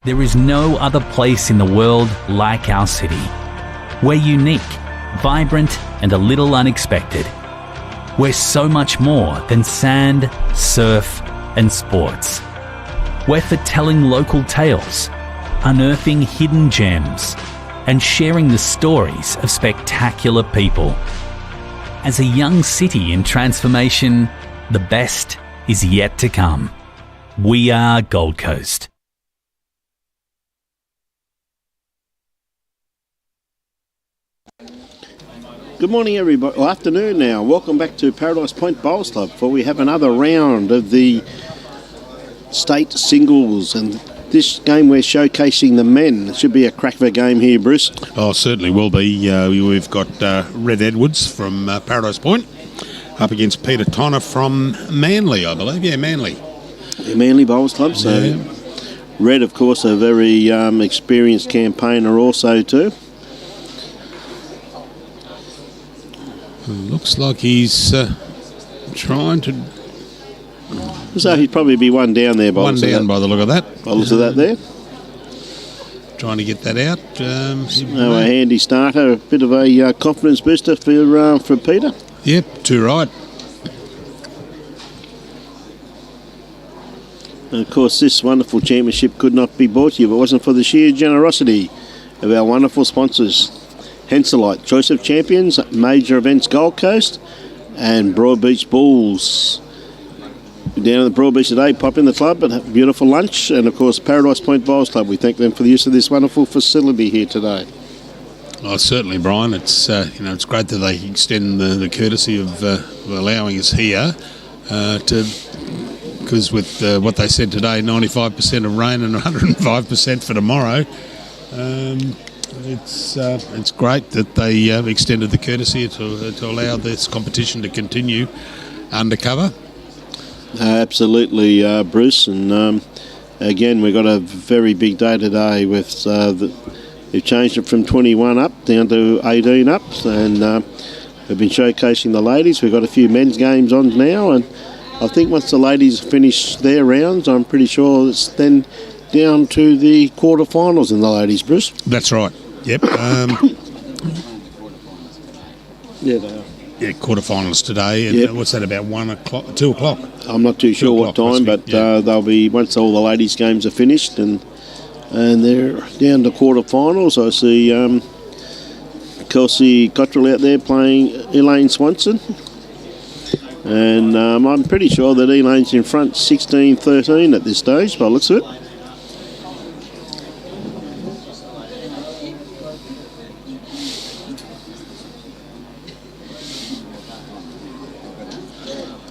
There is no other place in the world like our city. We're unique, vibrant, and a little unexpected. We're so much more than sand, surf, and sports. We're for telling local tales, unearthing hidden gems, and sharing the stories of spectacular people. As a young city in transformation, the best is yet to come. We are Gold Coast. Good morning, everybody. Well, afternoon now. Welcome back to Paradise Point Bowls Club, for we have another round of the state singles, and this game we're showcasing the men. It should be a crack of a game here, Bruce. Oh, certainly will be. We've got Red Edwards from Paradise Point up against Peter Tonna from Manly, I believe. Yeah, Manly. The Manly Bowls Club. So Yeah. Red, of course, a very experienced campaigner also too. Looks like he's trying to... So he'd probably be one down there by One the looks of down that. by the look of that. By the looks of that there. Trying to get that out. Oh, a handy starter, a bit of a confidence booster for Peter. Yep, too right. And of course, this wonderful championship could not be brought to you if it wasn't for the sheer generosity of our wonderful sponsors. Henselite, Choice of Champions, Major Events Gold Coast, and Broadbeach Bulls. Down at the Broadbeach today, pop in the club and have a beautiful lunch, and of course Paradise Point Bowls Club. We thank them for the use of this wonderful facility here today. Oh, certainly, Brian. It's it's great that they extend the courtesy of allowing us here because with what they said today, 95% of rain and 105% for tomorrow. It's great that they extended the courtesy to allow this competition to continue undercover. Absolutely, Bruce. And again, we've got a very big day today with they've changed it from 21 up down to 18 up, and we've been showcasing the ladies. We've got a few men's games on now, and I think once the ladies finish their rounds, I'm pretty sure it's then down to the quarterfinals in the ladies, Bruce. That's right. Yep. Yeah, they are. Yeah, quarterfinals today. And Yep. what's that, about 1 o'clock, 2 o'clock? I'm not too sure what 2 o'clock, time, must but be, yeah. they'll be, once all the ladies' games are finished, and they're down to quarterfinals. I see Kelsey Cottrell out there playing Elaine Swanson. And I'm pretty sure that Elaine's in front 16-13 at this stage, by the looks of it.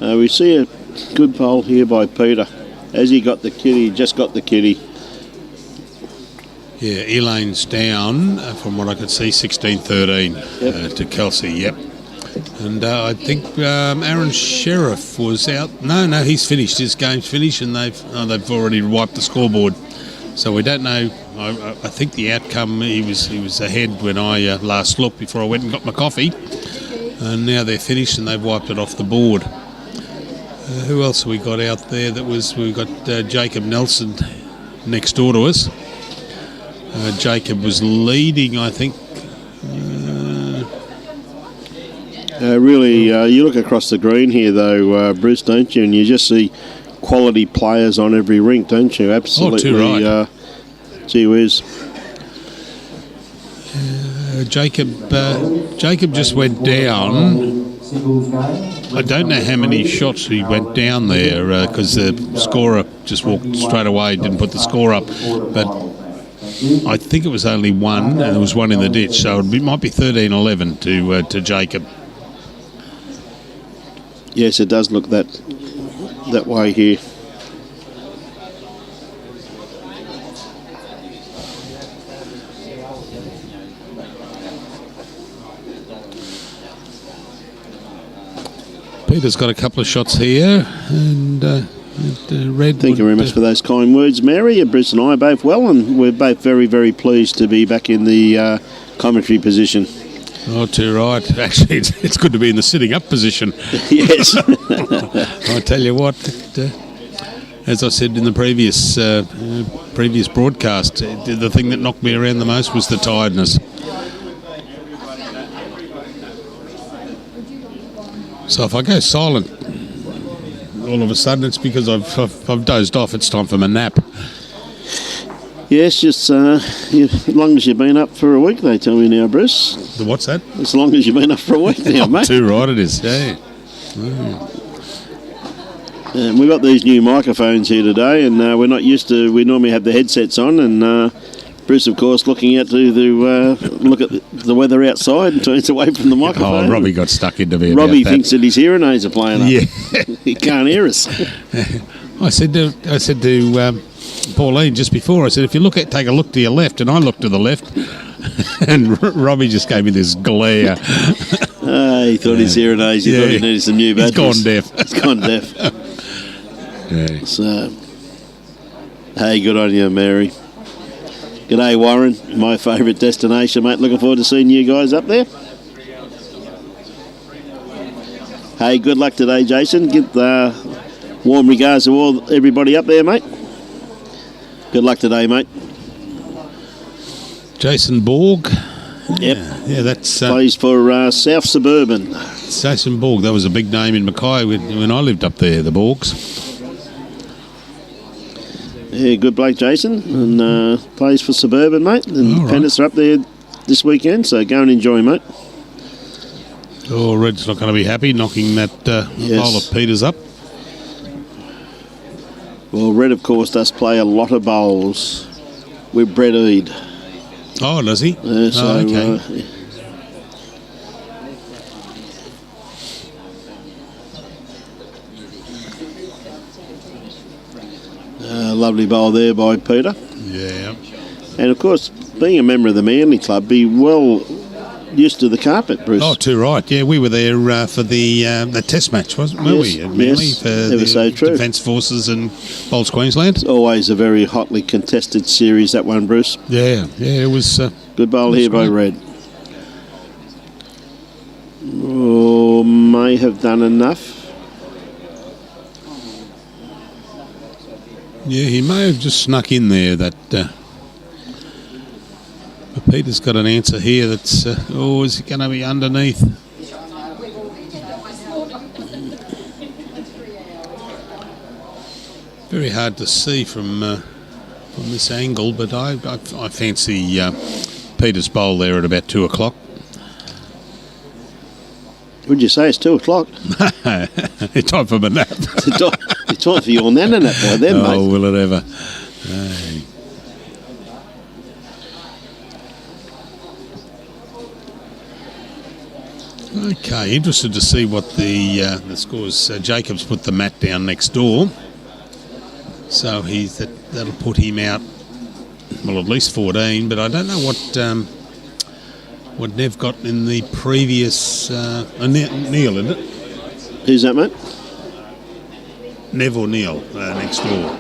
We see a good bowl here by Peter. As he got the kitty, just got the kitty. Yeah, Elaine's down, from what I could see, 16-13 Yep. to Kelsey, yep. And I think Aaron Sheriff was out. No, he's finished. His game's finished, and they've already wiped the scoreboard. So we don't know. I think the outcome, he was ahead when I last looked before I went and got my coffee. And now they're finished, and they've wiped it off the board. Who else have we got out there? We've got Jacob Nelson next door to us. Jacob was leading, I think. Really, you look across the green here, though, Bruce, don't you? And you just see quality players on every rink, don't you? Absolutely. Oh, too right. Gee whiz. Jacob just went down. I don't know how many shots he went down there because the scorer just walked straight away, didn't put the score up. But I think it was only one, and there was one in the ditch. So it might be 13-11 to Jacob. Yes, it does look that way here. Peter's got a couple of shots here, and Red. Thank you very much for those kind words, Mary. Bruce and I are both well, and we're both very, very pleased to be back in the commentary position. Oh, too right. Actually, it's good to be in the sitting up position. Yes. I tell you what, as I said in the previous broadcast, the thing that knocked me around the most was the tiredness. So if I go silent, all of a sudden it's because I've dozed off. It's time for my nap. Yes, just as long as you've been up for a week, they tell me now, Bruce. What's that? As long as you've been up for a week now, mate. Too right it is, yeah. We've got these new microphones here today, and we're not used to. We normally have the headsets on, and Bruce, of course, looking out to look at the weather outside and turns away from the microphone. Oh, Robbie got stuck into me. Robbie thinks that his hearing aids are playing up. Yeah, he can't hear us. I said to Pauline just before, I said, if you take a look to your left, and I looked to the left, and Robbie just gave me this glare. He thought his hearing aids. He thought he needed some new batteries. He's gone deaf. He's gone deaf. Yeah. So, hey, good on you, Mary. G'day, Warren. My favourite destination, mate. Looking forward to seeing you guys up there. Hey, good luck today, Jason. Give warm regards to everybody up there, mate. Good luck today, mate. Jason Borg. Yep. Yeah, that's... plays for South Suburban. Jason Borg. That was a big name in Mackay when I lived up there, the Borgs. Yeah, good bloke, Jason. And plays for Suburban, mate. And right. Penrith are up there this weekend, so go and enjoy, mate. Oh, Red's not going to be happy knocking that bowl of Peters up. Well, Red, of course, does play a lot of bowls with Brett Eade. Oh, does he? Okay. Lovely bowl there by Peter. Yeah. And, of course, being a member of the Manly Club, be well used to the carpet, Bruce. Oh, too right. Yeah, we were there for the test match, weren't we? At Manly, yes, for ever so true. Defence Forces and Bowls Queensland. It's always a very hotly contested series, that one, Bruce. Yeah, it was... good bowl here by Red. Oh, may have done enough. Yeah, he may have just snuck in there. But Peter's got an answer here that's... is it going to be underneath? Very hard to see from this angle, but I fancy Peter's bowl there at about 2 o'clock. Would you say it's 2 o'clock? It's time for my nap. It's time for your nana nap by then, mate. Oh, will it ever? Hey. Okay, interested to see what the scores. Jacob's put the mat down next door, so that'll put him out. Well, at least 14, but I don't know what Nev got in the previous. Neil, isn't it? Who's that, mate? Nev or Neil next door.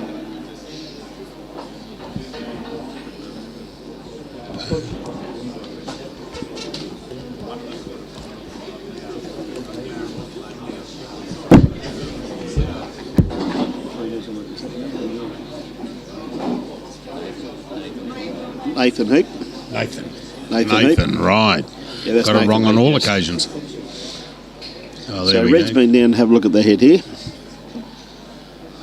Nathan Heap. Nathan, right. Yeah, that's got it wrong on all Heap, yes. occasions. Oh, there So we Red's go. been down to have a look at the head here.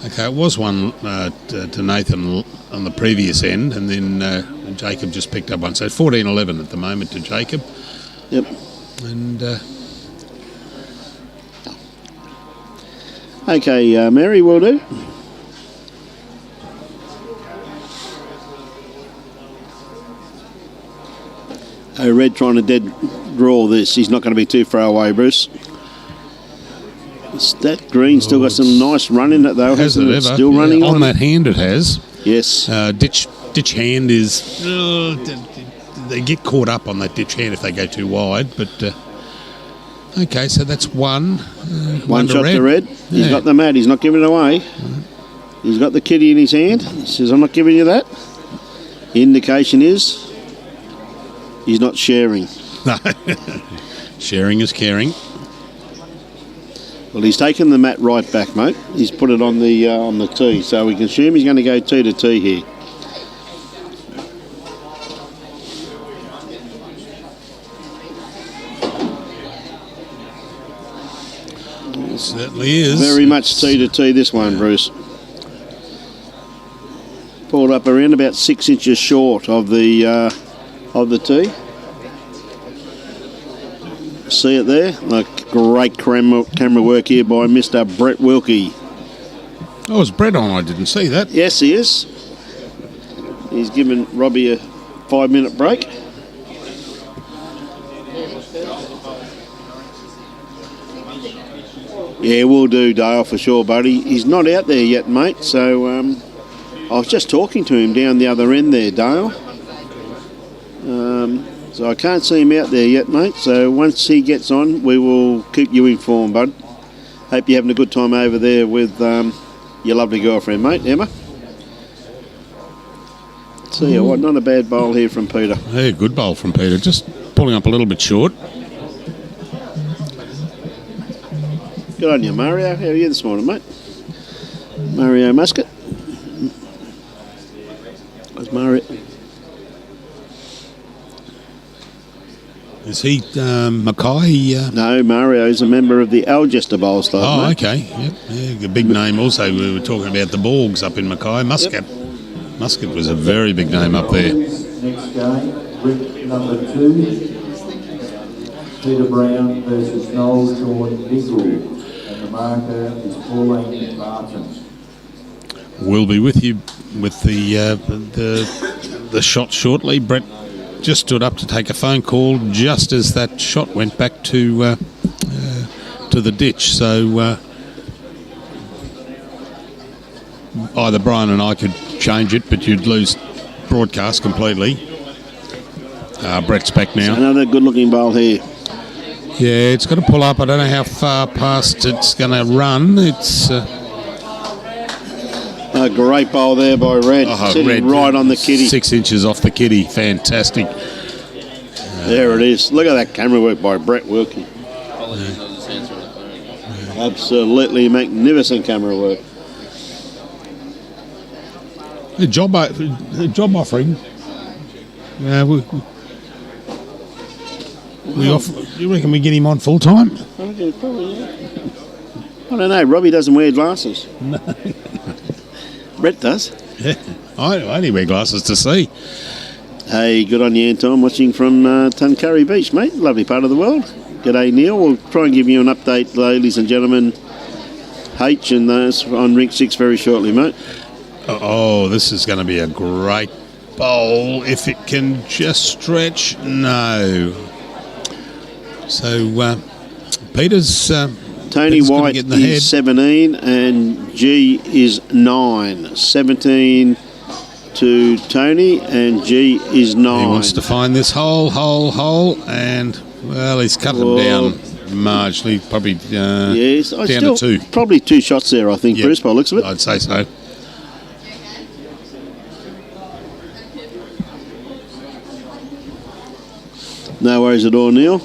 Okay, it was one to Nathan on the previous end, and then Jacob just picked up one. So 14-11 at the moment to Jacob. Yep. And Okay, Mary, will do. Red trying to dead draw this. He's not going to be too far away, Bruce. That green still got some nice run in it, though, hasn't it? Still running on that hand, it has. Yes. Ditch hand is... they get caught up on that ditch hand if they go too wide, but... okay, so that's one. One shot to Red. He's got the mat. He's not giving it away. He's got the kitty in his hand. He says, I'm not giving you that. The indication is he's not sharing. No. Sharing is caring. Well, he's taken the mat right back, mate. He's put it on the tee, so we can assume he's going to go tee to tee here. It certainly is. Very much tee to tee this one, Bruce. Pulled up around about 6 inches short of the tee. See it there? Like great camera work here by Mr. Brett Wilkie. Oh, is Brett on? I didn't see that. Yes, he is. He's given Robbie a 5-minute break. Yeah, we'll do, Dale, for sure, buddy. He's not out there yet, mate, so I was just talking to him down the other end there, Dale. So I can't see him out there yet, mate. So once he gets on, we will keep you informed, bud. Hope you're having a good time over there with your lovely girlfriend, mate, Emma. See you what, not a bad bowl here from Peter. Yeah, good bowl from Peter. Just pulling up a little bit short. Good on you, Mario. How are you this morning, mate? Mario Muscat. Where's Mario? Is he Mackay? No, Mario's a member of the Algester Bowls club. Oh, mate. okay. Yep. Yeah, a big name also. We were talking about the Borgs up in Mackay. Muscat. Yep. Muscat was a very big name up there. Next game, Rick number 2, Peter Brown versus Noel Sean Nicholl, and the marker is Pauline Martin. We'll be with you with the shot shortly. Brett just stood up to take a phone call just as that shot went back to the ditch. So either Brian and I could change it, but you'd lose broadcast completely. Brett's back now. Another good-looking bowl here. Yeah, it's got to pull up. I don't know how far past it's going to run. It's a great bowl there by Red, sitting Red, right on the kitty. 6 inches off the kitty. Fantastic. There it is. Look at that camera work by Brett Wilkie. Absolutely magnificent camera work. The job offering. We offer. You reckon we get him on full time? I don't know. Robbie doesn't wear glasses. No. Brett does. Yeah. I only wear glasses to see. Hey, good on you, Anton. Watching from Tuncurry Beach, mate. Lovely part of the world. G'day, Neil. We'll try and give you an update, ladies and gentlemen. H and those on Rink 6 very shortly, mate. Oh, this is going to be a great bowl if it can just stretch. No. So, Peter's... Tony White is 17 and G is 9. 17 to Tony and G is 9. He wants to find this hole, and, well, he's cut them down marginally, probably down to 2. Probably 2 shots there, I think, Bruce, by the looks of it. I'd say so. No worries at all, Neil.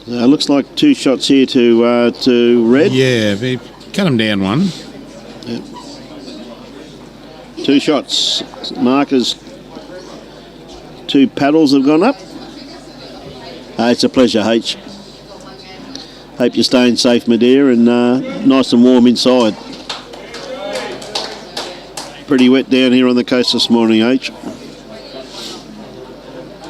Looks like 2 shots here to Red. Yeah, they cut him down 1. Yep. 2 shots. Markers. 2 paddles have gone up. It's a pleasure, H. Hope you're staying safe, my dear, and nice and warm inside. Pretty wet down here on the coast this morning, H.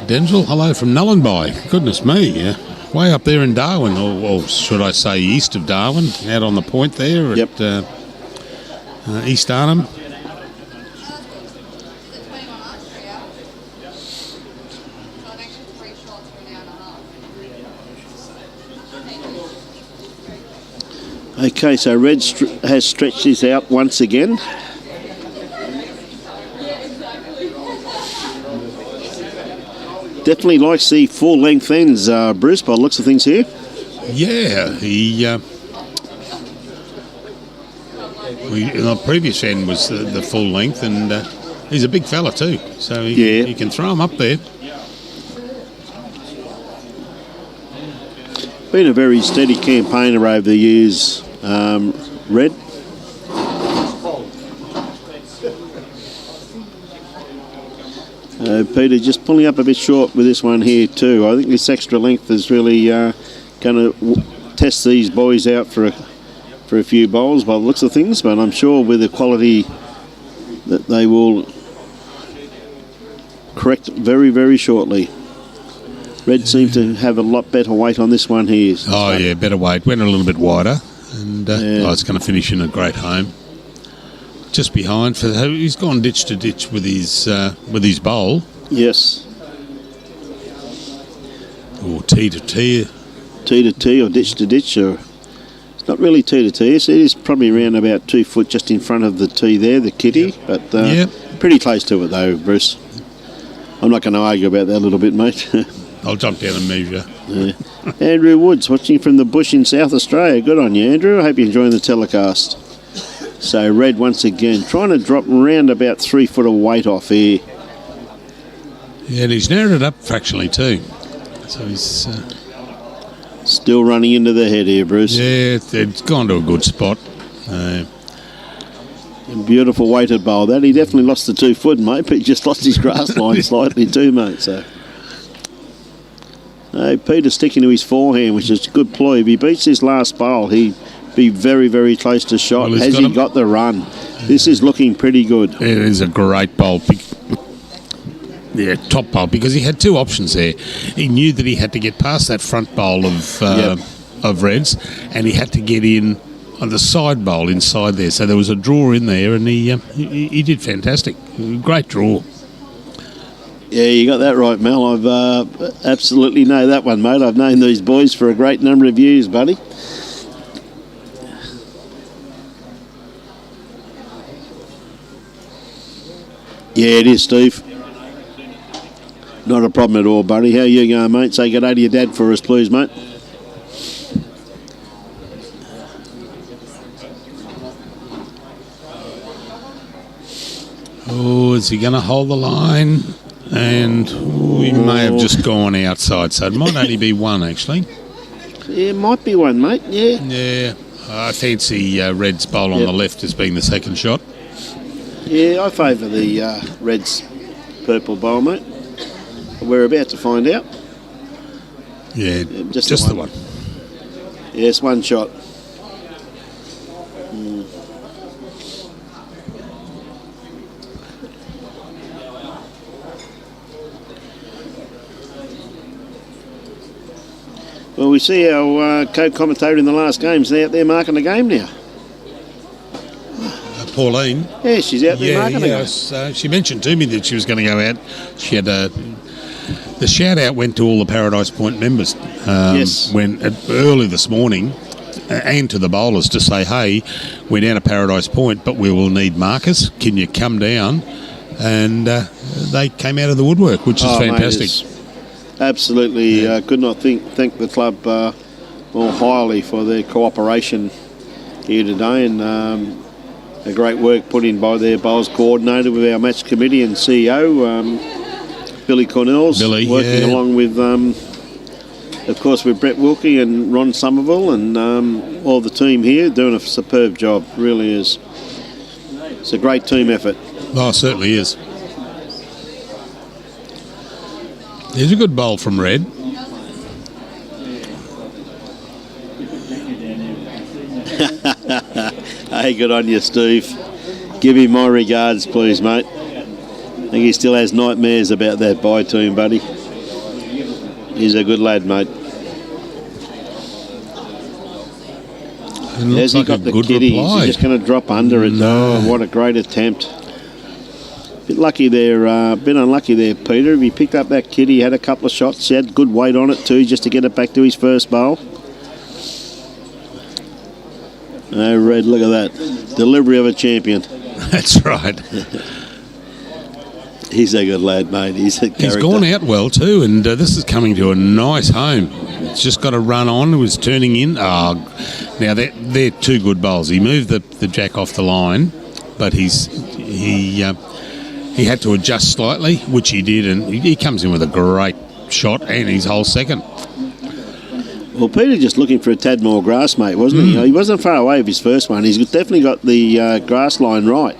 Denzel, hello from Nullarbor. Goodness me, yeah. Way up there in Darwin, or should I say east of Darwin, out on the point there at East Arnhem. Okay, so Red has stretched this out once again. Definitely likes the full-length ends, Bruce, by the looks of things here. Yeah, the previous end was the full length, and He's a big fella too, so Yeah. you can throw him up there. Been a very steady campaigner over the years, Red. Peter just pulling up a bit short with this one here too. I think this extra length is really going to test these boys out for a few bowls by the looks of things, but I'm sure with the quality that they will correct very, very shortly. Red seemed to have a lot better weight on this one here. Oh, yeah, better weight. Went a little bit wider, and it's going to finish in a great home. Just behind, he's gone ditch to ditch with his bowl. Yes. Or tee to tee. Tee to tee or ditch to ditch. Or it's not really tee to tee. It is probably around about 2 foot just in front of the tee there, the kitty. But pretty close to it though, Bruce. I'm not going to argue about that a little bit, mate. I'll jump down and measure. Yeah. Andrew Woods watching from the bush in South Australia. Good on you, Andrew. I hope you're enjoying the telecast. So Red once again trying to drop around about 3 foot of weight off here. Yeah, and he's narrowed it up fractionally too. So he's still running into the head here, Bruce. Yeah, it's gone to a good spot. Beautiful weighted bowl. That he definitely lost the 2 foot, mate, but he just lost his grass line slightly too, mate. So Peter sticking to his forehand, which is a good ploy. If he beats his last bowl, he'd be very, very close to shot. Well, Has he got the run? This is looking pretty good. It is a great bowl. Yeah, top bowl, because he had two options there. He knew that he had to get past that front bowl of Reds, and he had to get in on the side bowl inside there. So there was a draw in there, and he did fantastic. Great draw. Yeah, you got that right, Mel. I've absolutely know that one, mate. I've known these boys for a great number of years, buddy. Yeah, it is, Steve. Not a problem at all, buddy. How you going, mate? Say good day to your dad for us, please, mate. Oh, is he going to hold the line? And we may have just gone outside, so it might only be one, actually. Yeah, it might be one, mate, yeah. Yeah, I fancy Red's bowl on the left as being the second shot. Yeah, I favour the Reds purple bowl, mate. We're about to find out. Yeah, just the one. Yes, one shot. Well, we see our co-commentator in the last games out there marking the game now. Pauline. Yeah, she's out there marking the game. She mentioned to me that she was going to go out. She had the shout out went to all the Paradise Point members when early this morning, and to the bowlers to say, hey, we're down at Paradise Point, but we will need markers. Can you come down? And they came out of the woodwork, which is fantastic. Mate, absolutely. Could not thank the club more highly for their cooperation here today, and a great work put in by their bowls coordinator with our match committee and CEO, Billy Cornell's, working along with, of course, with Brett Wilkie and Ron Somerville and all the team here doing a superb job. Really is. It's a great team effort. Oh, it certainly is. There's a good bowl from Red. Hey, good on you, Steve. Give him my regards, please, mate. I think he still has nightmares about that bye to him, buddy. He's a good lad, mate. Has he got the kitty? Is he just going to drop under it? No. Oh, what a great attempt. Bit lucky there, bit unlucky there, Peter. If he picked up that kitty, he had a couple of shots. He had good weight on it too, just to get it back to his first bowl. Oh, Red, look at that. Delivery of a champion. That's right. He's a good lad, mate. He's a character. He's gone out well too, and this is coming to a nice home. It's just got a run on. It was turning in. Now, they're two good bowls. He moved the jack off the line, but he he had to adjust slightly, which he did, and he comes in with a great shot and his whole second. Well, Peter just looking for a tad more grass, mate, wasn't he? He wasn't far away of his first one. He's definitely got the grass line right.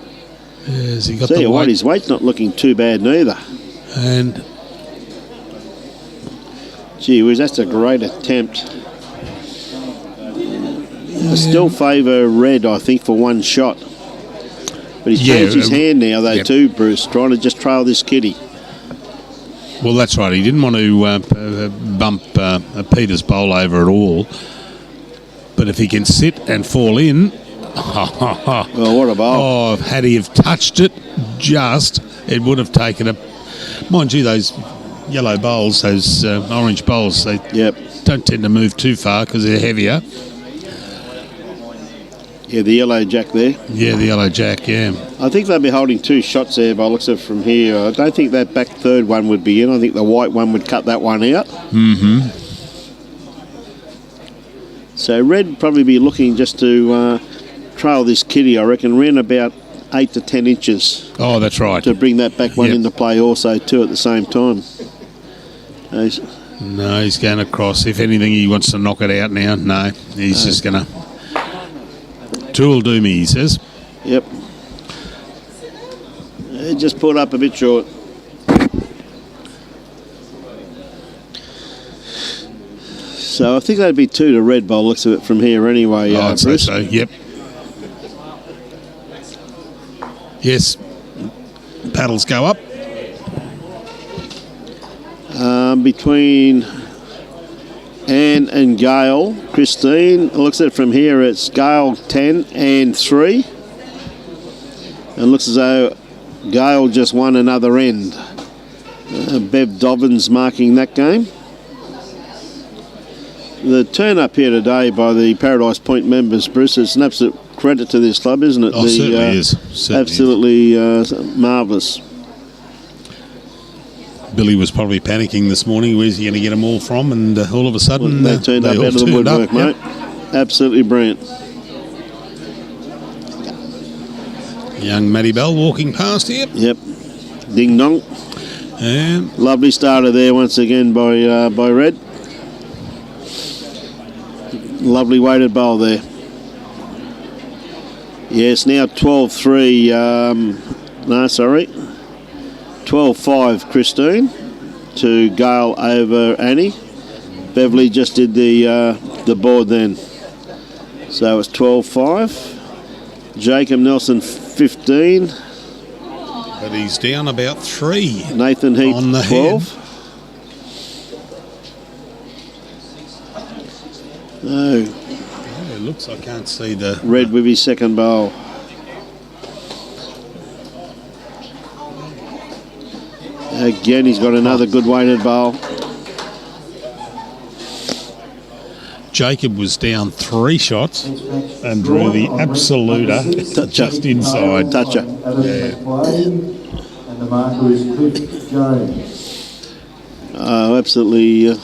Yes, he got Tell the you what, weight. his weight's not looking too bad neither. And Gee whiz, that's a great attempt. I still favour Red, I think, for one shot. But he's changed his hand now, though, too, Bruce, trying to just trail this kitty. well, that's right. He didn't want to bump Peter's bowl over at all. But if he can sit and fall in, well, what a bowl. Oh, had he have touched it just, it would have taken a... Mind you, those yellow bowls, those orange bowls, they don't tend to move too far because they're heavier. Yeah, the yellow jack there. Yeah, the yellow jack, yeah. I think they'll be holding two shots there by looks of it from here. I don't think that back third one would be in. I think the white one would cut that one out. Mm-hmm. So Red would probably be looking just to trail this kitty, I reckon, around about 8 to 10 inches. Oh, that's right. To bring that back one into play also too at the same time. No, he's going across. If anything, he wants to knock it out now. No, he's just going to... Two'll do me, he says. Yep. It just pulled up a bit short. So I think that'd be 2 to Red by looks of it from here anyway. I'd say so, yep. Yes. Paddles go up. Between Anne and Gail, Christine, looks at it from here, it's Gail 10 and 3. And looks as though Gail just won another end. Bev Dobbins marking that game. The turn up here today by the Paradise Point members, Bruce, it's an absolute credit to this club, isn't it? Oh, certainly is. Certainly absolutely marvellous. Billy was probably panicking this morning. Where's he going to get them all from? And all of a sudden, they turned up out of the woodwork, mate. Absolutely brilliant. Young Matty Bell walking past here. Yep. Ding dong. And lovely starter there once again by Red. Lovely weighted bowl there. Yes, now 12-3. No, sorry. 12-5 Christine to Gail over Annie. Beverly just did the board then. So it's 12-5. Jacob Nelson 15. But he's down about 3. Nathan Heath on the 12. Head. No. Oh, it looks I can't see the... Red with his second bowl. Again, he's got another good weighted bowl. Jacob was down 3 shots and drew the absoluter just inside. Toucher. Yeah. And the marker is Cliff Jones. Oh, absolutely.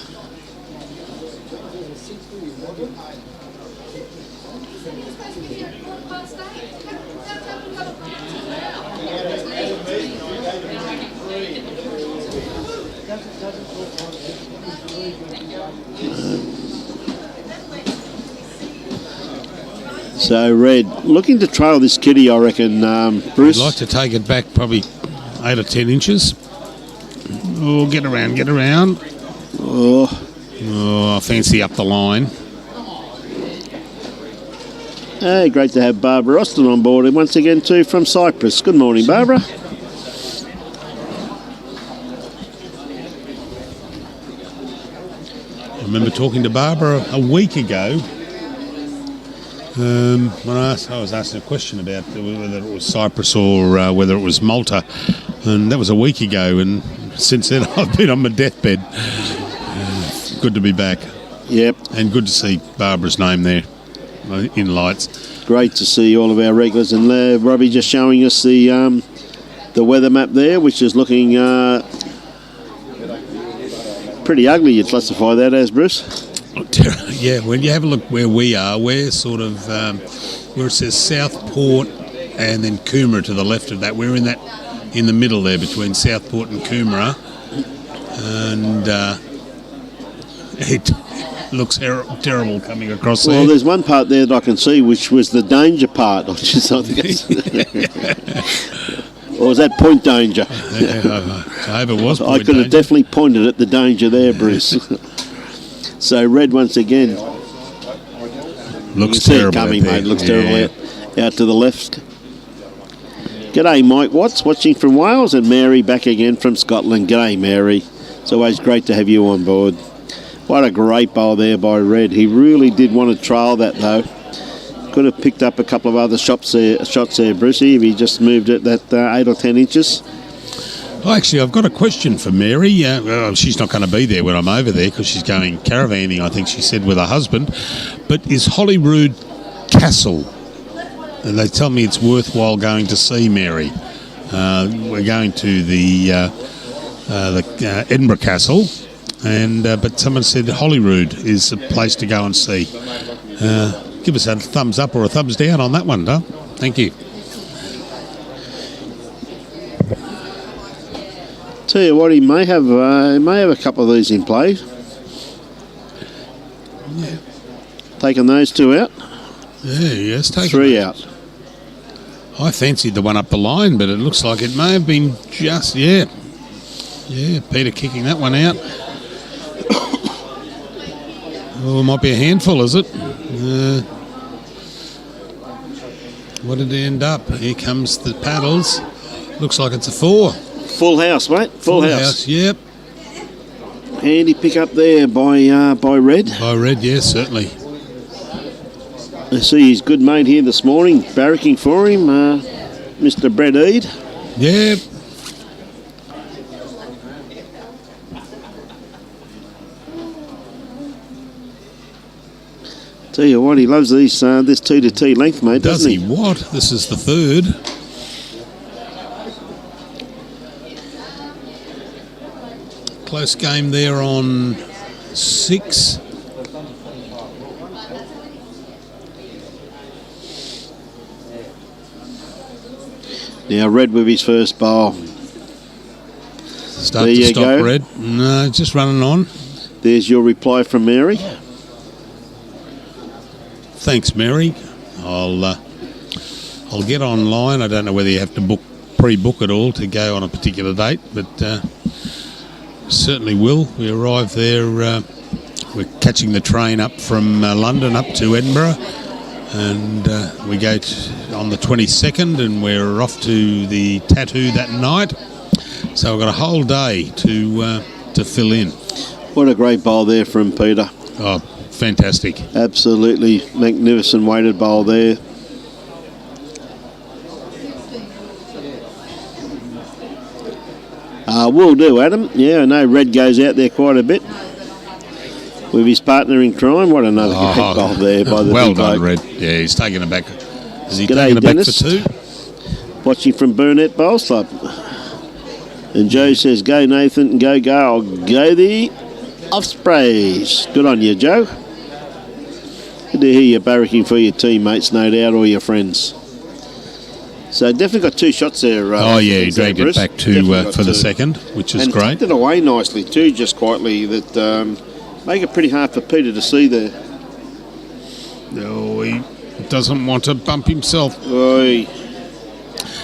So Red, looking to trail this kitty, I reckon, Bruce. I'd like to take it back probably 8 or 10 inches. Oh, get around. Oh, I fancy up the line. Hey, great to have Barbara Austin on board, and once again too from Cyprus. Good morning, Barbara. I remember talking to Barbara a week ago. When I was asking a question about whether it was Cyprus or whether it was Malta, and that was a week ago, and since then I've been on my deathbed. Good to be back. Yep. And good to see Barbara's name there in lights. Great to see all of our regulars, and Robbie just showing us the weather map there, which is looking pretty ugly. You'd classify that as, Bruce? Yeah, when you have a look where we are, we're sort of where it says Southport and then Coomera to the left of that. We're in that in the middle there between Southport and Coomera, and it looks terrible coming across there. Well, there's one part there that I can see, which was the danger part, which is something else. Or was that point danger? I hope it was point I could have danger. definitely pointed at the danger there, Bruce. So red once again. Looks You can see it terrible coming, out there. mate. Looks terrible out to the left. G'day, Mike Watts, watching from Wales, and Mary back again from Scotland. G'day, Mary. It's always great to have you on board. What a great bowl there by Red. He really did want to trail that, though. Could have picked up a couple of other shots there, Brucey, if he just moved it that 8 or 10 inches. Well, actually, I've got a question for Mary. She's not going to be there when I'm over there because she's going caravanning, I think she said, with her husband. But is Holyrood Castle? And they tell me it's worthwhile going to see, Mary. We're going to the Edinburgh Castle, and but someone said Holyrood is a place to go and see. Give us a thumbs up or a thumbs down on that one, Dale. Thank you. Tell you what, he may have a couple of these in play. Yeah. Taking those two out. Yeah, yes, take 3 out. I fancied the one up the line, but it looks like it may have been just, yeah, Peter kicking that one out. Well, it might be a handful, is it? What did it end up? Here comes the paddles. Looks like it's a 4. Full house, mate. Full house. Yep. Handy pick up there by Red. By Red, yes, certainly. I see his good mate here this morning, barracking for him, Mr. Brett Eade. Yep. Tell you what, he loves these this T to T length, mate, Does doesn't he? What? This is the 3rd. Close game there on 6. Now Red with his first bowl. Start There to you stop, go. Red. No, just running on. There's your reply from Mary. Thanks, Mary. I'll get online. I don't know whether you have to pre-book it all to go on a particular date, but certainly will. We arrive there. We're catching the train up from London up to Edinburgh, and we go on the 22nd, and we're off to the tattoo that night. So we've got a whole day to fill in. What a great bowl there from Peter. Oh, fantastic. Absolutely magnificent weighted bowl there. Will do, Adam. Yeah, I know Red goes out there quite a bit with his partner in crime. What another great bowl there by the well big done, bloke. Red. Yeah, he's taking it back. Is he G'day, taking it Dennis. back for 2? Watching from Burnett Bowls Club. And Joe says, go Nathan, go. I'll go the Ospreys. Good on you, Joe. Good to hear you barracking for your teammates, no doubt, or your friends. So definitely got 2 shots there. He dragged it back for the second, which is and great. tucked it away nicely too, just quietly. That make it pretty hard for Peter to see there. No, he doesn't want to bump himself. Oi.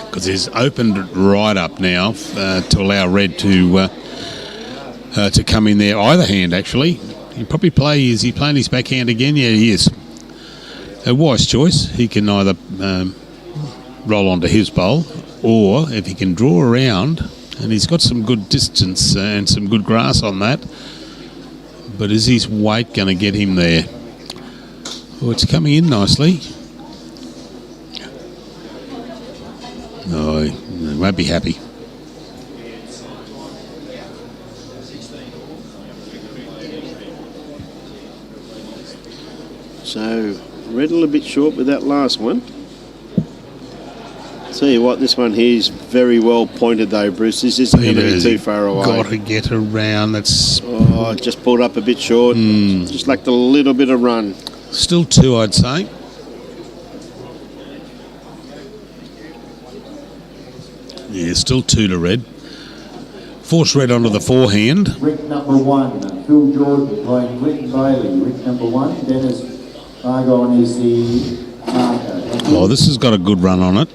Because he's opened it right up now to allow Red to come in there. Either hand, actually. He probably is he playing his backhand again? Yeah, he is. A wise choice. He can either roll onto his bowl, or if he can draw around, and he's got some good distance and some good grass on that, but is his weight going to get him there? Oh, it's coming in nicely. No, he won't be happy. So Red a little bit short with that last one. Tell you what, this one here is very well pointed though, Bruce. This isn't going to be too far away. Got to get around. That's just pulled up a bit short. Just lacked a little bit of run. Still 2, I'd say. Yeah, still 2 to red. Force red onto the forehand. Rick number 1, Phil Jordan playing Clinton Bailey. Rick number 1, Dennis Margon is the marker. Oh, this has got a good run on it.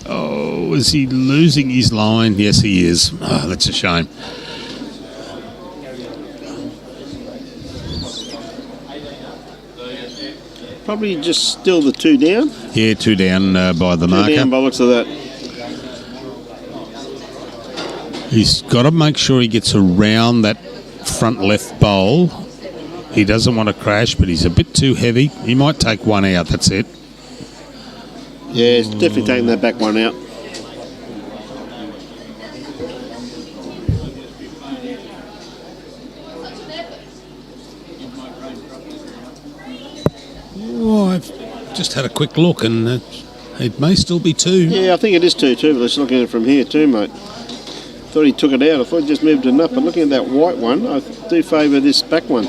Oh, is he losing his line? Yes, he is. Oh, that's a shame. Probably just still the 2 down. Yeah, 2 down by the 2 marker. down by the looks of that. He's got to make sure he gets around that front left bowl. He doesn't want to crash, but he's a bit too heavy. He might take 1 out, that's it. Yeah, he's definitely taking that back 1 out. Oh, I've just had a quick look, and it may still be 2. Yeah, I think it is 2 too, but let's look at it from here too, mate. Thought he took it out. I thought he just moved it up. But looking at that white one, I do favour this back one.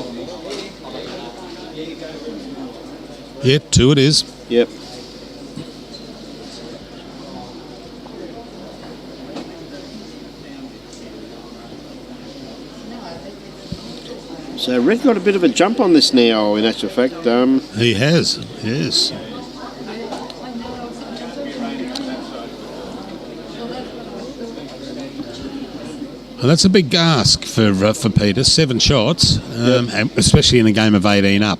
Yeah, 2 it is. Yep. So Red got a bit of a jump on this now, in actual fact. He has, yes. Well, that's a big ask for Peter. 7 shots, and especially in a game of 18 up.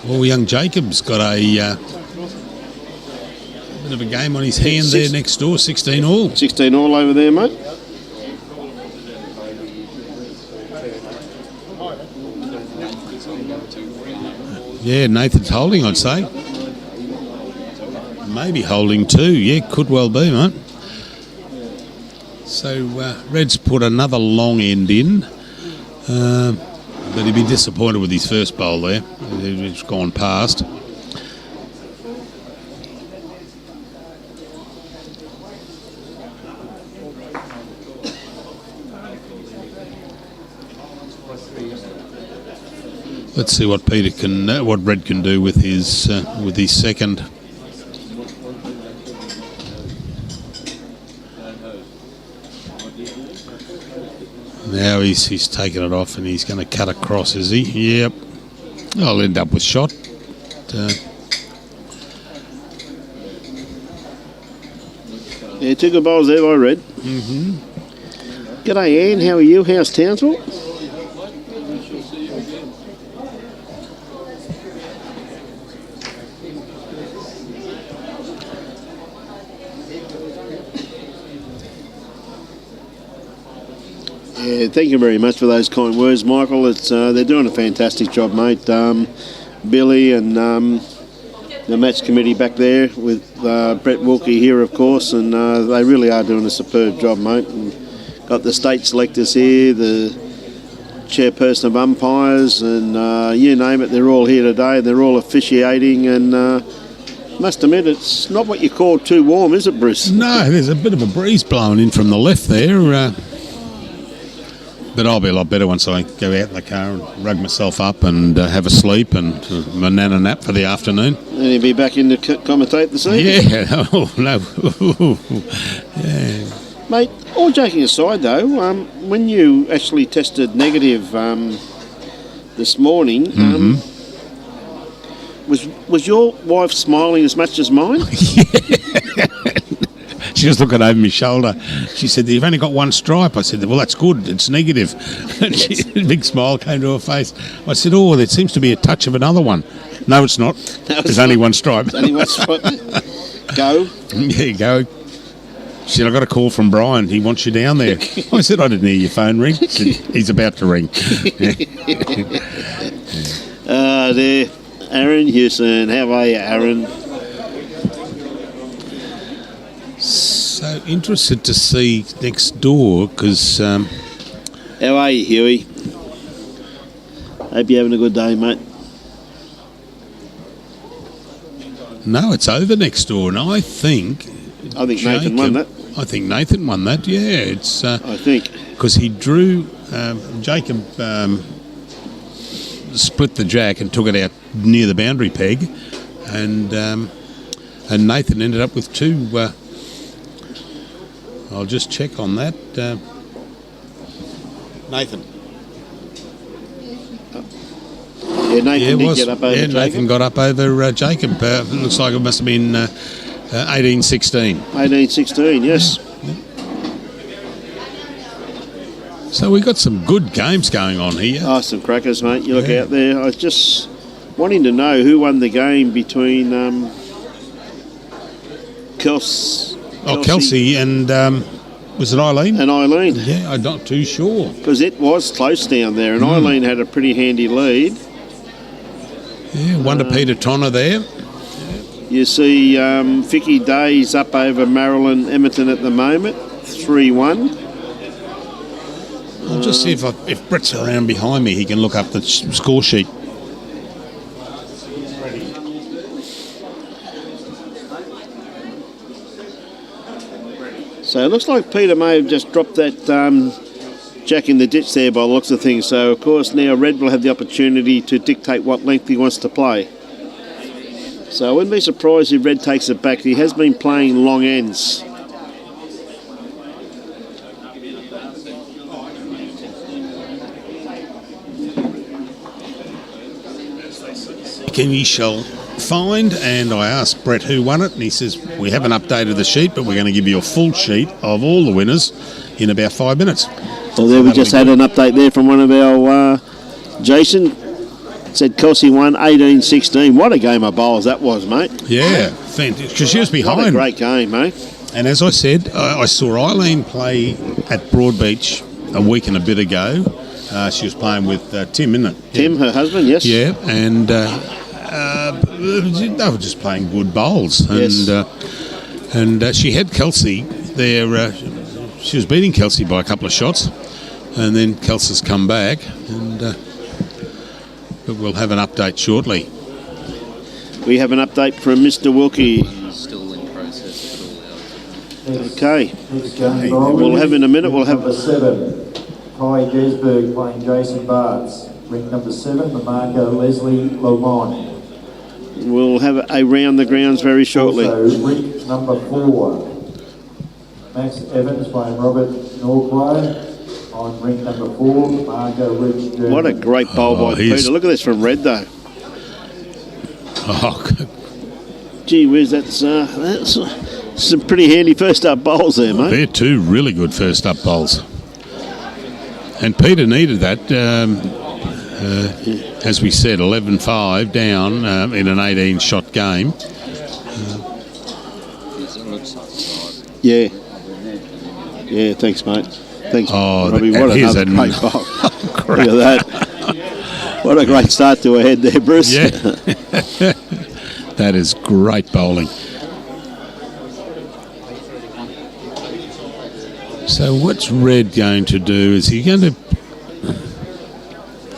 Well, young Jacob's got a bit of a game on his hand there next door. 16 all. 16 all over there, mate. Yeah, Nathan's holding, I'd say. Maybe holding 2. Yeah, could well be, mate. So Red's put another long end in, but he'd be disappointed with his first bowl there. It's gone past. Let's see what Peter can, what Red can do with his second. Now he's taken it off and he's going to cut across, is he? Yep. I'll end up with shot. Yeah, 2 good bowls there by Red. G'day, Ann. How are you? How's Townsville? Yeah, thank you very much for those kind words, Michael. It's they're doing a fantastic job, mate. Billy and the match committee back there with Brett Wilkie here, of course, and they really are doing a superb job, mate. And got the state selectors here, the chairperson of umpires, and you name it, they're all here today. They're all officiating, and must admit, it's not what you call too warm, is it, Bruce? No, there's a bit of a breeze blowing in from the left there. But I'll be a lot better once I go out in the car and rug myself up and have a sleep and my nana nap for the afternoon. And you'll be back in to commentate this evening? Yeah. Oh, no. Yeah. Mate, all joking aside though, when you actually tested negative this morning, was your wife smiling as much as mine? She was looking over my shoulder. She said, "You've only got 1 stripe." I said, "Well, that's good. It's negative." And a big smile came to her face. I said, "Oh, there seems to be a touch of another one." "No, it's not. There's only 1 stripe." There's only 1 stripe. Go. There you go. She said, "I got a call from Brian. He wants you down there." I said, "I didn't hear your phone ring." She said, "He's about to ring." There, Aaron Houston. How are you, Aaron? So interested to see next door because... How are you, Huey? Hope you're having a good day, mate. No, it's over next door, and I think Nathan won that. I think Nathan won that, yeah. It's I think. Because he drew... Jacob split the jack and took it out near the boundary peg. and Nathan ended up with 2. I'll just check on that. Nathan. Yeah, Nathan did get up over Jacob. Nathan got up over Jacob. Looks like it must have been 18-16. 18-16, yes. So we got some good games going on here. Oh, some crackers, mate. You look out there. I was just wanting to know who won the game between Kelsey and was it Eileen? And Eileen. Yeah, I'm not too sure. Because it was close down there, and Eileen had a pretty handy lead. Yeah, one to Peter Tonna there. You see Vicky Day's up over Marilyn Emerton at the moment, 3-1. I'll just see if Brett's around behind me, he can look up the score sheet. So it looks like Peter may have just dropped that jack in the ditch there by the looks of things. So, of course, now Red will have the opportunity to dictate what length he wants to play. So I wouldn't be surprised if Red takes it back. He has been playing long ends. Kenny shall find, and I asked Brett who won it, and he says, we haven't updated the sheet, but we're going to give you a full sheet of all the winners in about 5 minutes. Well, there we just had an update there from one of our Jason. Said Kelsey won 18-16. What a game of bowls that was, mate. Yeah, fantastic. Because she was behind. What a great game, mate. And as I said, I saw Eileen play at Broadbeach a week and a bit ago. She was playing with Tim, isn't it? Tim, her husband, yes. Yeah, and they were just playing good bowls. Yes. And she had Kelsey there. She was beating Kelsey by a couple of shots, and then Kelsey's come back, and but we'll have an update shortly. We have an update from Mr. Wilkie. Still in process. Okay. Next game, We'll have in a minute. We'll have number 7, Kai Desberg playing Jason Bartz. Ring number 7, the marker Leslie Lomond. We'll have a round the grounds very shortly. Also, ring number 4, Max Evans playing Robert Norquay. On ring number 4, marker Rich German. What a great bowl by Peter. Look at this from Red, though. Oh, Gee whiz, that's some pretty handy first-up bowls there, mate. they're 2 really good first-up bowls. And Peter needed that, as we said, 11-5 down in an 18-shot game. Yeah. Yeah, thanks, mate. Thanks, Oh, Robbie. What another great bowl. Look at that. What a great start to a head there, Bruce. Yeah. That is great bowling. So what's Red going to do? Is he going to...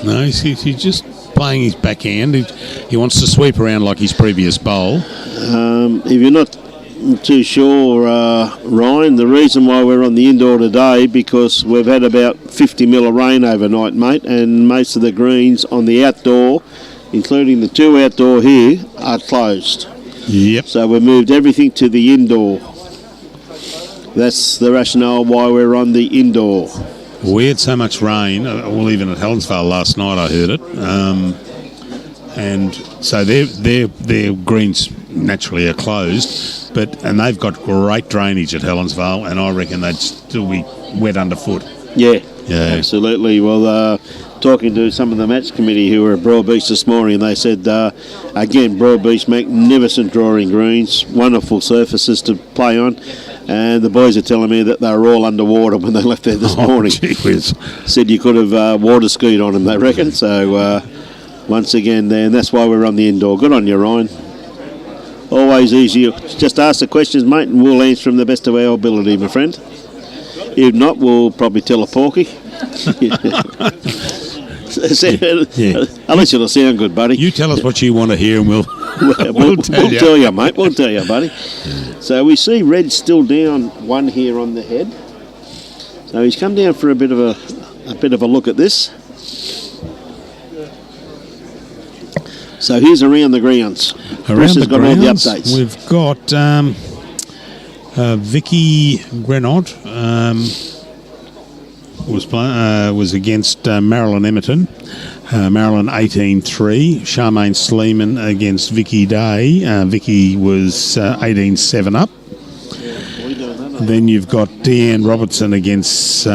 No, he's just playing his backhand. He wants to sweep around like his previous bowl. If you're not too sure, Ryan, the reason why we're on the indoor today, because we've had about 50 mil of rain overnight, mate, and most of the greens on the outdoor, including the 2 outdoor here, are closed. Yep. So we've moved everything to the indoor. That's the rationale why we're on the indoor. We had so much rain, well, even at Helensvale last night I heard it, and so their greens naturally are closed, and they've got great drainage at Helensvale, and I reckon they'd still be wet underfoot. Yeah, absolutely. Well, talking to some of the match committee who were at Broadbeach this morning, they said, again, Broadbeach, magnificent drawing greens, wonderful surfaces to play on. And the boys are telling me that they were all underwater when they left there this morning. Gee whiz. Said you could have water skied on them, they reckon. So, once again, and that's why we're on the indoor. Good on you, Ryan. Always easy. Just ask the questions, mate, and we'll answer them the best of our ability, my friend. If not, we'll probably tell a porky. Unless it'll sound good, buddy. You tell us what you want to hear and we'll tell you, mate. We'll tell you, buddy. So we see Red still down 1 here on the head. So he's come down for a bit of a look at this. So here's around the grounds. Chris has got all the updates. We've got Vicky Grenot was against Marilyn Emerton. Marilyn 18-3. Charmaine Sleeman against Vicky Day. Vicky was 18-7 up. Then you've got Deanne Robertson against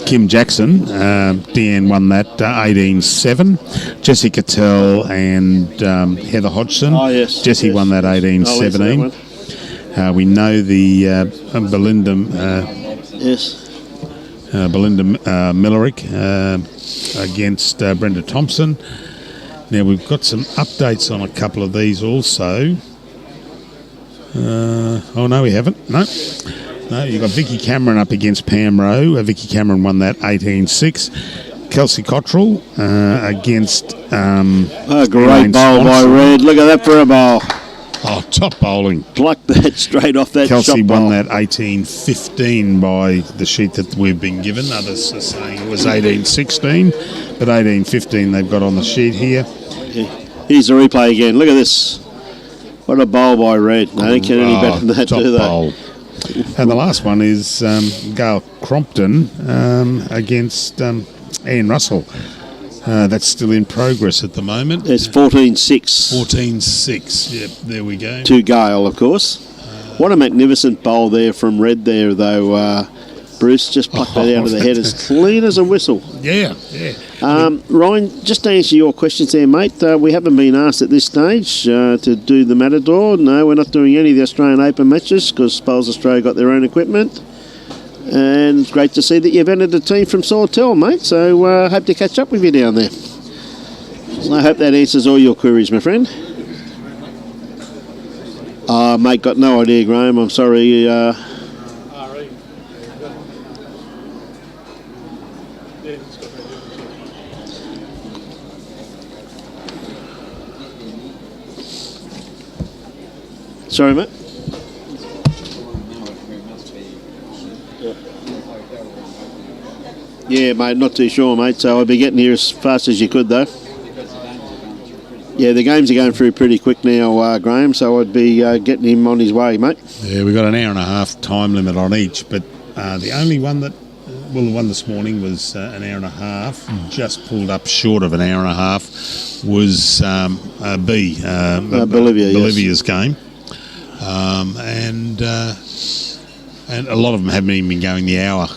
Kim Jackson. Deanne won that 18-7. Jessica Tell and Heather Hodgson. Oh, yes. Jessie won that 18-17. We know the Belinda Millerick against Brenda Thompson. Now we've got some updates on a couple of these also. Oh no, we haven't. No, you've got Vicky Cameron up against Pam Rowe. Vicky Cameron won that 18-6. Kelsey Cottrell against a great bowl by Red. Look at that for a bowl. Oh, top bowling. Plucked that straight off that Kelsey shot won bowl. that 18-15 by the sheet that we've been given. Others are saying it was 18-16, but 18-15 they've got on the sheet here. Here's the replay again. Look at this. What a bowl by Red. They don't get any better than that, top do they? bowl. And the last one is Gail Crompton against Anne Russell. That's still in progress at the moment. It's 14-6. 14-6. Yep, there we go. To Gale, of course. What a magnificent bowl there from Red there, though. Bruce just plucked that out of the head as clean as a whistle. Yeah. Ryan, just to answer your questions there, mate, we haven't been asked at this stage to do the Matador. No, we're not doing any of the Australian Open matches because Bowls Australia got their own equipment. And it's great to see that you've entered a team from Sawtell, mate. So hope to catch up with you down there. I hope that answers all your queries, my friend. Mate, got no idea, Graham. I'm sorry. Sorry, mate. Yeah, mate, not too sure, mate. So I'll be getting here as fast as you could, though. Yeah, the games are going through pretty quick now, Graham, so I'd be getting him on his way, mate. Yeah, we've got an hour and a half time limit on each, but the only one that, well, the one this morning was an hour and a half, just pulled up short of an hour and a half, was Bolivia's game. And a lot of them haven't even been going the hour.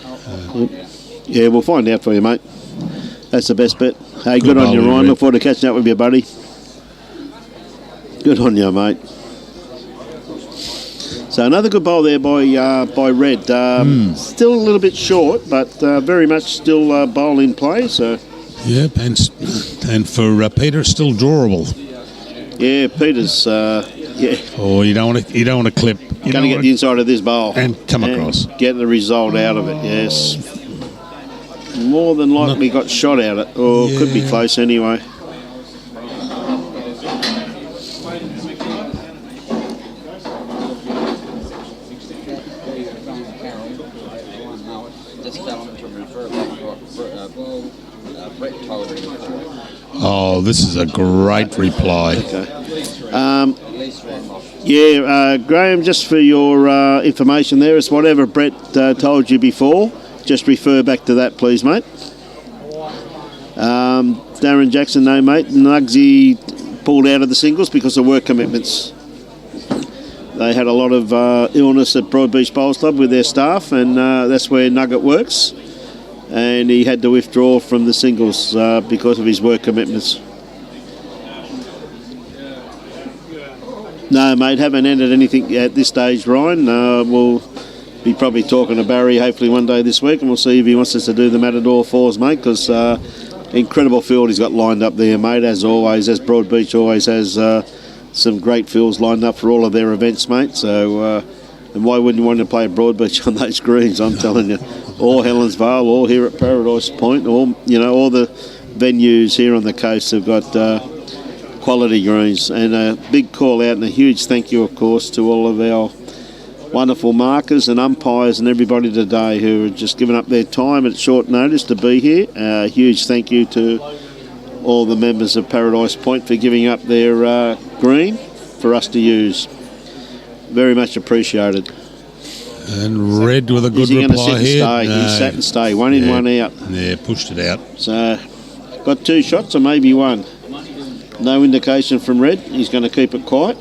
Yeah, we'll find out for you, mate. That's the best bet. Hey, good on you, Ryan. Look forward to catching up with you, buddy. Good on you, mate. So another good bowl there by Red. Still a little bit short, but very much still bowl in play. So. Yep, and for Peter, still drawable. Yeah, Peter's. Yeah. Oh, you don't want to clip. You're going to get the inside of this bowl and come across. Get the result out of it. Yes. More than likely got shot at it, or could be close anyway. Oh, this is a great reply. Okay. Graham, just for your information there, it's whatever Brett told you before. Just refer back to that, please, mate. Darren Jackson, no, mate. Nugsy pulled out of the singles because of work commitments. They had a lot of illness at Broadbeach Bowls Club with their staff, and that's where Nugget works. And he had to withdraw from the singles because of his work commitments. No, mate, haven't entered anything at this stage, Ryan. We'll be probably talking to Barry hopefully one day this week, and we'll see if he wants us to do the Matador Fours, mate, because incredible field he's got lined up there, mate, as always, as Broadbeach always has some great fields lined up for all of their events, mate. So, and why wouldn't you want to play at Broadbeach on those greens, I'm telling you. Or Helensvale, or here at Paradise Point, or, all the venues here on the coast have got quality greens. And a big call out and a huge thank you, of course, to all of our wonderful markers and umpires and everybody today who have just given up their time at short notice to be here. A huge thank you to all the members of Paradise Point for giving up their green for us to use. Very much appreciated. And Red with a good Is he going to sit reply and here. stay? He sat and stay. One in, one out. Yeah, pushed it out. So, got 2 shots or maybe 1. No indication from Red. He's going to keep it quiet.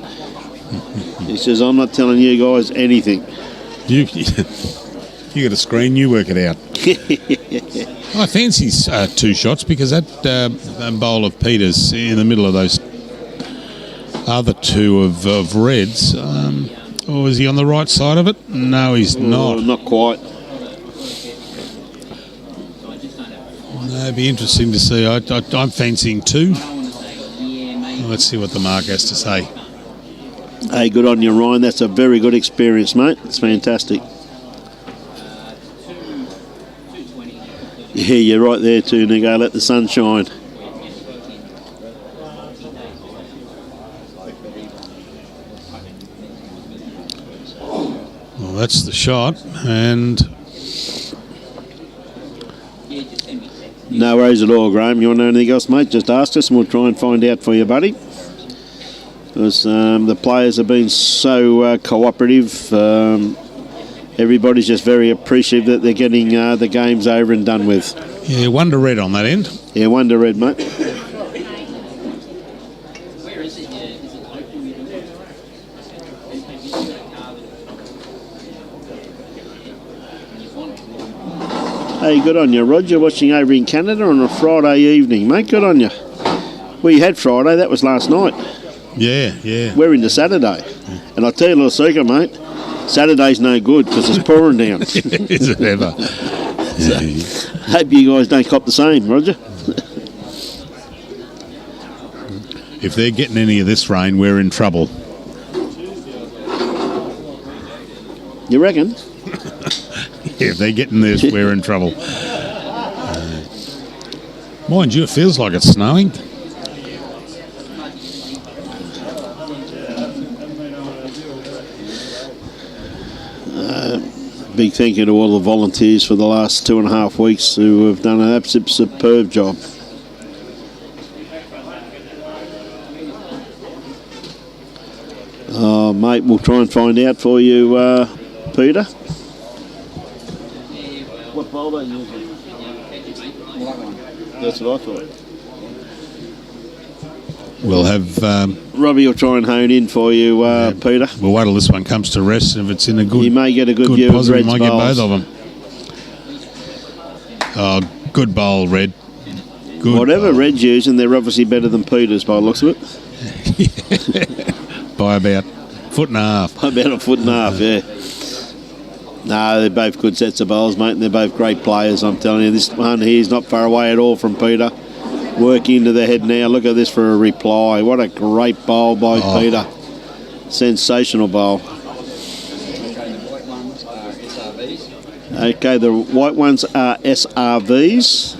He says, I'm not telling you guys anything. You got a screen, you work it out. I fancy 2 shots because that bowl of Peter's in the middle of those other 2 of Red's. Or is he on the right side of it? No, he's not. Not quite. No, it'd be interesting to see. I'm fancying 2. Let's see what the mark has to say. Hey, good on you, Ryan. That's a very good experience, mate. It's fantastic. Yeah, you're right there too, Nico. Let the sun shine. Well, that's the shot, and no worries at all, Graham. You want to know anything else, mate? Just ask us and we'll try and find out for you, buddy. Because the players have been so cooperative. Everybody's just very appreciative that they're getting the games over and done with. yeah, 1 to Red on that end. Yeah, 1 to Red, mate. Hey, good on you, Roger. Watching over in Canada on a Friday evening, mate. Good on you. We had Friday. That was last night. Yeah. We're into Saturday. And I'll tell you a little secret, mate. Saturday's no good because it's pouring down. Is it ever? Hope you guys don't cop the same, Roger. If they're getting any of this rain, we're in trouble. You reckon? Yeah, if they're getting this, we're in trouble. Mind you, it feels like it's snowing. Big thank you to all the volunteers for the last 2.5 weeks who have done an absolute superb job. Oh, mate, we'll try and find out for you, Peter. What bowl are you using? That's what I thought. We'll have... Robbie will try and hone in for you, Peter. We'll wait till this one comes to rest, and if it's in a good... You may get a good view of Red's might get bowls. both of them. Oh, good bowl, Red. Good Whatever bowl. Red's using, they're obviously better than Peter's by the looks of it. By about 1.5 foot. About 1.5 foot, yeah. No, they're both good sets of bowls, mate, and they're both great players, I'm telling you. This one here is not far away at all from Peter. Work into the head now. Look at this for a reply. What a great bowl by Peter. Sensational bowl. Okay, the white ones are SRVs.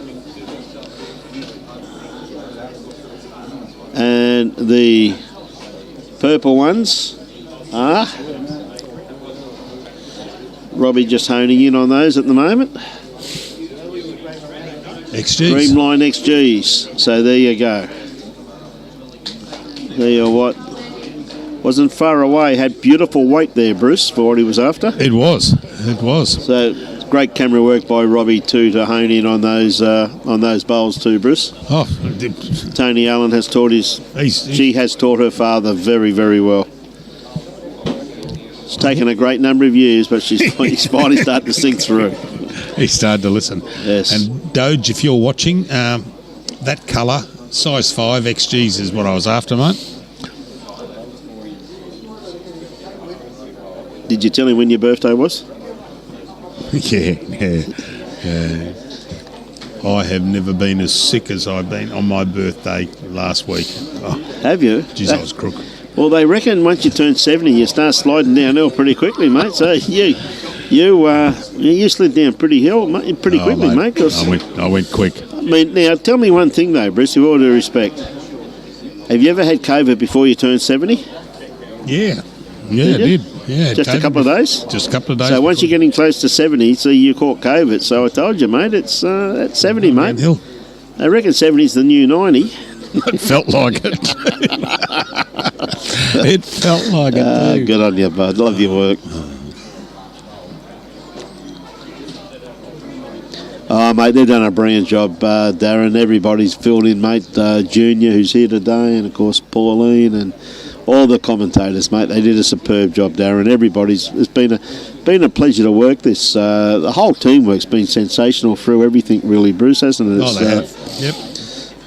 And the purple ones are... Robbie just honing in on those at the moment. XGs. Streamline XGs. So there you go. There you what. Wasn't far away. Had beautiful weight there, Bruce, for what he was after. It was. So great camera work by Robbie too to hone in on those bowls too, Bruce. Oh, Tony Allen has taught she has taught her father very, very well. It's taken a great number of years, but he's finally starting to sink through. he started to listen. Yes. And Doge, if you're watching, that colour, size 5 XGs is what I was after, mate. Did you tell him when your birthday was? Yeah. I have never been as sick as I've been on my birthday last week. Oh, Have you? geez, I was crook. Well, they reckon once you turn 70, you start sliding downhill pretty quickly, mate. So you slid down pretty quickly, mate. 'Cause, I went quick. I mean, now tell me one thing though, Bruce, with all due respect. Have you ever had COVID before you turned 70? Yeah, I did. Yeah, Just a couple of days? Just a couple of days. So once before. you're getting close to 70, so you caught COVID. So I told you, mate, it's at 70, mate. Downhill. I reckon 70's the new 90. It felt like it. It felt like it too. Good on you, bud. Love your work. Oh, mate, they've done a brilliant job, Darren. Everybody's filled in, mate. Junior, who's here today, and, of course, Pauline and all the commentators, mate. They did a superb job, Darren. It's been a pleasure to work this. The whole teamwork's been sensational through everything, really, Bruce, hasn't it? Oh, they have. Yep.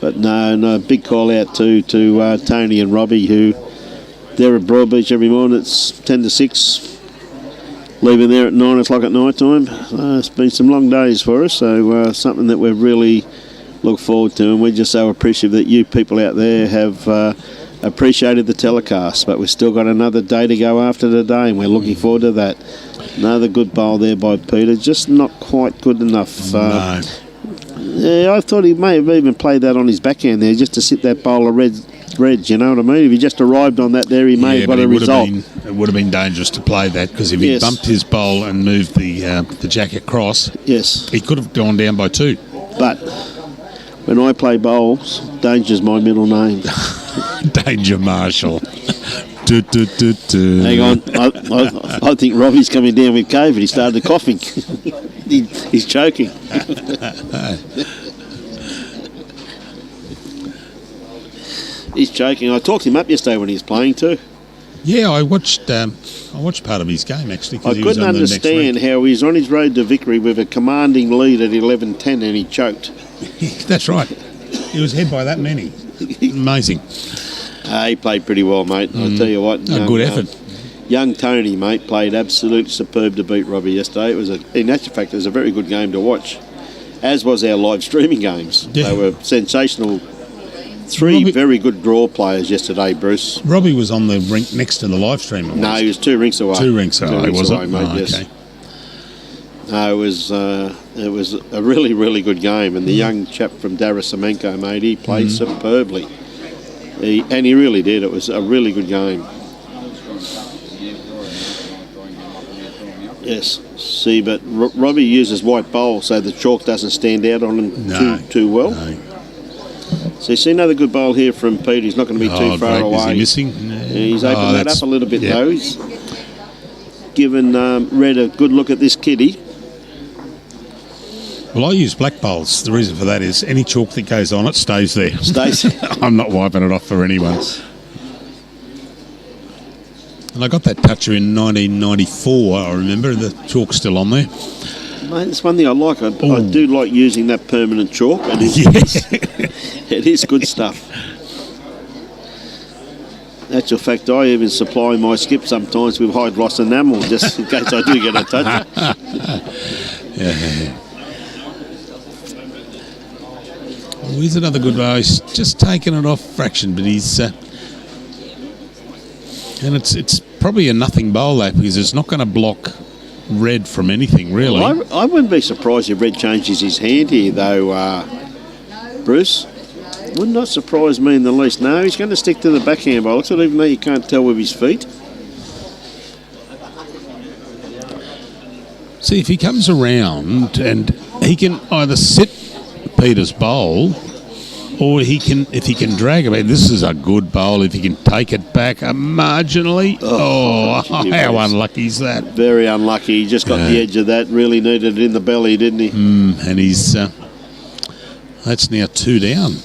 But no, big call out to Tony and Robbie, who they're at Broadbeach every morning. It's 10 to 6, leaving there at 9 o'clock at night time. It's been some long days for us, so something that we really look forward to, and we're just so appreciative that you people out there have appreciated the telecast. But we've still got another day to go after today, and we're looking forward to that. Another good bowl there by Peter, just not quite good enough. No. Yeah, I thought he may have even played that on his backhand there, just to sit that bowl of red, you know what I mean? If he just arrived on that there, he may have got a result. It would have been dangerous to play that, because if he bumped his bowl and moved the jack across, he could have gone down by 2. But when I play bowls, Danger's my middle name. Danger Marshall. Hang on, I think Robbie's coming down with COVID. He started coughing. He's choking. He's choking. I talked him up yesterday when he was playing too. Yeah, I watched part of his game actually. I couldn't understand how he's on his road to victory with a commanding lead at 11-10 and he choked. That's right. He was ahead by that many. Amazing. He played pretty well, mate. I'll tell you what. A good effort. Young Tony, mate, played absolutely superb to beat Robbie yesterday. In actual fact, it was a very good game to watch, as was our live streaming games. Yeah. They were sensational. Three very good draw players yesterday, Bruce. Robbie was on the rink next to the live stream. No, he was 2 rinks away. 2 rinks away, was it? Mate, yes. No, it was a really, really good game. And the young chap from Darasimenko, mate, he played superbly. He really did. It was a really good game. Yes. See, but Robbie uses white bowl so the chalk doesn't stand out on him too well. No. So you see another good bowl here from Pete. He's not going to be too far away. Is he missing? Yeah, he's opened that up a little bit though. He's given Red a good look at this kitty. Well, I use black bowls. The reason for that is any chalk that goes on it stays there. I'm not wiping it off for anyone. And I got that toucher in 1994, I remember. The chalk's still on there. Mate, it's one thing I like. I do like using that permanent chalk. It is good stuff. Actual fact, I even supply my skip sometimes with hide gloss enamel just in case I do get a toucher. Yeah. Well, he's another good bow. He's just taken it off fraction, but he's and it's probably a nothing bowl that, because it's not going to block Red from anything really. Well, I wouldn't be surprised if Red changes his hand here though, Bruce. Would not surprise me in the least. No, he's going to stick to the backhand bowl, so even though you can't tell with his feet. See, if he comes around and he can either sit Peter's bowl, or if he can drag it. This is a good bowl. If he can take it back marginally. How unlucky is that? Very unlucky. He just got the edge of that. Really needed it in the belly, didn't he? And he's that's now 2 down.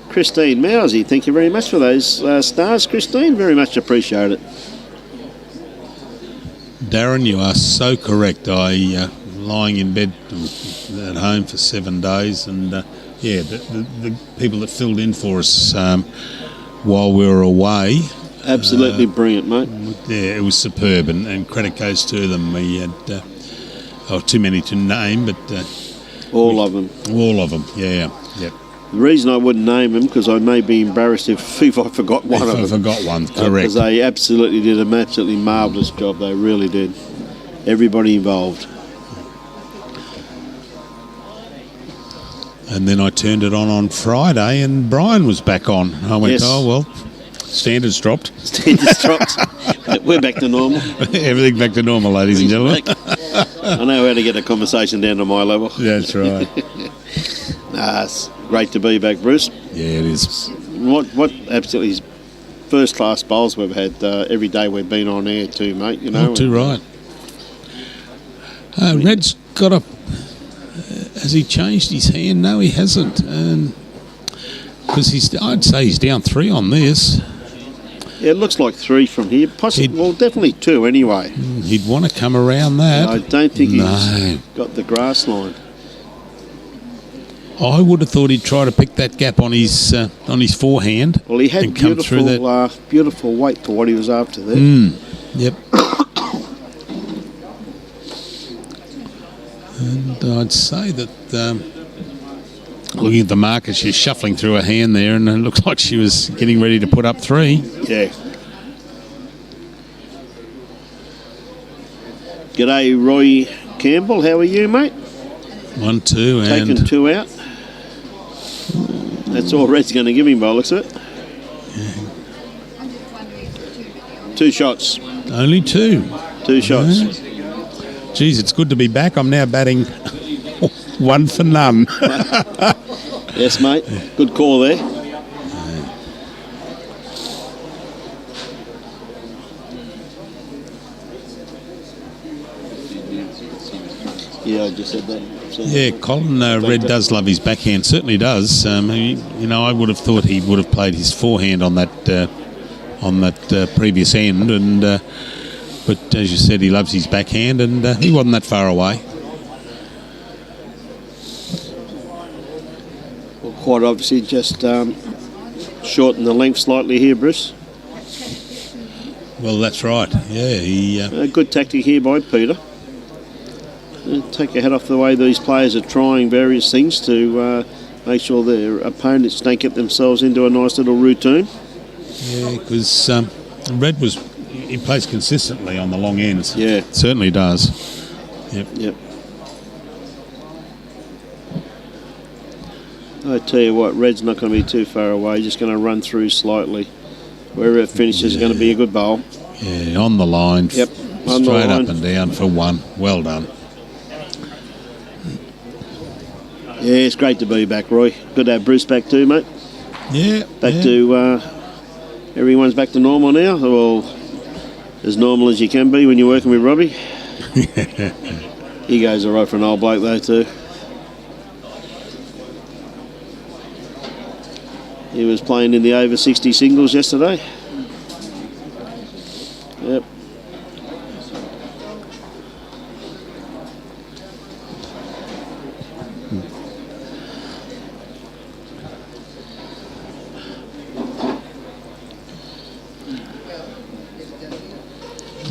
Christine Mousey, thank you very much for those stars, Christine. Very much appreciate it. Darren, you are so correct. I lying in bed at home for 7 days, and the people that filled in for us while we were away. Absolutely brilliant, mate. Yeah, it was superb, and credit goes to them. We had too many to name, but all of them. All of them, yeah. The reason I wouldn't name them, because I may be embarrassed if I forgot one of them. If I forgot one, correct. Because they absolutely did an absolutely marvellous job. They really did. Everybody involved. And then I turned it on Friday, and Brian was back on. I went, standards dropped. Standards dropped. We're back to normal. Everything back to normal, ladies and gentlemen. I know how to get a conversation down to my level. That's right. It's great to be back, Bruce. Yeah, it is. What absolutely first class bowls we've had every day we've been on air too, mate. You know. Not too right. Red's got a. Has he changed his hand? No, he hasn't. Because I'd say he's down 3 on this. Yeah, it looks like 3 from here. Possibly, well, definitely 2 anyway. He'd want to come around that. I don't think he's got the grass line. I would have thought he'd try to pick that gap on his forehand. Well, he had and come through that. Beautiful weight for what he was after there. Yep. And I'd say that looking at the marker, she's shuffling through her hand there, and it looks like she was getting ready to put up 3. Yeah. G'day, Roy Campbell. How are you, mate? 1, 2, and taking 2 out. That's all Red's going to give him by the looks of it. Yeah. 2 shots. Only 2. 2 shots. Yeah. Geez, it's good to be back. I'm now batting 1 for none. Yes, mate. Good call there. Yeah, I just said that. So yeah, Colin Red does love his backhand. Certainly does. I would have thought he would have played his forehand on that previous end, and but as you said, he loves his backhand, and he wasn't that far away. Well, quite obviously, just shorten the length slightly here, Bruce. Well, that's right. Yeah, a good tactic here by Peter. Take your head off the way these players are trying various things to make sure their opponents don't get themselves into a nice little routine. Yeah, because Red he plays consistently on the long ends. Yeah. Certainly does. Yep. I tell you what, Red's not going to be too far away, just going to run through slightly. Wherever it finishes is going to be a good bowl. Yeah, on the line. Yep. Straight up and down for 1. Well done. Yeah, it's great to be back, Roy. Good to have Bruce back too, mate. Yeah. Back to everyone's back to normal now. Well, as normal as you can be when you're working with Robbie. He goes all right for an old bloke though too. He was playing in the over 60 singles yesterday. Yep.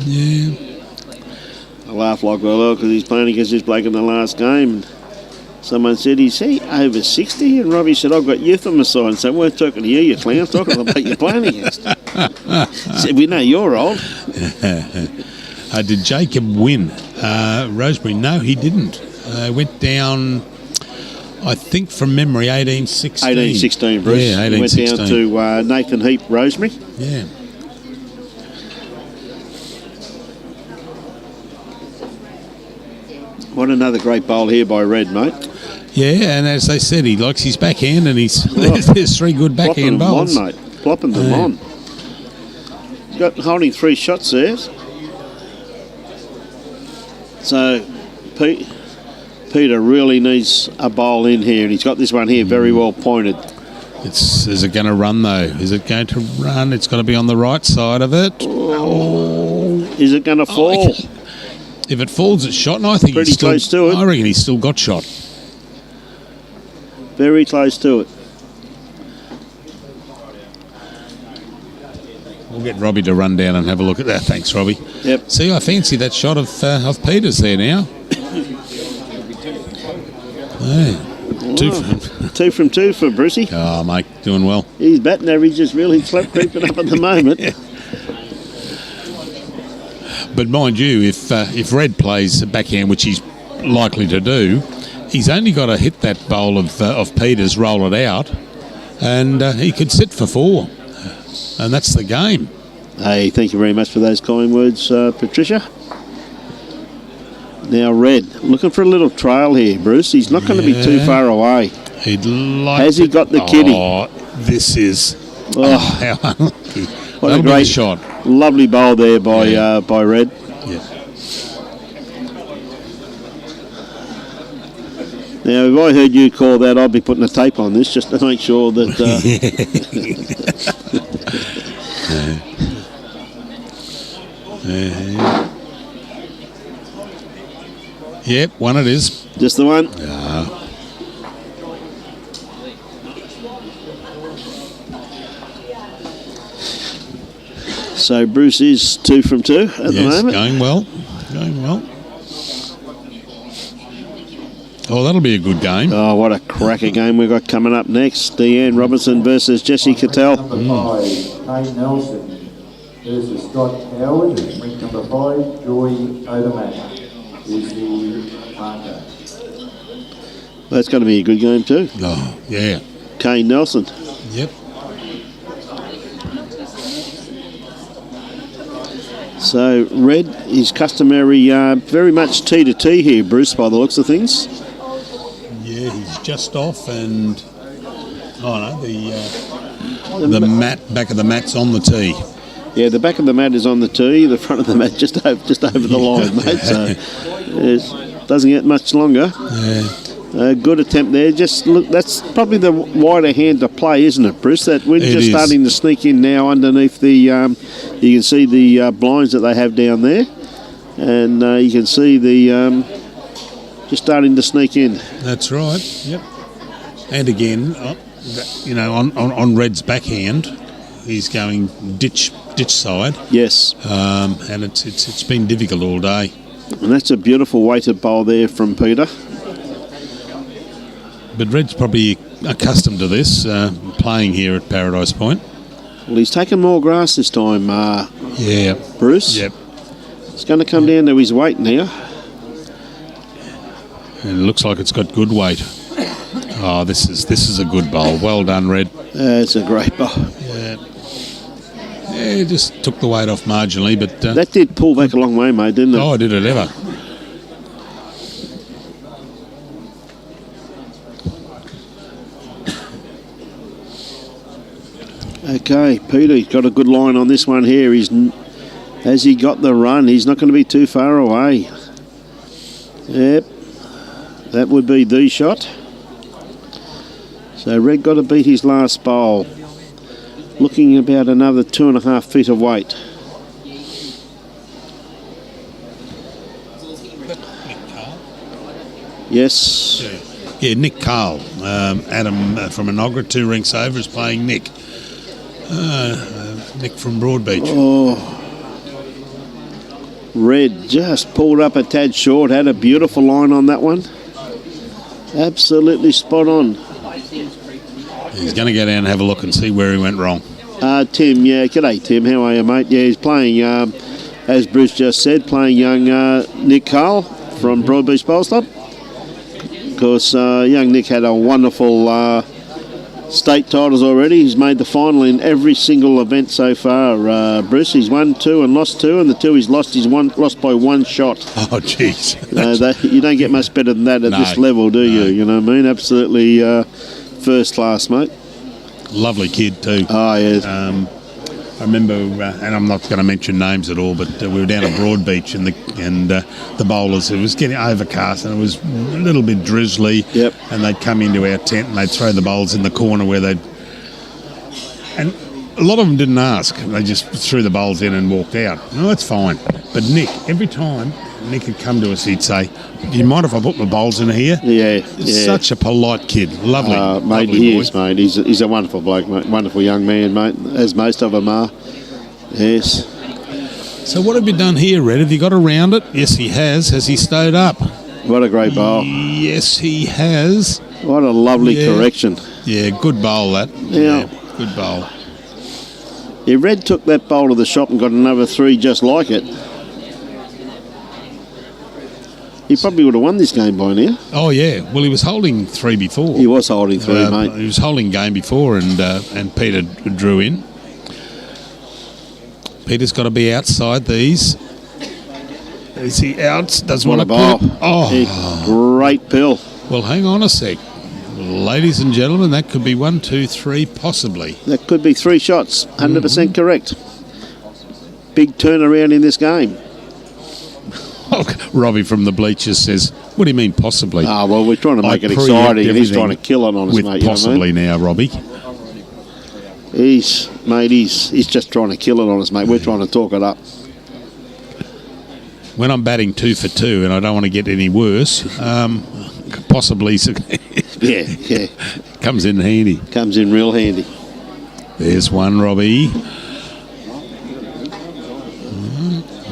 Yeah. I laugh like well because he's playing against this bloke in the last game. And someone said, is he over 60? And Robbie said, I've got youth on my side. And so we're talking to you clown, talking about you're playing against. Said, we know you're old. Did Jacob win? Rosemary, no, he didn't. Went down, I think from memory, 18-16. 18-16, Bruce. Yeah, 18-16. Went down to Nathan Heap, Rosemary. Yeah. What another great bowl here by Red, mate. Yeah, and as they said, he likes his backhand, and there's 3 good backhand bowls. Plopping them on, mate. Plopping them on. He's got holding 3 shots there. So, Peter really needs a bowl in here, and he's got this one here very well pointed. Is it going to run, though? Is it going to run? It's got to be on the right side of it. Oh. Is it going to fall? If it falls, it's shot, and I think pretty close to it. I reckon he's still got shot. Very close to it. We'll get Robbie to run down and have a look at that. Thanks, Robbie. Yep. See, I fancy that shot of Peter's there now. Hey, 2 from 2 for Brucey. Oh, mate, doing well. His batting average is really creeping up at the moment. Yeah. But mind you, if Red plays backhand, which he's likely to do, he's only got to hit that bowl of Peter's, roll it out, and he could sit for 4. And that's the game. Hey, thank you very much for those kind words, Patricia. Now, Red, looking for a little trail here, Bruce. He's not going to be too far away. He'd like Has he got the kitty? Oh, this is... Oh, how unlucky. what That'll a be great the shot. Lovely bowl there by Red. Yeah. Now, if I heard you call that, I'd be putting a tape on this just to make sure that... Yep, one it is. Just the one? So Bruce is 2 from 2 at the moment. Going well. Going well. Oh, that'll be a good game. Oh, what a cracker game we've got coming up next. Deanne Robinson versus Jessie Cattell. Number 5, Kane Nelson versus Scott Howard. Ring number 5, Joy Odermatt is the marker. That's going to be a good game too. Oh, yeah. Kane Nelson. Yep. So Red is customary, very much T to T here, Bruce, by the looks of things. Yeah, he's just off and... Oh, no, the mat, back of the mat's on the tee. Yeah, the back of the mat is on the tee, the front of the mat just over the line, mate. So it doesn't get much longer. Yeah. Good attempt there. Just look, that's probably the wider hand to play, isn't it, Bruce? That wind's just is. starting to sneak in now underneath the. You can see the blinds that they have down there, and you can see the just starting to sneak in. That's right. Yep. And again, on Red's backhand, he's going ditch side. Yes. And it's been difficult all day. And that's a beautiful weighted bowl there from Peter. But Red's probably accustomed to this, playing here at Paradise Point. Well, he's taken more grass this time, Yeah. Bruce. Yep. It's going to come down to his weight now. And it looks like it's got good weight. Oh, this is a good bowl. Well done, Red. It's a great bowl. Yeah. Yeah, it just took the weight off marginally, but... That did pull back a long way, mate, didn't it? Oh, did it ever? Okay, Peter's got a good line on this one here. Has he got the run? He's not going to be too far away. Yep, that would be the shot. So Red got to beat his last bowl. Looking about another 2.5 feet of weight. Yes. Yeah, Nick Carl. Adam from Inogra, 2 rinks over, is playing Nick. Nick from Broadbeach. Oh. Red just pulled up a tad short. Had a beautiful line on that one. Absolutely spot on. He's going to go down and have a look and see where he went wrong. Tim, yeah, g'day Tim, how are you, mate? Yeah, he's playing, as Bruce just said, playing young Nick Carl from Broadbeach Bowls Club. Of course, young Nick had a wonderful state titles already. He's made the final in every single event so far. Bruce, he's won 2 and lost 2, and the 2 he's lost, lost by 1 shot. Oh, jeez. You don't get much better than that at this level, do you? You know what I mean? Absolutely first class, mate. Lovely kid too. Oh, yes. I remember, and I'm not going to mention names at all, but we were down at Broadbeach and the bowlers, it was getting overcast and it was a little bit drizzly. Yep. And they'd come into our tent and they'd throw the bowls in the corner where they'd... And a lot of them didn't ask. They just threw the bowls in and walked out. No, that's fine. But Nick, every time Nick would come to us, he'd say, do you mind if I put my bowls in here? Yeah. Such a polite kid. Lovely. Mate, lovely he boy. is, mate. He's a wonderful bloke, mate. Wonderful young man, mate, as most of them are. Yes. So what have you done here, Red? Have you got around it? Yes, he has. Has he stowed up? What a great bowl. Yes, he has. What a lovely correction. Yeah, good bowl, that. Yeah. Good bowl. If Red took that bowl to the shop and got another 3 just like it, he probably would have won this game by now. Oh, yeah. Well, he was holding 3 before. He was holding 3, mate. He was holding game before and Peter drew in. Peter's got to be outside these. Is he out? Doesn't What want a to bowl. put. Oh, Great pill. well, hang on a sec. Ladies and gentlemen, that could be 1, 2, 3, possibly. That could be 3 shots. 100% correct. Big turnaround in this game. Robbie from the bleachers says, "What do you mean possibly?" Ah, well, we're trying to make I it preempt exciting, and he's everything trying to kill it on us, with mate. You know what I mean? possibly now, Robbie. He's just trying to kill it on us, mate. We're trying to talk it up. When I'm batting 2 for 2 and I don't want to get any worse, possibly Yeah. comes in handy. Comes in real handy. There's one, Robbie.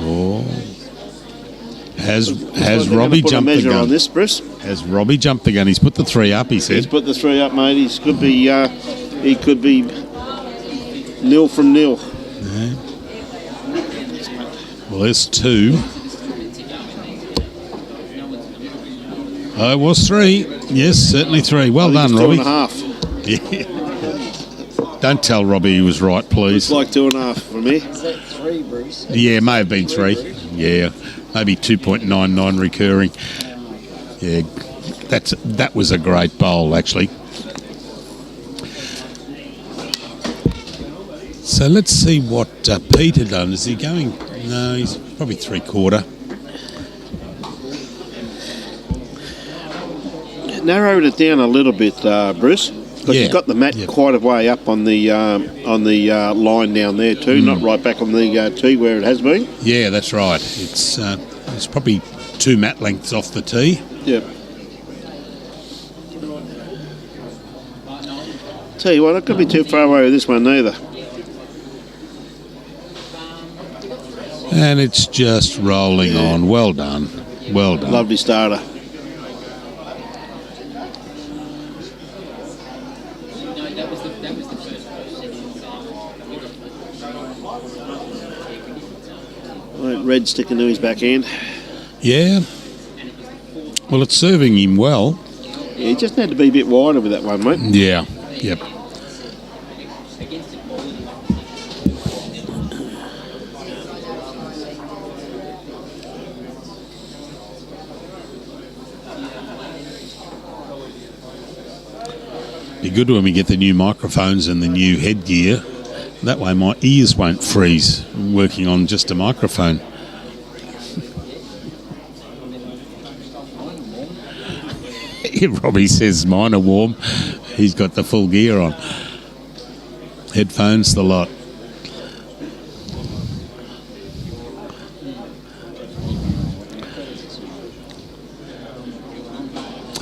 Oh. Has Robbie put a jumped the measure gun? on this, Bruce? Has Robbie jumped the gun? He's put the 3 up, he He's said. put the 3 up, mate. He could be nil from nil. Well, there's 2. Oh, it was 3. Yes, certainly 3. Well I done, think Robbie. it's 2.5. Yeah. Don't tell Robbie he was right, please. It's like 2.5 for me. Yeah, may have been 3. Yeah, maybe 2.99 recurring. Yeah, that was a great bowl, actually. So let's see what Peter done. Is he going? No, he's probably 3/4. Narrowed it down a little bit, Bruce, because Yeah. he's got the mat quite a way up on the line down there too, not right back on the tee where it has been. Yeah, that's right. It's probably 2 mat lengths off the tee. Yep. Tell you what, it could be too far away with this one neither. And it's just rolling on. Well done. Well done. Lovely starter. Right, Red sticking to his backhand. Yeah. Well, it's serving him well. Yeah, he just had to be a bit wider with that one, mate. Yeah. Yep. Be good when we get the new microphones and the new headgear. That way my ears won't freeze working on just a microphone. Robbie says mine are warm. He's got the full gear on. Headphones, the lot.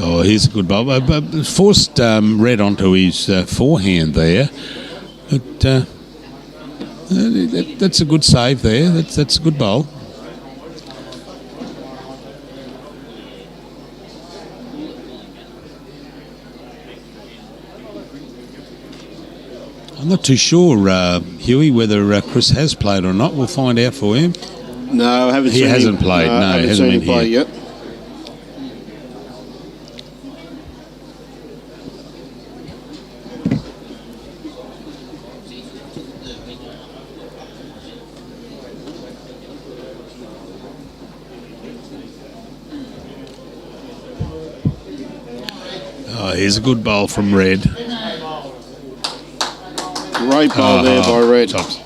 Oh, here's a good bowl. Forced Red onto his forehand there. But that's a good save there. That's a good bowl. I'm not too sure, Huey, whether Chris has played or not. We'll find out for him. No, I haven't He seen him. hasn't played, no, I he haven't hasn't seen been him play here. yet. Oh, here's a good bowl from Red. Great ball there by Red. Tops.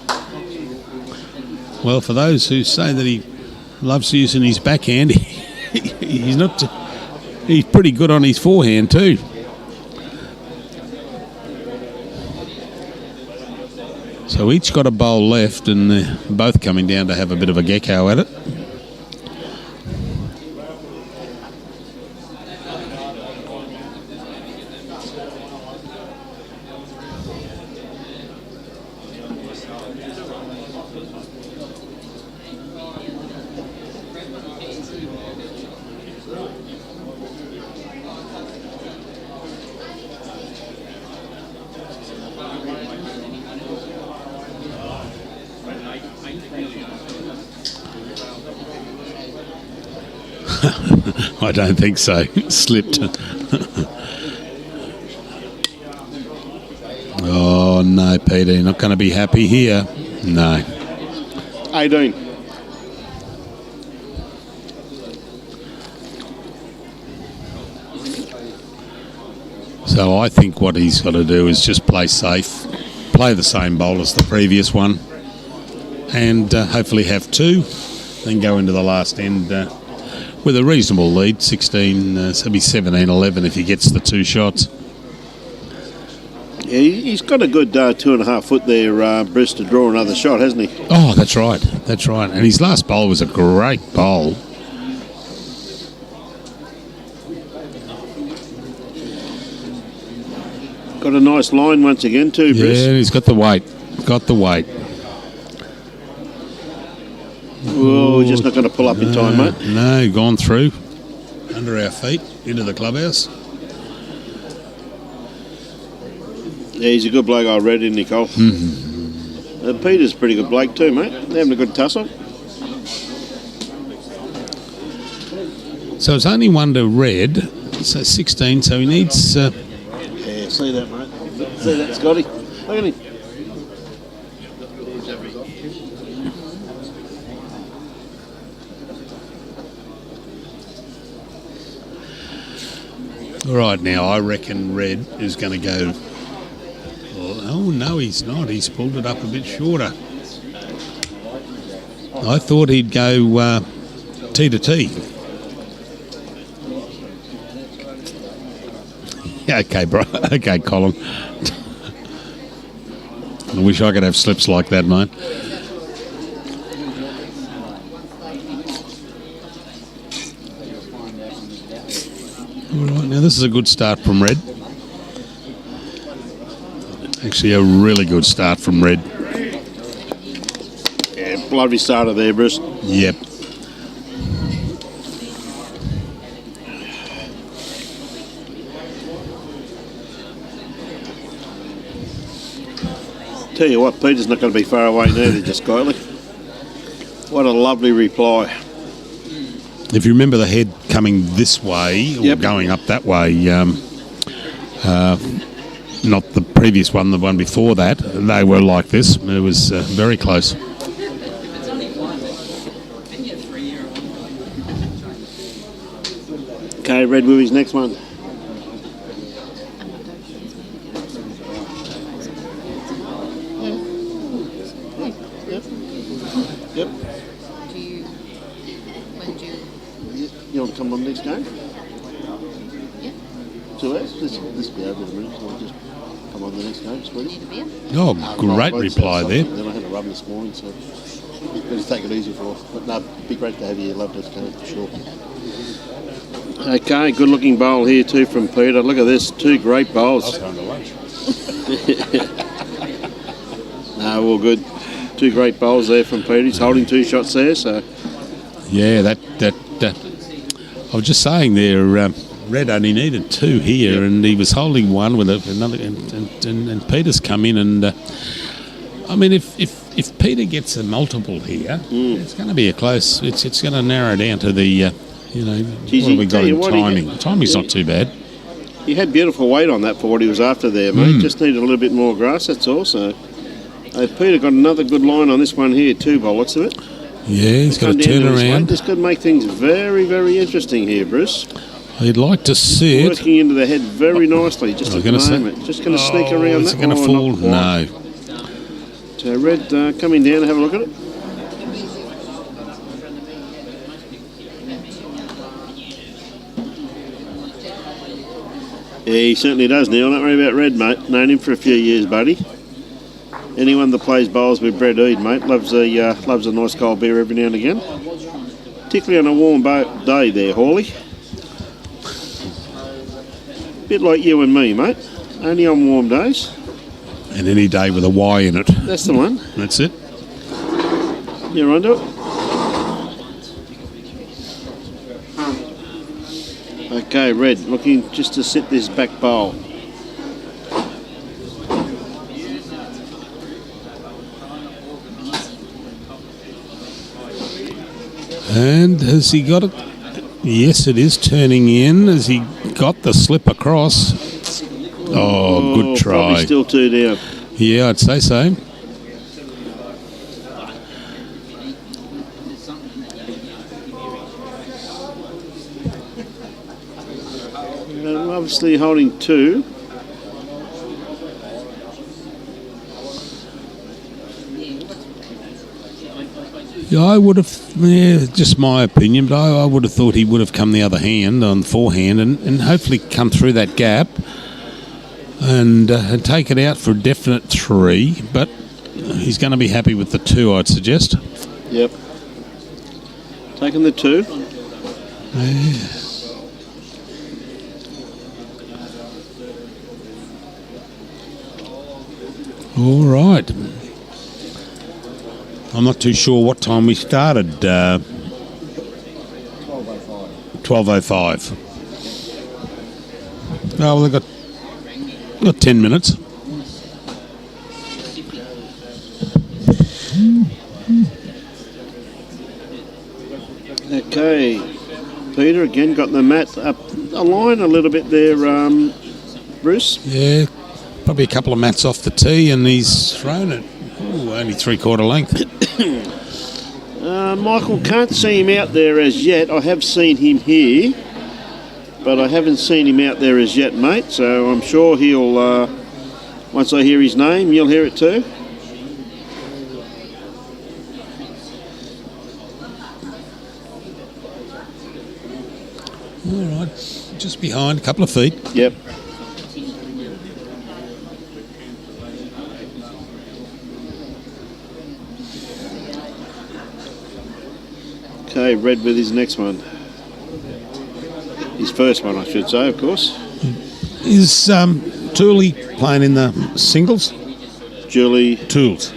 Well, for those who say that he loves using his backhand, he's not. He's pretty good on his forehand too. So each got a bowl left, and they're both coming down to have a bit of a gecko at it. I don't think so. Slipped. Oh, no, Peter, you're not going to be happy here. No. 18. So I think what he's got to do is just play safe, play the same bowl as the previous one, and hopefully have 2, then go into the last end with a reasonable lead, 16, so it'll be 17-11 if he gets the 2 shots. Yeah, he's got a good 2.5 foot there, Bruce, to draw another shot, hasn't he? Oh, that's right. And his last bowl was a great bowl. Got a nice line once again too, Bruce. Yeah, he's got the weight. Oh, just not going to pull up in time, mate. No, gone through. Under our feet, into the clubhouse. Yeah, he's a good bloke, I read in Nicole. Peter's a pretty good bloke too, mate. They're having a good tussle. So it's only 1 to red, so 16, so he needs... Yeah, see that, mate. See that, Scotty? Look at him. All right, now I reckon red is going to go... Oh, no, he's not. He's pulled it up a bit shorter. I thought he'd go T to T. Yeah, okay, bro. Okay, Colin. I wish I could have slips like that, mate. All right, now this is a good start from red. Actually, a really good start from red. Yeah, lovely starter there, Bruce. Yep. Tell you what, Peter's not going to be far away now, just quietly. What a lovely reply. If you remember the head coming this way or going up that way, not the previous one, the one before that, they were like this. It was very close. Okay, red with his next one. Yep. You want to come on next game? Yeah. 2 hours? This will be over in a minute, so I'll just come on the next game, sweetie. Need a beer? Oh, great reply there. Then I had a run this morning, so better take it easy for. But no, it'd be great to have you. Love this game for sure. Okay, good looking bowl here too from Peter. Look at this, 2 great bowls. Going to lunch. No, all good. 2 great bowls there from Peter. He's holding 2 shots there, so. Yeah, that I was just saying there, red only needed 2 here, and he was holding one with another, and Peter's come in, and I mean, if Peter gets a multiple here, it's going to be a close. It's going to narrow down to the, Jeez, what have we got in what, timing? Timing's not too bad. He had beautiful weight on that for what he was after there, mate. Just needed a little bit more grass, that's all. So Peter got another good line on this one here too, by lots of it. Yeah, he's got to turn around. This could make things very, very interesting here, Bruce. I'd like to see it. Working into the head very nicely, just at the moment. Just going to sneak around is that. Is it going to fall? No. So red coming down, have a look at it. Yeah, he certainly does, Neil. Don't worry about red, mate. Known him for a few years, buddy. Anyone that plays bowls with Brad Eade, mate, loves a nice cold beer every now and again. Particularly on a warm day there, Hawley. Bit like you and me, mate. Only on warm days. And any day with a Y in it. That's the one. That's it. You're onto it. Okay, red, looking just to sit this back bowl. And has he got it? Yes, it is turning in. Has he got the slip across? Oh, good try. Probably still 2 down. Yeah, I'd say so. obviously holding 2. Yeah, I would have, just my opinion, but I would have thought he would have come the other hand on the forehand and hopefully come through that gap and take it out for a definite 3. But he's going to be happy with the 2, I'd suggest. Yep. Taking the 2. All right. I'm not too sure what time we started. 12:05. Oh, well, they've got 10 minutes. Okay. Peter again got the mat up a line a little bit there, Bruce. Yeah, probably a couple of mats off the tee, and he's thrown it. Ooh, only 3/4 length. Michael, can't see him out there as yet. I have seen him here, but I haven't seen him out there as yet, mate. So I'm sure he'll, once I hear his name, you'll hear it too. All right, just behind, a couple of feet. Yep. Okay, Red with his next one. His first one, I should say, of course. Is Tooley playing in the singles? Julie. Tools.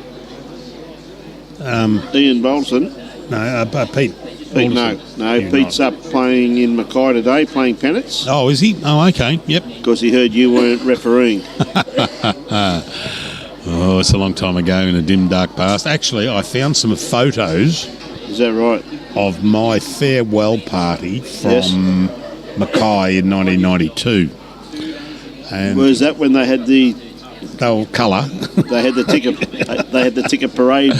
Ian Bolton. No, Pete. Pete, no. Yeah, Pete's up playing in Mackay today, playing pennants. Oh, is he? Oh, okay. Yep. Because he heard you weren't refereeing. Oh, it's a long time ago in a dim, dark past. Actually, I found some photos Is that right? of my farewell party from Mackay in 1992. And Was that when they had the colour. they had the ticket parade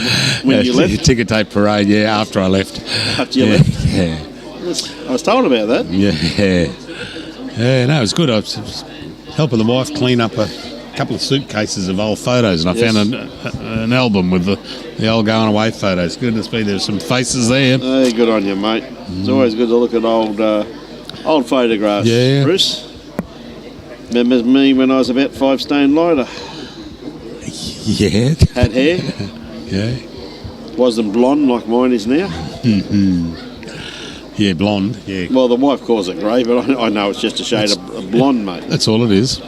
when you left? Ticker tape parade, yeah, after I left. After you left? Yeah. I was told about that. Yeah. Yeah, no, it was good. I was helping the wife clean up a couple of suitcases of old photos, and I found an album with the old going away photos. Goodness me, there's some faces there. Hey, good on you, mate. It's always good to look at old photographs. Yeah. Bruce, remembers me when I was about 5 stone lighter. Yeah. Had hair. Yeah. Wasn't blonde like mine is now. Yeah, blonde. Yeah. Well, the wife calls it grey, but I know it's just a shade of blonde, mate. That's all it is.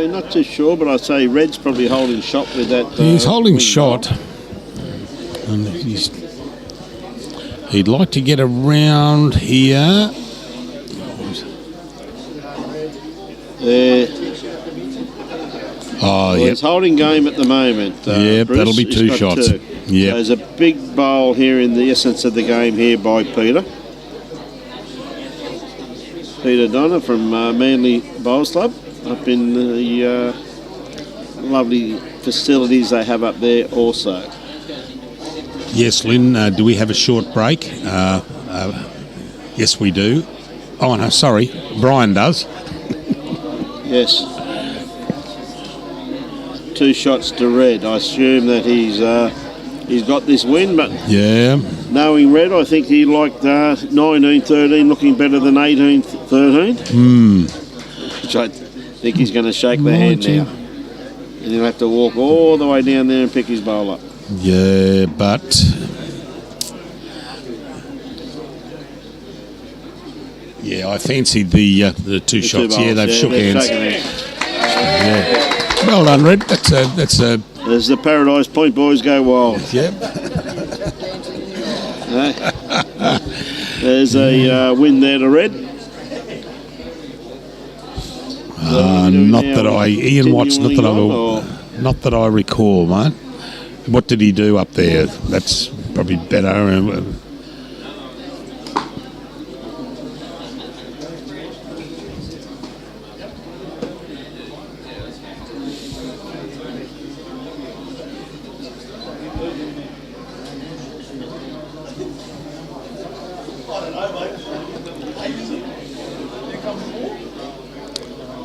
Not too sure, but I'd say Red's probably holding shot with that. He's holding wing shot. goal. And he'd like to get around here. Oh, Well, he's holding game at the moment. Yep, Bruce. that'll be He's 2 got shots. 2. Yep. There's a big bowl here in the essence of the game here by Peter. Peter Tonna from Manly Bowls Club up in the lovely facilities they have up there also. Yes, Lynn, do we have a short break? Yes, we do. Oh, no, sorry. Brian does. Yes. 2 shots to Red. I assume that he's got this win, but Yeah. knowing Red, I think he liked 19-13 looking better than 18-13. Which I think he's going to shake the hand now. And he'll have to walk all the way down there and pick his bowl up. Yeah, but... Yeah, I fancied the 2 shots. bowls, Yeah, they've shook they've hands. shaken hands. Yeah. Well done, Red. That's a... There's the Paradise Point boys go wild. Yep. There's a win there to Red. Not that I... Ian Watts, not that I recall, mate. What did he do up there? That's probably better.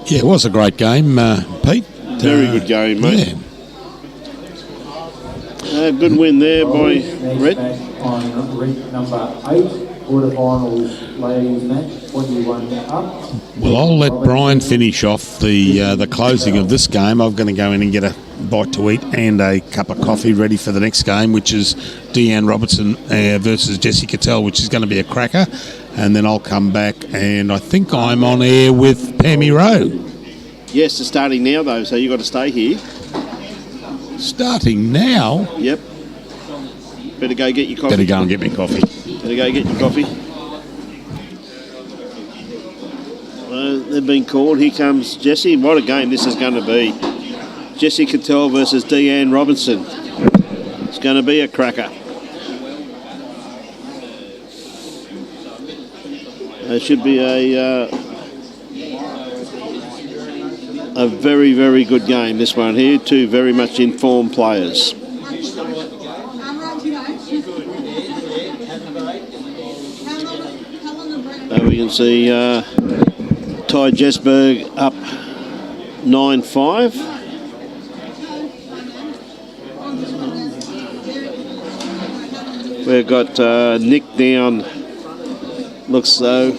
Yeah, it was a great game, Pete. Very good game, mate. Yeah. Good win there by Next Red. match on ring number 8, quarterfinals ladies match, 21 up. Well, I'll let Brian finish off the closing of this game. I'm going to go in and get a bite to eat and a cup of coffee ready for the next game, which is Deanne Robertson versus Jessie Cattell, which is going to be a cracker. And then I'll come back, and I think I'm on air with Pammy Rowe. Yes, it's starting now, though, so you've got to stay here. Starting now? Yep. Better go get your coffee. Better go and get me coffee. Better go get your coffee. They've been called. Here comes Jessie. What a game this is going to be. Jessie Cattell versus Deanne Robinson. It's going to be a cracker. It should be a very, very good game, this one here. Two very much informed players. We can see Ty Jesberg up 9-5. We've got Nick down, looks so.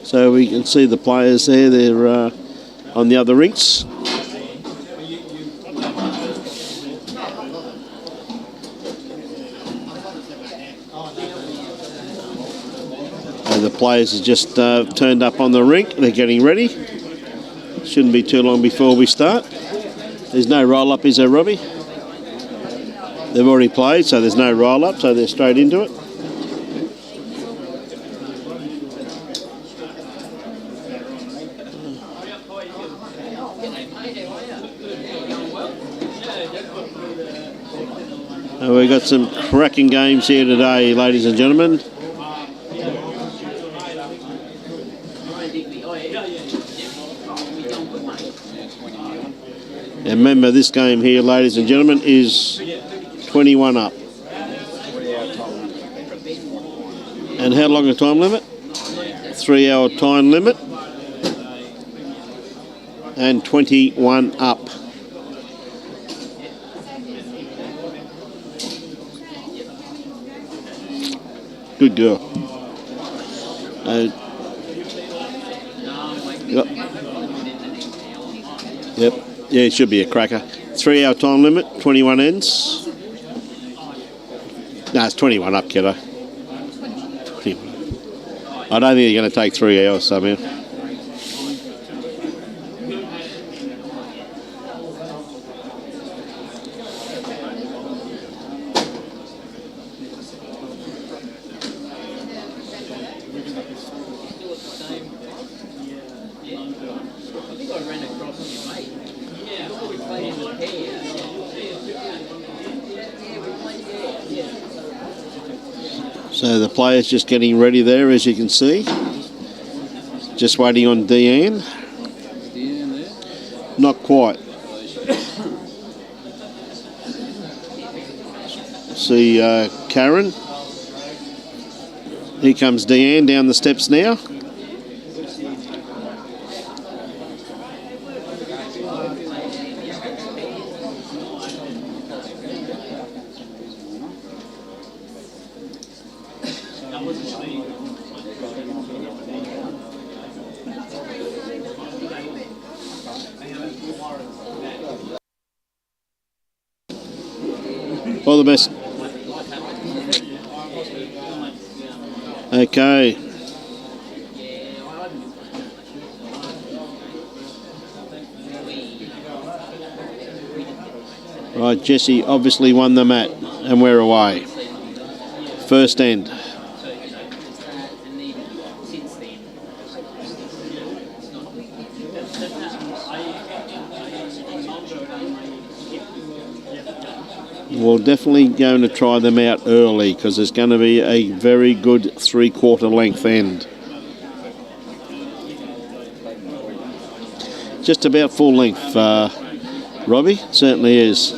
So we can see the players there. They're on the other rinks. And the players have just turned up on the rink. They're getting ready. Shouldn't be too long before we start. There's no roll-up, is there, Robbie? They've already played, so there's no roll-up, so they're straight into it. We've got some cracking games here today, ladies and gentlemen. And remember, this game here, ladies and gentlemen, is 21 up. And how long a time limit? 3 hour time limit. And 21 up. Good girl. Yep. Yeah, it should be a cracker. 3 hour time limit, 21 ends. No, it's 21 up, kiddo. 21. I don't think you're going to take 3 hours somehow. So the players just getting ready there, as you can see. Just waiting on Deanne. Not quite. See Karen. Here comes Deanne down the steps now. All the best. Okay. Right, Jessie obviously won the mat and we're away. First end. We're definitely going to try them out early because there's going to be a very good 3/4 length end. Just about full length, Robbie, certainly is.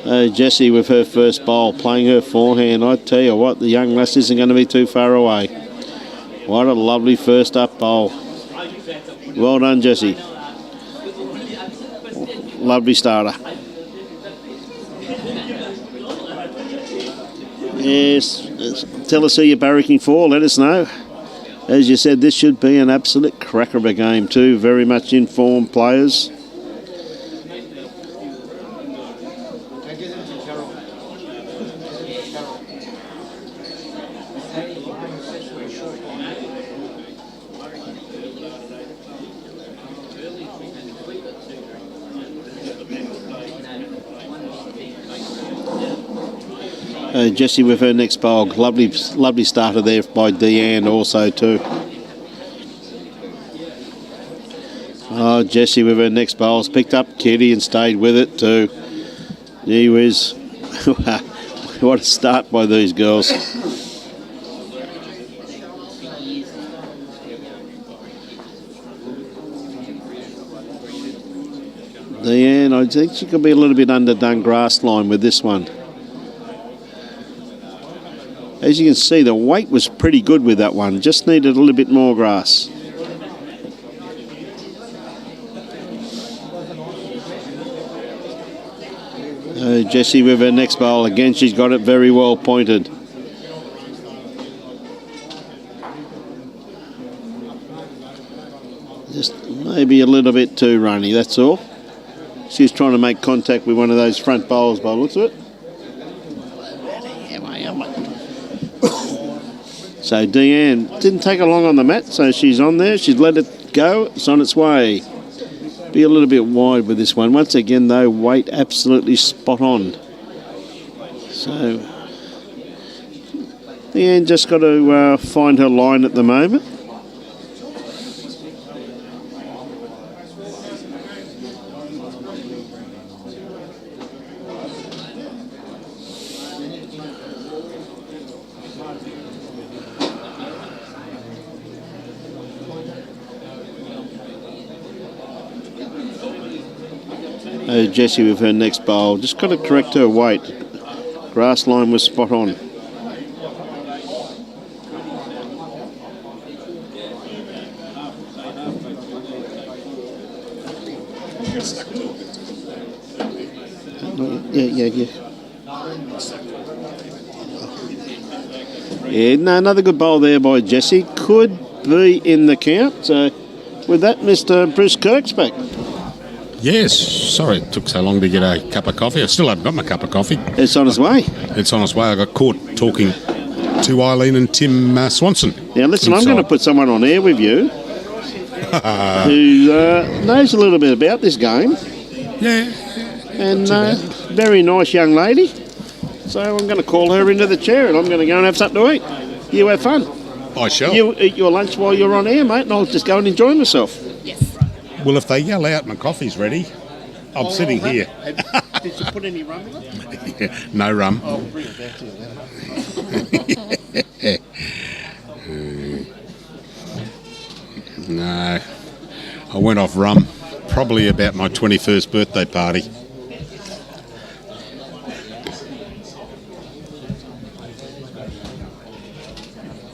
Jessie with her first bowl, playing her forehand. I tell you what, the young lass isn't going to be too far away. What a lovely first up bowl. Well done, Jessie. Lovely starter. Yes, tell us who you're barracking for, let us know. As you said, this should be an absolute cracker of a game too. Very much informed players. Jessie with her next bowl. Lovely starter there by Deanne also too. Oh, Jessie with her next bowl has picked up Kitty and stayed with it too. Gee whiz. What a start by these girls. Deanne, I think she could be a little bit underdone grass line with this one. As you can see, the weight was pretty good with that one. Just needed a little bit more grass. Jessie with her next bowl. Again, she's got it very well pointed. Just maybe a little bit too runny, that's all. She's trying to make contact with one of those front bowls by the looks of it. So Deanne didn't take her long on the mat, so she's on there. She's let it go. It's on its way. Be a little bit wide with this one. Once again, though, weight absolutely spot on. So Deanne just got to find her line at the moment. Jessie with her next bowl. Just got to correct her weight. Grass line was spot on. Yeah. Yeah, no, another good bowl there by Jessie. Could be in the count. So with that, Mr. Bruce Kirk's back. Yes, sorry it took so long to get a cup of coffee. I still haven't got my cup of coffee. It's on its way. It's on its way. I got caught talking to Eileen and Tim Swanson. Now listen, I'm going to put someone on air with you who knows a little bit about this game. Yeah. And very nice young lady. So I'm going to call her into the chair and I'm going to go and have something to eat. You have fun. I shall. You eat your lunch while you're on air, mate, and I'll just go and enjoy myself. Yes. Well, if they yell out my coffee's ready, I'm sitting here. Did you put any rum in it? No rum. I'll bring it back to you then. No. I went off rum probably about my 21st birthday party.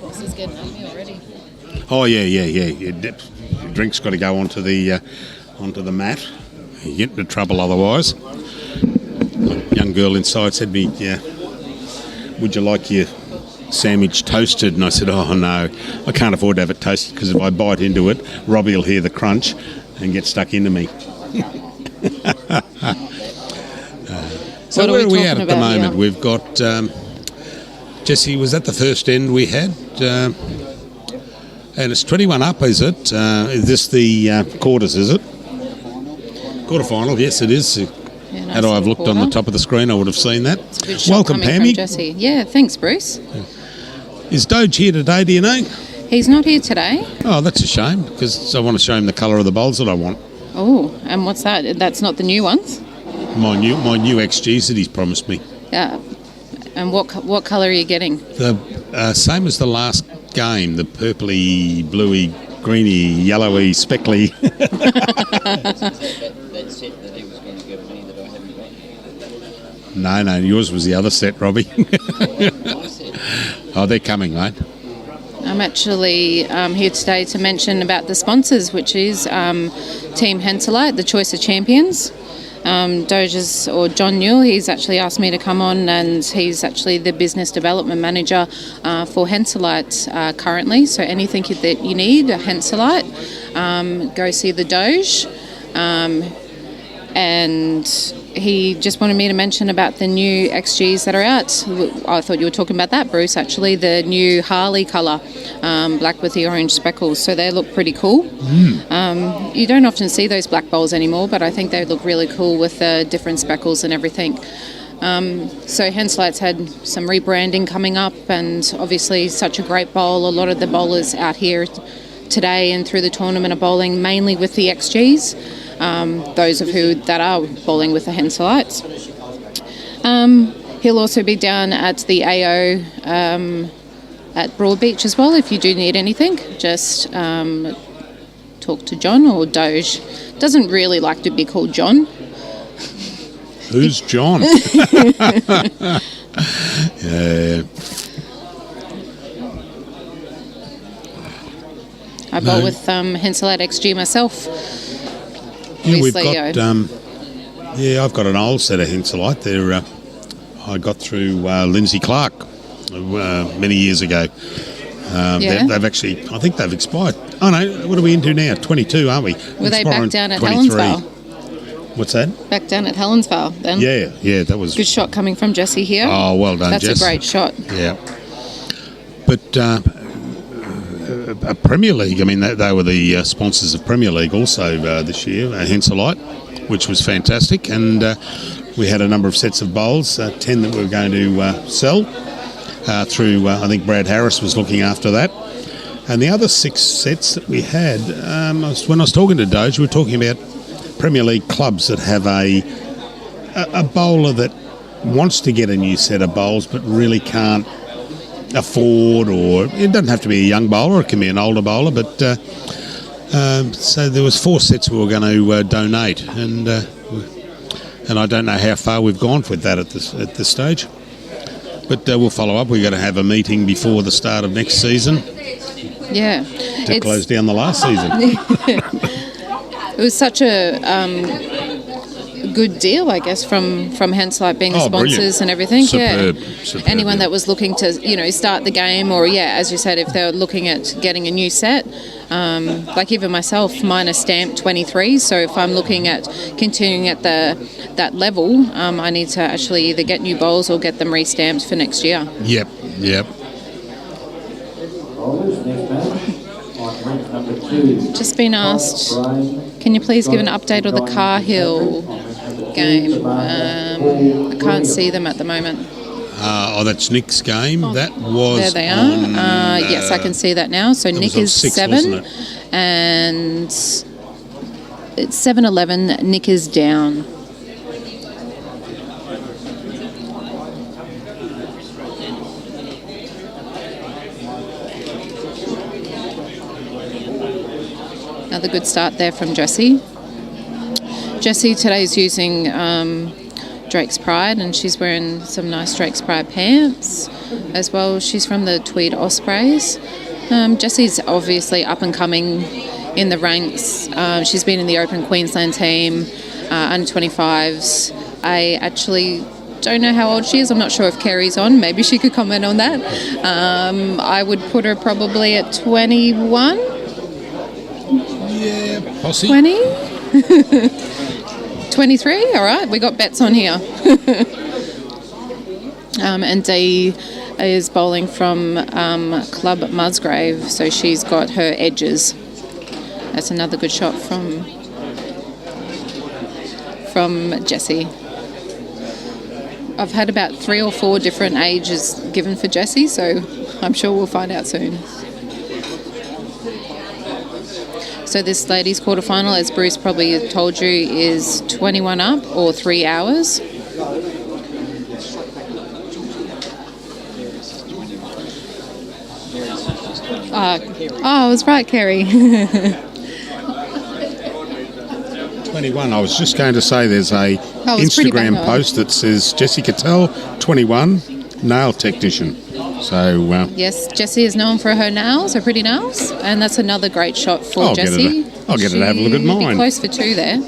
This is getting on me already. Oh, yeah. Your drink's got to go onto the mat. You get into trouble otherwise. A young girl inside said to me, would you like your sandwich toasted? And I said, oh, no, I can't afford to have it toasted because if I bite into it, Robbie will hear the crunch and get stuck into me. So where are we at the moment? We've got... Jessie, was that the first end we had? And it's 21 up, is it? Is this the quarters, is it? Quarterfinal, yes, it is. Had I have looked on the top of the screen, I would have seen that. Welcome, Pammy. Jessie. Yeah, thanks, Bruce. Is Doge here today, do you know? He's not here today. Oh, that's a shame, because I want to show him the colour of the bowls that I want. Oh, and what's that? That's not the new ones? My new XGs that he's promised me. And what colour are you getting? The same as the last game, the purpley, bluey, greeny, yellowy, speckly. That set that he was going to give me that I haven't got. No, yours was the other set, Robbie. Oh, they're coming, mate. I'm actually here today to mention about the sponsors, which is Team Henselite, the Choice of Champions. Doge's or John Newell, he's actually asked me to come on, and he's actually the business development manager for Henselite currently. So anything that you need, a Henselite, go see the Doge. And he just wanted me to mention about the new XGs that are out. I thought you were talking about that, Bruce, actually. The new Harley colour, black with the orange speckles. So they look pretty cool. You don't often see those black bowls anymore, but I think they look really cool with the different speckles and everything. So Henselite's had some rebranding coming up, and obviously such a great bowl. A lot of the bowlers out here today and through the tournament are bowling mainly with the XGs. Those of who that are bowling with the Henselites. He'll also be down at the AO at Broadbeach as well. If you do need anything, just talk to John or Doge. Doesn't really like to be called John. Who's John? Yeah. I bowl with Henselite XG myself. Yeah, we've Obviously, got. I've got an old set of Henselite. They're I got through Lindsay Clark many years ago. They've actually, I think they've expired. Oh no, what are we into now? 22, aren't we? Were they back down at 23. Helensvale? What's that? Back down at Helensvale then? Yeah, that was Good shot coming from Jessie here. Oh, well done, That's Jess. a great shot. Yeah, but Premier League. I mean, they were the sponsors of Premier League also this year, Henselite, which was fantastic. And we had a number of sets of bowls, 10 that we were going to sell through, I think Brad Harris was looking after that. And the other 6 sets that we had, when I was talking to Doge, we were talking about Premier League clubs that have a bowler that wants to get a new set of bowls but really can't afford, or it doesn't have to be a young bowler, it can be an older bowler, but so there was 4 sets we were going to donate, and I don't know how far we've gone with that at this stage, but we'll follow up. We've got to have a meeting before the start of next season to close down the last season. It was such a good deal, I guess, from Henselite being the sponsors brilliant. and everything. Superb. Anyone that was looking to, start the game, or as you said, if they're looking at getting a new set, like even myself, mine is stamped 23. So if I'm looking at continuing at that level, I need to actually either get new bowls or get them restamped for next year. Yep. Just been asked, can you please give an update of the Carhill game? I can't see them at the moment. That's Nick's game. That was There they are. Yes, I can see that now. So Nick is 6, 7, wasn't it? and it's 7-11. Nick is down. Another good start there from Jessie. Jessie today is using Drake's Pride, and she's wearing some nice Drake's Pride pants as well. She's from the Tweed Ospreys. Jessie's obviously up and coming in the ranks. She's been in the Open Queensland team, under 25s. I actually don't know how old she is. I'm not sure if Kerry's on. Maybe she could comment on that. I would put her probably at 21. Yeah, posse. 20? 23? All right, we got bets on here. And Dee is bowling from Club Musgrave, so she's got her edges. That's another good shot from Jessie. I've had about 3 or 4 different ages given for Jessie, so I'm sure we'll find out soon. So this ladies' quarterfinal, as Bruce probably told you, is 21 up or 3 hours. I was right, Kerry. 21. I was just going to say there's a it's pretty bang Instagram on. post that says Jessie Cattell, 21, nail technician. So Yes, Jessie is known for her nails, her pretty nails, and that's another great shot for I'll get her Jessie. I'll get her to have a look at She'd mine. Be close for 2 there.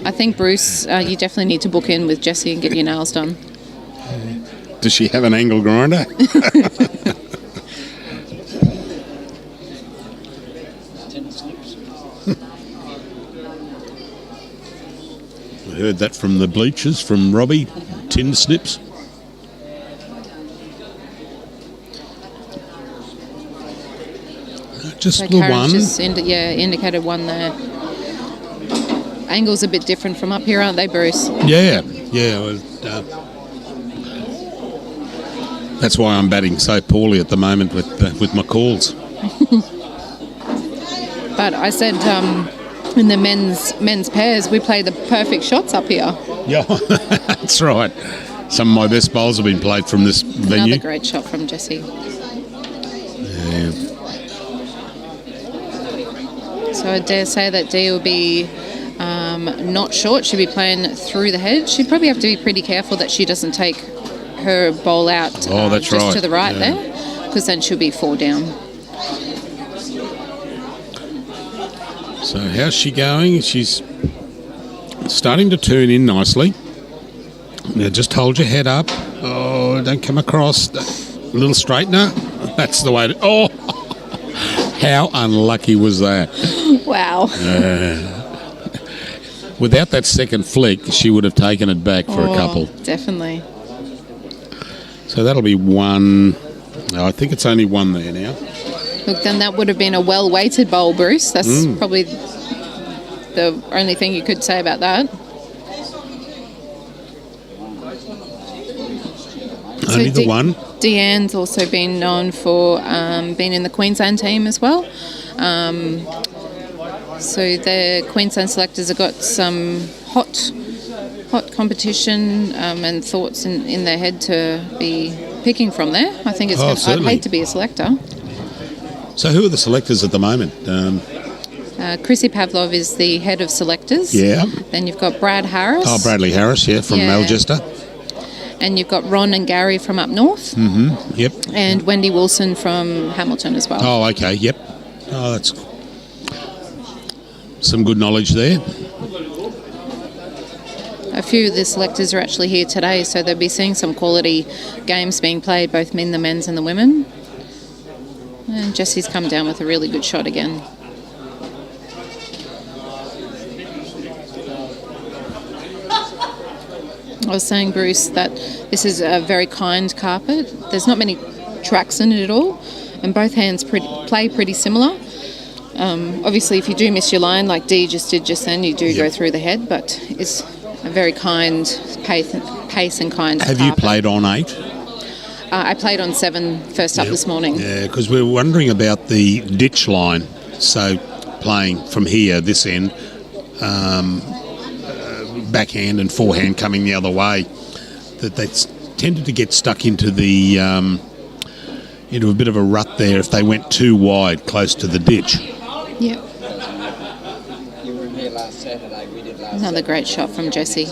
I think, Bruce, you definitely need to book in with Jessie and get your nails done. Does she have an angle grinder? I heard that from the bleachers, from Robbie. Tin snips. Just So the Karen's one. just indicated 1 there. Angles a bit different from up here, aren't they, Bruce? Yeah. That's why I'm batting so poorly at the moment with my calls. But I said in the men's pairs, we play the perfect shots up here. Yeah, that's right. Some of my best bowls have been played from this venue. Another great shot from Jessie. Yeah. So I dare say that Dee will be not short. She'll be playing through the head. She'd probably have to be pretty careful that she doesn't take her bowl out That's just right. to the right Yeah. there, because then she'll be 4 down. So how's she going? She's starting to turn in nicely. Now just hold your head up. Oh, don't come across. A little straightener. That's the way to... Oh! How unlucky was that? Wow. Without that second flick, she would have taken it back for a couple. Definitely. So that'll be 1. I think it's only 1 there now. Look, then that would have been a well-weighted bowl, Bruce. That's probably the only thing you could say about that. Only the 1. Deanne's also been known for being in the Queensland team as well. So the Queensland selectors have got some hot competition and thoughts in their head to be picking from there. I think it's. I'd Certainly. hate to be a selector. So who are the selectors at the moment? Chrissy Pavlov is the head of selectors. Yeah. Then you've got Brad Harris. Oh, Bradley Harris, from Yeah. Algester. And you've got Ron and Gary from up north. Yep. And Wendy Wilson from Hamilton as well. Oh, okay, yep. Oh, that's some good knowledge there. A few of the selectors are actually here today, so they'll be seeing some quality games being played, both men, the men's and the women. And Jessie's come down with a really good shot again. I was saying, Bruce, that this is a very kind carpet. There's not many tracks in it at all, and both hands play pretty similar. Obviously, if you do miss your line, like Dee just did just then, you do go through the head, but it's a very kind pace and kind Have carpet. you played on 8? I played on 7 first up this morning. Yeah, because we're wondering about the ditch line. So playing from here, this end, backhand and forehand coming the other way, that they tended to get stuck into the into a bit of a rut there if they went too wide, close to the ditch. Yep. You were here last Saturday, we did last Another great shot from Jessie,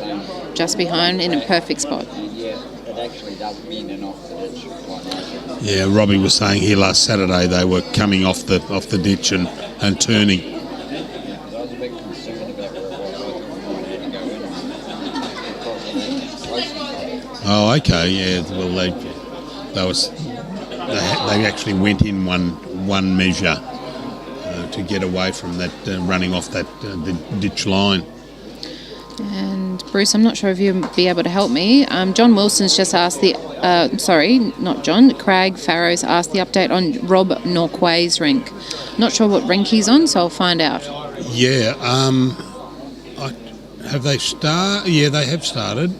just behind in a perfect spot. Yeah, it actually does mean and off the ditch quite nicely. Yeah, Robbie was saying here last Saturday they were coming off the ditch and turning. I was a bit concerned about where it was. I thought we might have to go in because Oh, okay, yeah. Well, they actually went in one measure to get away from that running off that the ditch line. And Bruce, I'm not sure if you'll be able to help me. John Wilson's just asked Craig Farrow's asked the update on Rob Norquay's rink. Not sure what rink he's on, so I'll find out. Yeah, have they started? Yeah, they have started.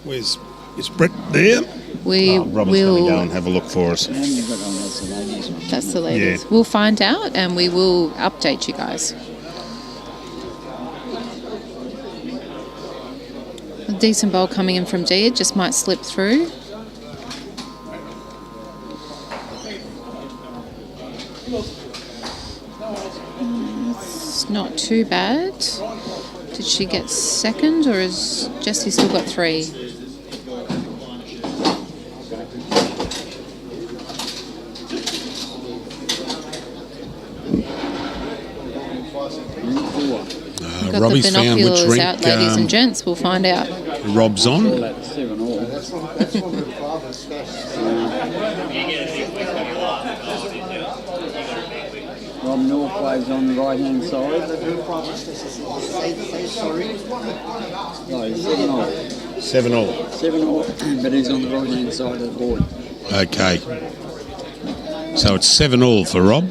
Is Brett there? will. Robert's going to go and have a look for us. That's the ladies. Yeah. We'll find out and we will update you guys. Decent bowl coming in from D. It just might slip through. It's not too bad. Did she get second, or has Jessie still got 3? Got Robbie's the found which binoculars rink out, ladies and gents. We'll find out. Rob's on. That's 7 all. Rob Northwave's on the right hand side. No, he's 7 all. 7 all. 7 all, but he's on the right hand side of the board. Okay. So it's 7 all for Rob.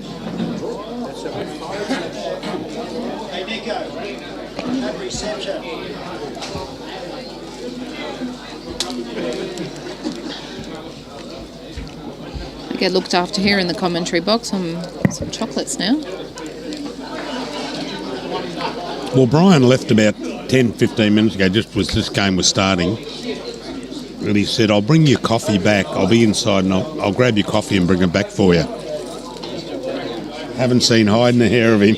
Get looked after here in the commentary box. Some chocolates now. Well, Brian left about 10, 15 minutes ago, just as this game was starting. And he said, I'll bring your coffee back. I'll be inside and I'll grab your coffee and bring it back for you. Haven't seen hide in a hair of him.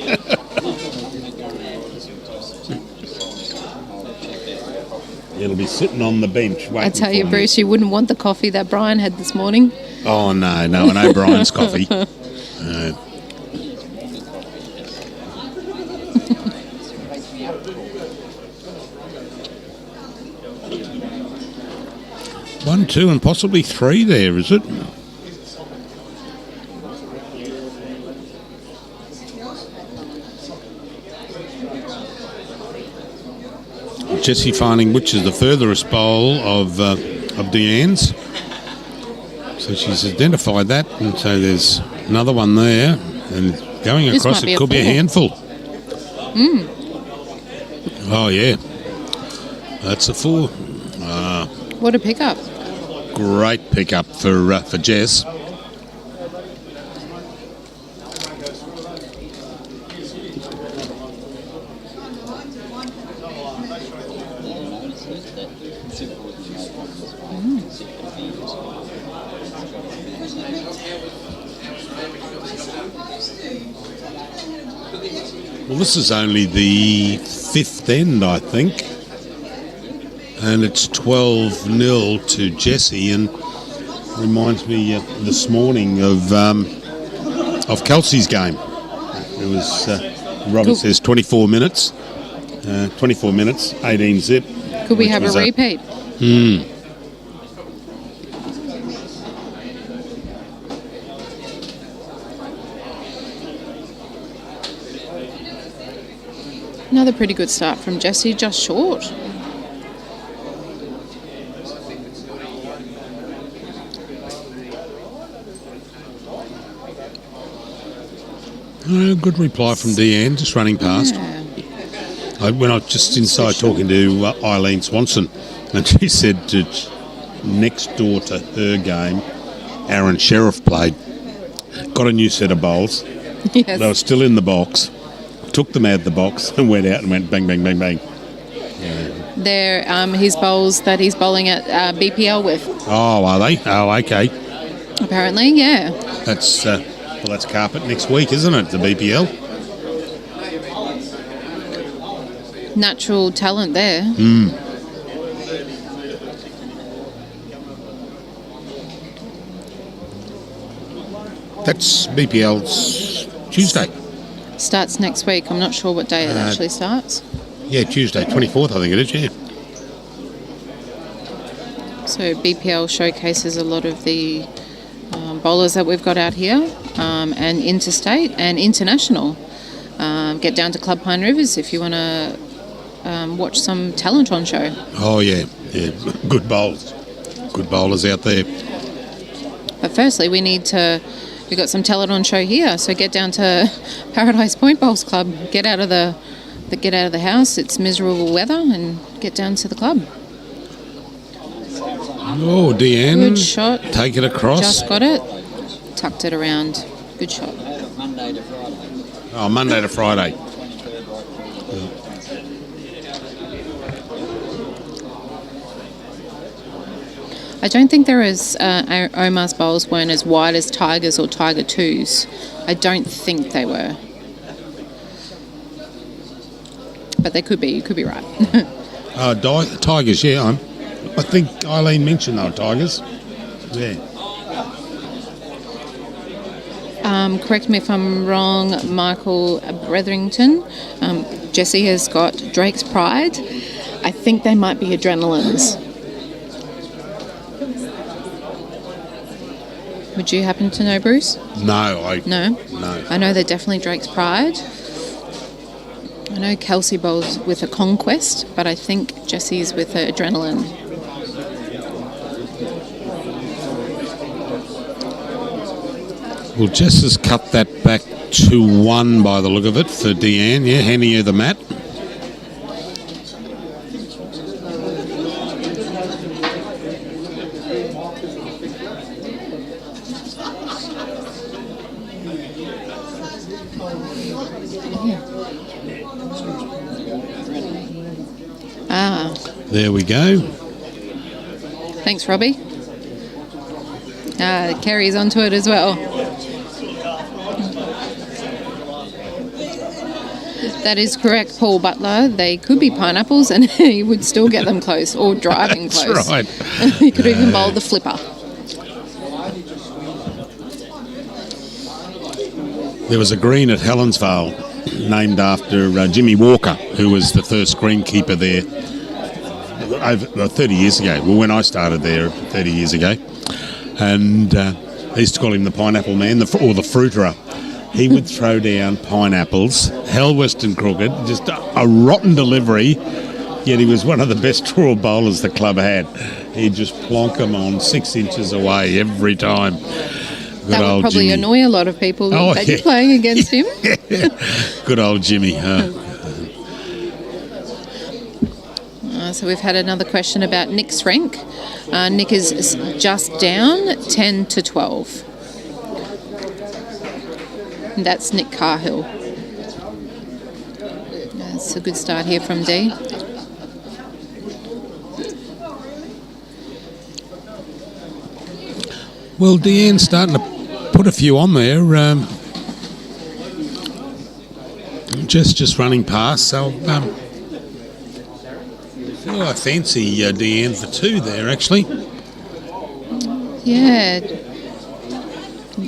It'll be sitting on the bench waiting I tell you, for me. Bruce, you wouldn't want the coffee that Brian had this morning. Oh, no, I know Brian's coffee. One, two, and possibly 3 there, is it? Jessie finding which is the furthest bowl of Deanne's. So she's identified that, and so there's another one there, and going This across might be it a could be a 4. handful. Oh, yeah. That's a 4. What a pickup. Great pickup for Jess. Well, this is only the 5th end, I think. And it's 12-0 to Jessie, and reminds me this morning of Kelsey's game. It was, Robert says 24 minutes. 24 minutes, 18 zip. Could we have a repeat? Another pretty good start from Jessie, just short. Good reply from Deanne, just running past. Yeah. When I was just inside talking to Eileen Swanson, and she said next door to her game, Aaron Sheriff played. Got a new set of bowls. Yes. They were still in the box. Took them out of the box and went out and went bang, bang, bang, bang. They're his bowls that he's bowling at BPL with. Oh, are they? Oh, okay. Apparently, yeah. That's that's carpet next week, isn't it? The BPL. Natural talent there. That's BPL's Tuesday. Starts next week. I'm not sure what day it actually starts. Yeah, Tuesday, 24th, I think it is, yeah. So BPL showcases a lot of the bowlers that we've got out here, and interstate and international. Get down to Club Pine Rivers if you want to watch some talent on show. Oh, yeah. Good bowlers. Good bowlers out there. But firstly, we've got some talent on show here. So get down to Paradise Point Bowls Club. Get out of the house. It's miserable weather, and get down to the club. Oh, Deanne. Good shot. Take it across. Just got it. Tucked it around. Good shot. Monday to Friday. Oh, Monday to Friday. I don't think there is Omar's bowls weren't as wide as Tigers or Tiger 2s. I don't think they were. But they could be. You could be right. Tigers, yeah. I think Eileen mentioned they were Tigers. Yeah. Correct me if I'm wrong, Michael Bretherington. Jesse has got Drake's Pride. I think they might be Adrenalines. Would you happen to know, Bruce? No. No? No. I know they're definitely Drake's Pride. I know Kelsey bowls with a Conquest, but I think Jesse's with an Adrenaline. Well, Jess has cut that back to 1 by the look of it for Deanne. Yeah, handing her the mat. There we go. Thanks, Robbie. Kerry's onto it as well. That is correct, Paul Butler. They could be pineapples and he would still get them close, or driving That's close. right. He could even bowl the flipper. There was a green at Helensvale named after Jimmy Walker, who was the first greenkeeper there over 30 years ago. Well, when I started there 30 years ago. And they used to call him the pineapple man, or the fruiterer. He would throw down pineapples, hell western crooked, just a rotten delivery, yet he was one of the best draw bowlers the club had. He'd just plonk them on 6 inches away every time. That would probably annoy a lot of people that you're playing against him. Good old Jimmy. So we've had another question about Nick's rank. Nick is just down 10 to 12. And that's Nick Carhill. That's a good start here from D. Well, Deanne's starting to put a few on there. Just running past, so I fancy Deanne for 2 there, actually. Yeah.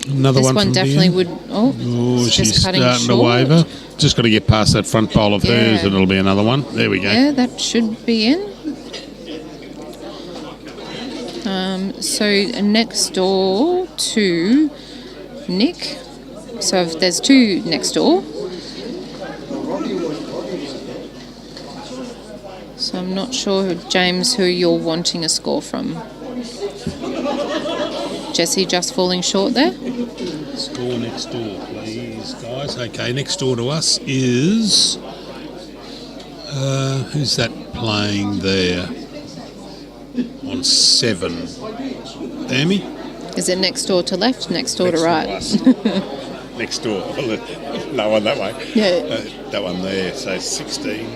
Another this one one from definitely Deanne. would. She's cutting starting short. to waver. Just got to get past that front bowl of hers, and it'll be another one. There we go. Yeah, that should be in. So next door to Nick. So if there's 2 next door. So I'm not sure, James, who you're wanting a score from. Jesse just falling short there. Score next door, please, guys. Okay, next door to us is... who's that playing there? On 7. Amy? Is it next door to left, next door to right? Next door. No one that way. Yeah. That one there, so 16.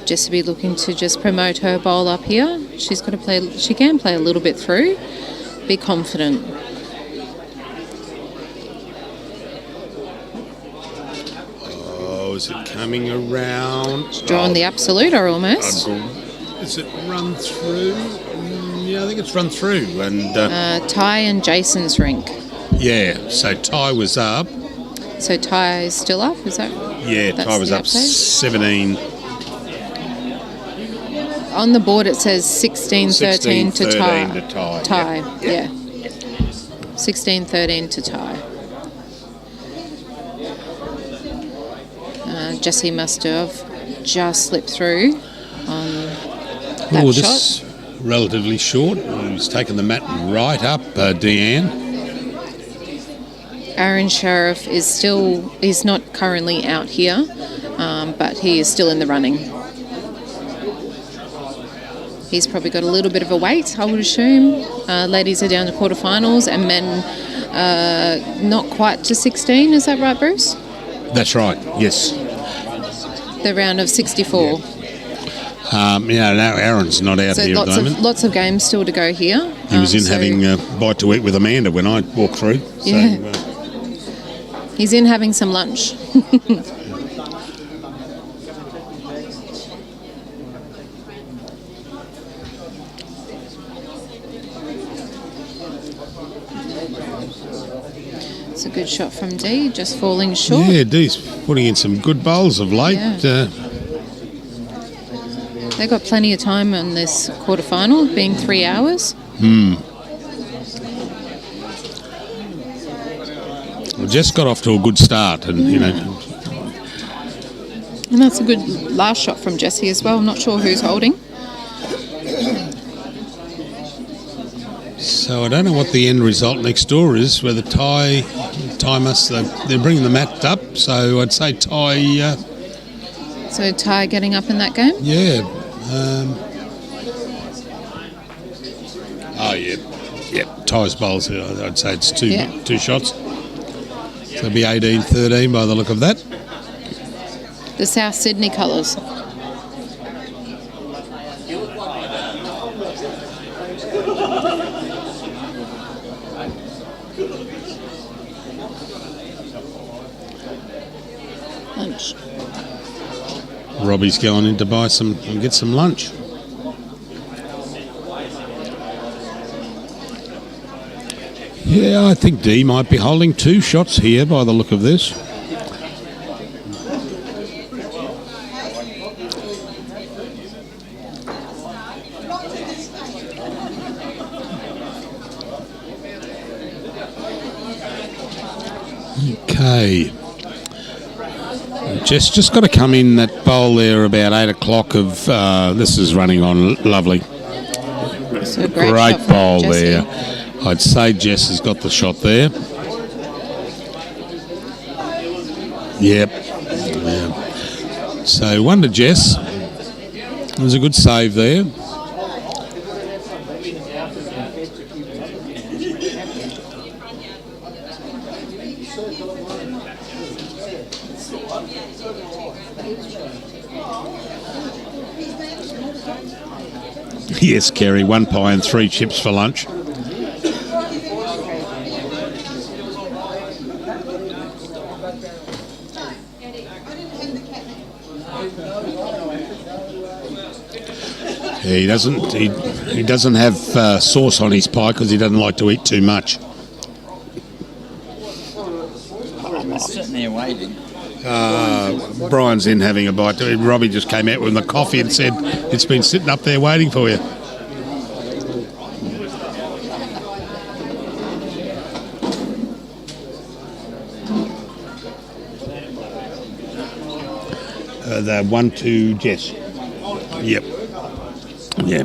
Just to be looking to just promote her bowl up here. She's got to play. She can play a little bit through. Be confident. Oh, is it coming around? She's drawn the absolute or almost. Is it run through? Yeah, I think it's run through. And Ty and Jason's rink. yeah, so Ty was up. So Ty is still up. Is that? Yeah, that's Ty was the up update? 17. On the board it says 16-13 to Ty. 16-13 to Ty. Ty, Yeah. 16-13 to Ty. Jesse must have just slipped through on that Oh, shot. this relatively short. He's taken the mat right up, Deanne. Aaron Sheriff is not currently out here, but he is still in the running. He's probably got a little bit of a wait, I would assume. Ladies are down to quarterfinals and men not quite to 16. Is that right, Bruce? That's right, yes. The round of 64. No, Aaron's not out So here at the moment. lots of games still to go here. He was in So having a bite to eat with Amanda when I walked through. So, Yeah. He's in having some lunch. It's a good shot from D, just falling short. yeah, Dee's putting in some good bowls of late. Yeah. They got plenty of time on this quarterfinal, being 3 hours. Jess got off to a good start, and And that's a good last shot from Jessie as well. Not sure who's holding. so I don't know what the end result next door is. Whether Ty must they're bringing the mat up, so I'd say Ty. So Ty getting up in that game. Yeah. Ty's bowls. I'd say it's two shots. So it'll be 18-13 by the look of that. The South Sydney colours. Lunch. Robbie's going in to buy some and get some lunch. Yeah, I think D might be holding 2 shots here by the look of this. Okay. Just got to come in that bowl there about 8 o'clock of, this is running on lovely. So Great shot from bowl Jessie. there. I'd say Jess has got the shot there. Yep. Yeah. So 1 to Jess. It was a good save there. Yes, Kerry, 1 pie and 3 chips for lunch. He doesn't have sauce on his pie because he doesn't like to eat too much. I'm sitting there waiting. Brian's in having a bite. Robbie just came out with the coffee and said it's been sitting up there waiting for you. The 1 to Jess. Yep. Yeah.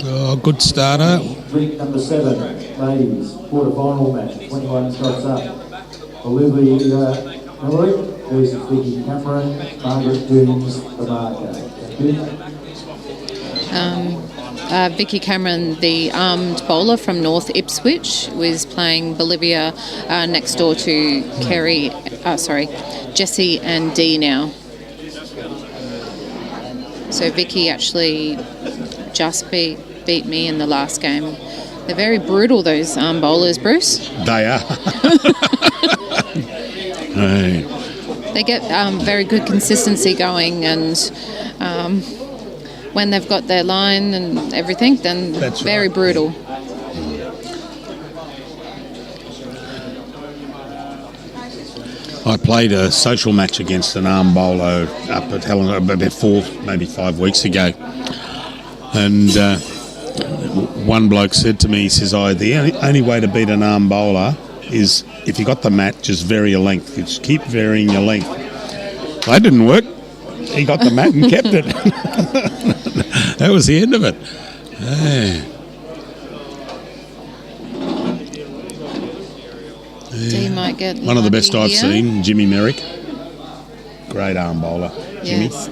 Oh, good starter. Drink number 7, ladies, quarterfinal match, 21 shots up. Olivia Miller versus Vicky Cameron, Margaret Jones, the marker. Thank you. Vicky Cameron, the armed bowler from North Ipswich, was playing Bolivia next door to Jessie and Dee now. So Vicky actually just beat me in the last game. They're very brutal, those bowlers, Bruce. They are. Hey. They get very good consistency going, and when they've got their line and everything, then That's very right. brutal. I played a social match against an arm bowler up at Helen about 4, maybe 5 weeks ago. And one bloke said to me, he says, the only way to beat an arm bowler is if you got the mat, just vary your length. You just keep varying your length. That didn't work. He got the mat and kept it. That was the end of it. Hey. D might get One of the best lucky I've here. seen, Jimmy Merrick. Great arm bowler, Jimmy. Yes.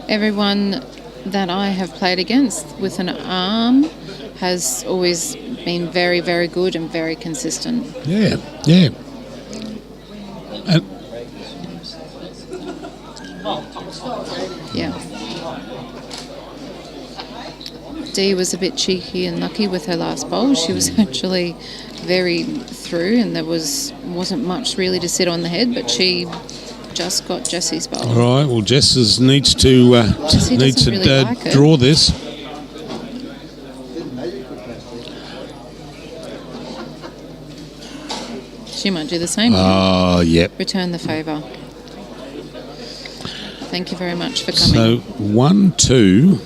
Everyone that I have played against with an arm has always been very, very good and very consistent. Yeah, yeah. Yeah. Dee was a bit cheeky and lucky with her last bowl. She was actually very through, and there wasn't much really to sit on the head, but she just got Jessie's bowl. All right. Well, Jess needs to really like it. draw this. She might do the same. Oh, yep. Return the favour. Thank you very much for So coming. 1-2.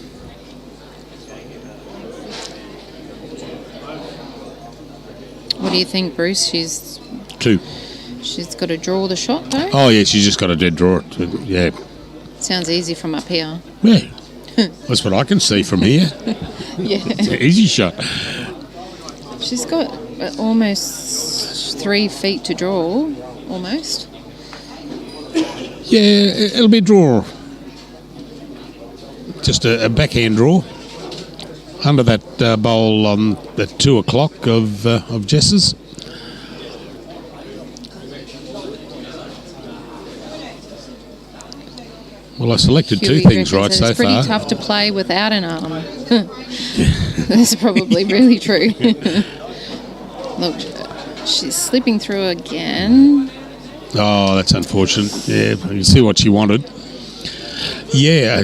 What do you think, Bruce? She's 2. got to draw the shot, though. Oh, yeah, she's just got to dead draw it. Yeah. Sounds easy from up here. Yeah. That's what I can see from here. Yeah. It's an easy shot. She's got almost 3 feet to draw, almost. Yeah, it'll be a draw. Just a backhand draw. Under that bowl on the 2 o'clock of Jess's. Well, I selected Huey 2 things right reckons so it's pretty far. tough to play without an arm. That's probably really true. Look, she's slipping through again. Oh, that's unfortunate. Yeah, you can see what she wanted. Yeah,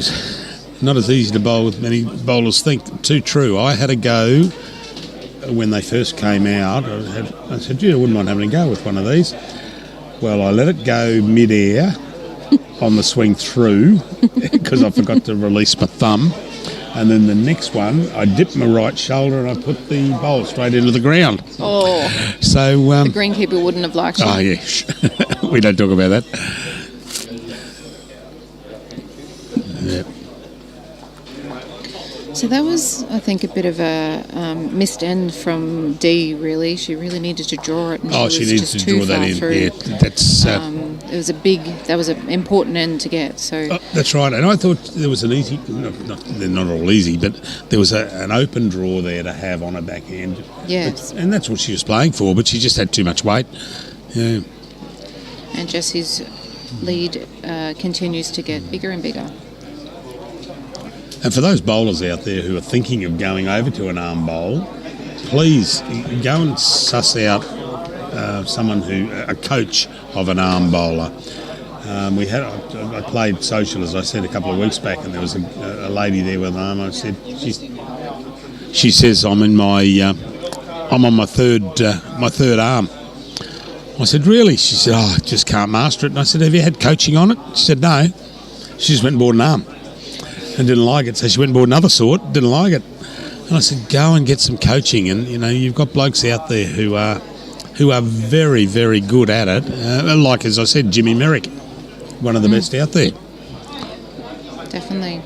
not as easy to bowl as many bowlers think. Too true. I had a go when they first came out. I said, gee, I wouldn't mind having a go with one of these. Well, I let it go mid-air on the swing through because I forgot to release my thumb. And then the next one, I dipped my right shoulder and I put the bowl straight into the ground. Oh, So the greenkeeper wouldn't have liked you. oh, yeah. We don't talk about that. Yeah. So that was, I think, a bit of a missed end from Dee, really. She really needed to draw it. And She was needs just to too draw that far in. through. Yeah, that's It was that was an important end to get. So that's right. And I thought there was an easy, they're not all easy, but there was an open draw there to have on a backhand. yes. And that's what she was playing for, but she just had too much weight. Yeah. And Jessie's lead continues to get bigger and bigger. And for those bowlers out there who are thinking of going over to an arm bowl, please go and suss out someone a coach of an arm bowler. I played social, as I said, a couple of weeks back, and there was a lady there with an arm. I said, she says, I'm on my third arm. I said, really? She said, I just can't master it. And I said, have you had coaching on it? She said, no. She just went and bought an arm and didn't like it. So she went and bought another sort, didn't like it. And I said, go and get some coaching. And, you've got blokes out there who are very, very good at it. Like, as I said, Jimmy Merrick, one of the best out there. Definitely.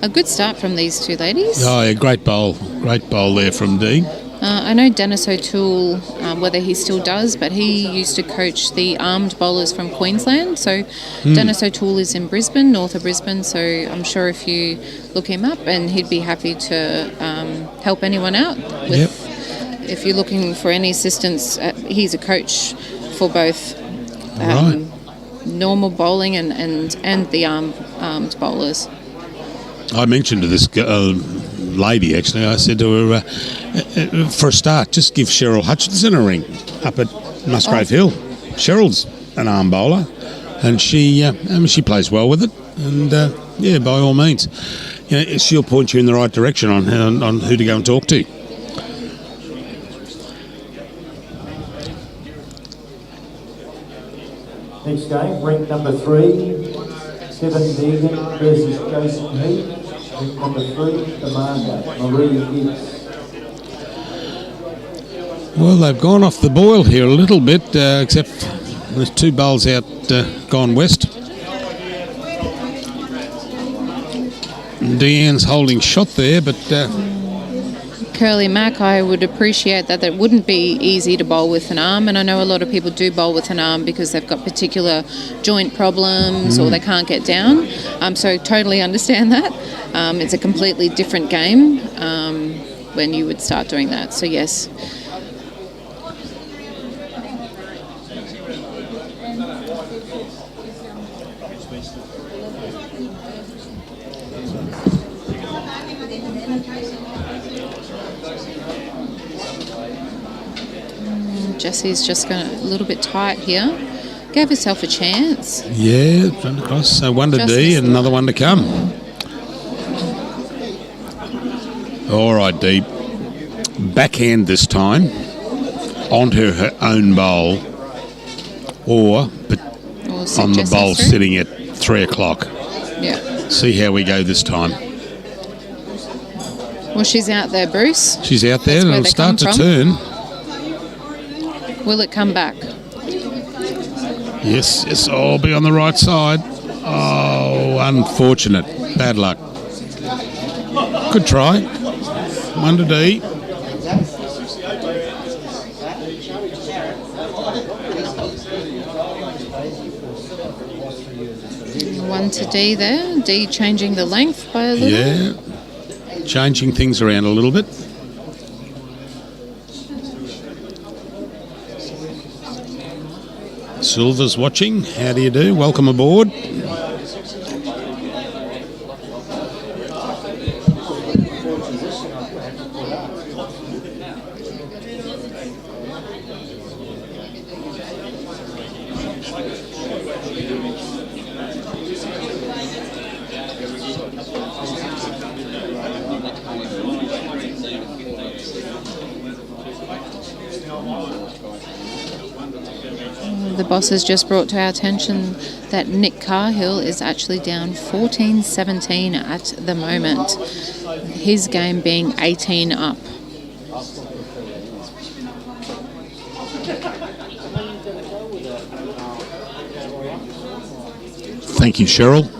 A good start from these two ladies. Oh, yeah, great bowl there from Dee. I know Dennis O'Toole, whether he still does, but he used to coach the armed bowlers from Queensland. So Dennis O'Toole is in Brisbane, north of Brisbane. So I'm sure if you look him up, and he'd be happy to help anyone out with. If you're looking for any assistance, he's a coach for both normal bowling and the armed bowlers. I mentioned to this lady, actually, I said to her, for a start, just give Cheryl Hutchinson a ring up at Musgrave Hill. Cheryl's an arm bowler, and she plays well with it. And, by all means, she'll point you in the right direction on who to go and talk to. Next game, rank number 3, Kevin Deegan versus Jason Heath. Rank number 3, Commander Marie Gibbs. Well, they've gone off the boil here a little bit, except there's 2 bowls out gone west. Deanne's holding shot there, but... Curly Mac, I would appreciate that wouldn't be easy to bowl with an arm, and I know a lot of people do bowl with an arm because they've got particular joint problems or they can't get down. So totally understand that. It's a completely different game when you would start doing that. So yes. Jessie's just going a little bit tight here. Gave herself a chance. Yeah, front across. So one to D and another one to come. All right, D. Backhand this time onto her own bowl, or on the bowl sitting at 3 o'clock. Yeah. See how we go this time. Well, she's out there, Bruce. She's out there and it'll start to turn. Will it come back? Yes, I'll be on the right side. Oh, unfortunate. Bad luck. Good try. One to D. One to D there. D changing the length by a little. Yeah, changing things around a little bit. Silver's watching. How do you do? Welcome aboard. The boss has just brought to our attention that Nick Carhill is actually down 14-17 at the moment. His game being 18 up. Thank you, Cheryl.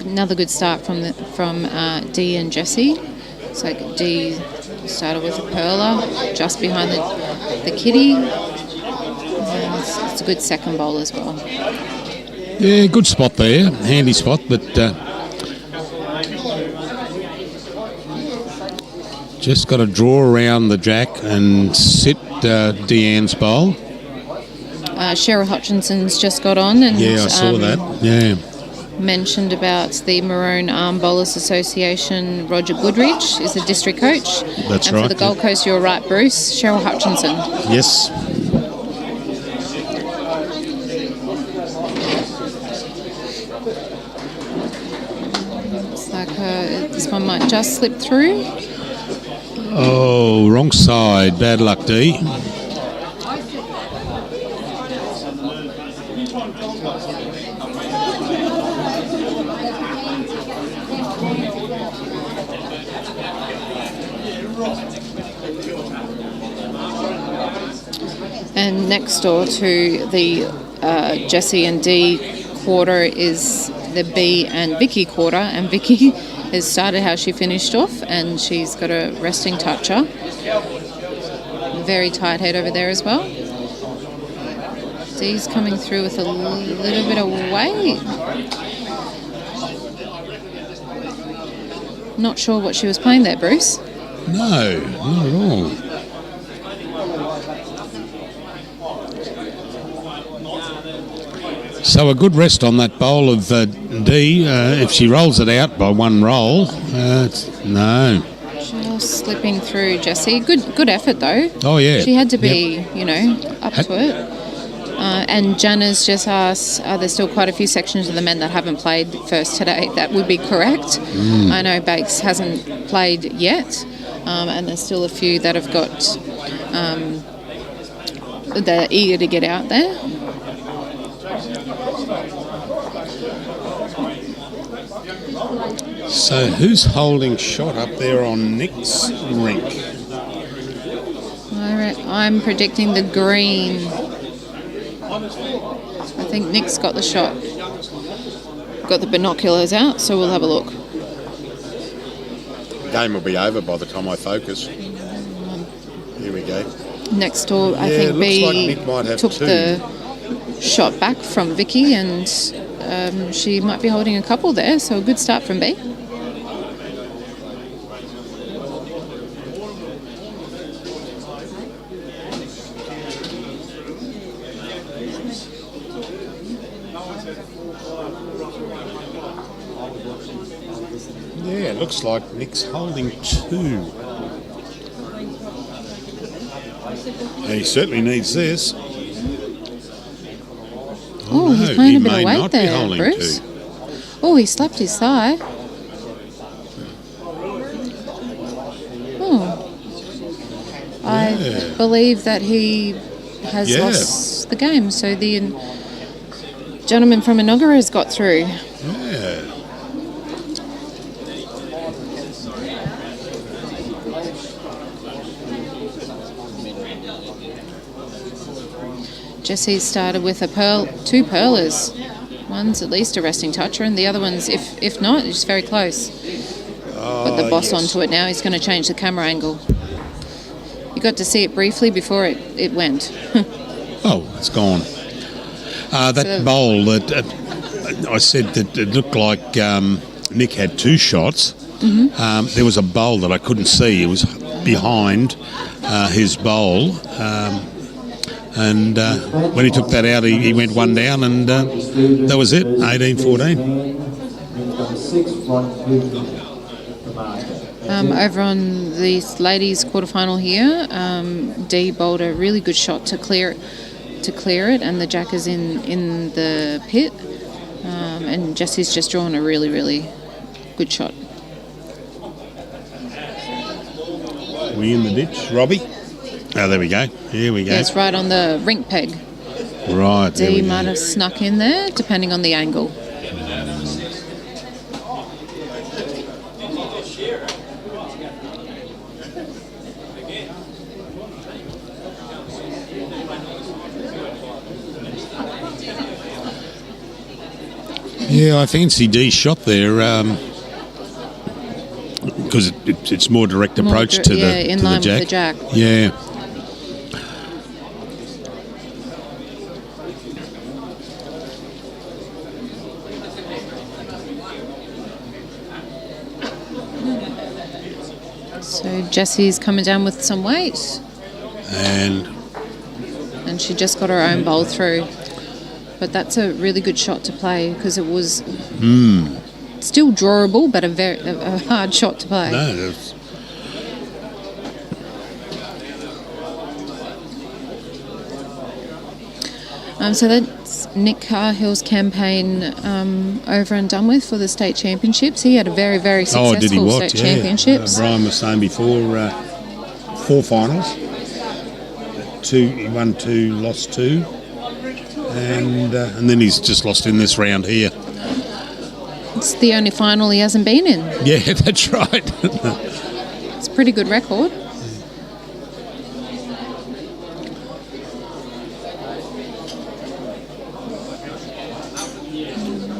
Another good start from Dee and Jessie. So Dee started with a perler just behind the kitty. And it's a good second bowl as well. Yeah, good spot there. Handy spot, but just got to draw around the jack and sit Deanne's bowl. Cheryl Hutchinson's just got on. And, yeah, I saw that. Yeah. Mentioned about the Maroon Arm Bowlers Association. Roger Goodrich is the district coach. That's and right. For the Gold Coast, you're right, Bruce. Cheryl Hutchinson. Yes. Looks like this one might just slip through. Oh, wrong side. Bad luck, D. And next door to the Jessie and D quarter is the B and Vicky quarter, and Vicky has started how she finished off, and she's got a resting toucher. Very tight head over there as well. D's coming through with a little bit of weight. Not sure what she was playing there, Bruce. No, not at all. So a good rest on that bowl of D. If she rolls it out by one roll, no. Just slipping through, Jessie. Good effort though. Oh yeah. She had to be, up to it. And Jana's just asked, there's still quite a few sections of the men that haven't played first today. That would be correct. I know Bakes hasn't played yet, and there's still a few that have got, they're eager to get out there. So who's holding shot up there on Nick's rink? I'm predicting the green. I think Nick's got the shot. Got the binoculars out, so we'll have a look. Game will be over by the time I focus. Here we go. Next door, I think B like Nick might have took two. the shot back from Vicky, and she might be holding a couple there, so a good start from B. Yeah, it looks like Nick's holding 2. And he certainly needs this. Oh, no, he's playing he a bit may of weight not be there, holding Bruce. 2. Oh, he slapped his thigh. Oh. I believe that he has lost the game, so the gentleman from Inogara has got through. Yeah. Jesse started with 2 pearlers. One's at least a resting toucher, and the other one's, if not, it's very close. Put the boss onto it now. He's going to change the camera angle. You got to see it briefly before it went. Oh, it's gone. That bowl that I said that it looked like Nick had 2 shots. Mm-hmm. There was a bowl that I couldn't see. It was behind his bowl. And when he took that out, he went 1 down, and that was it, 18-14. Over on the ladies' quarterfinal here, Dee bowled a really good shot to clear it, and the jack is in the pit, and Jesse's just drawn a really, really good shot. We in the ditch, Robbie? Oh, there we go. Here we go. Yeah, it's right on the rink peg. Right, there we Dee go. might have snuck in there, depending on the angle. Yeah, I fancy Dee's shot there because it's more direct approach to in the line jack. with the jack. Yeah. So Jessie's coming down with some weight, And she just got her own bowl through. But that's a really good shot to play because it was still drawable, but a hard shot to play. no, that's, So that's Nick Carhill's campaign over and done with for the state championships. He had a very, very successful did he what? state Yeah. championships. Brian was saying before 4 finals. 2, he won 2, lost 2. And then he's just lost in this round here. It's the only final he hasn't been in. Yeah, that's right. It's a pretty good record.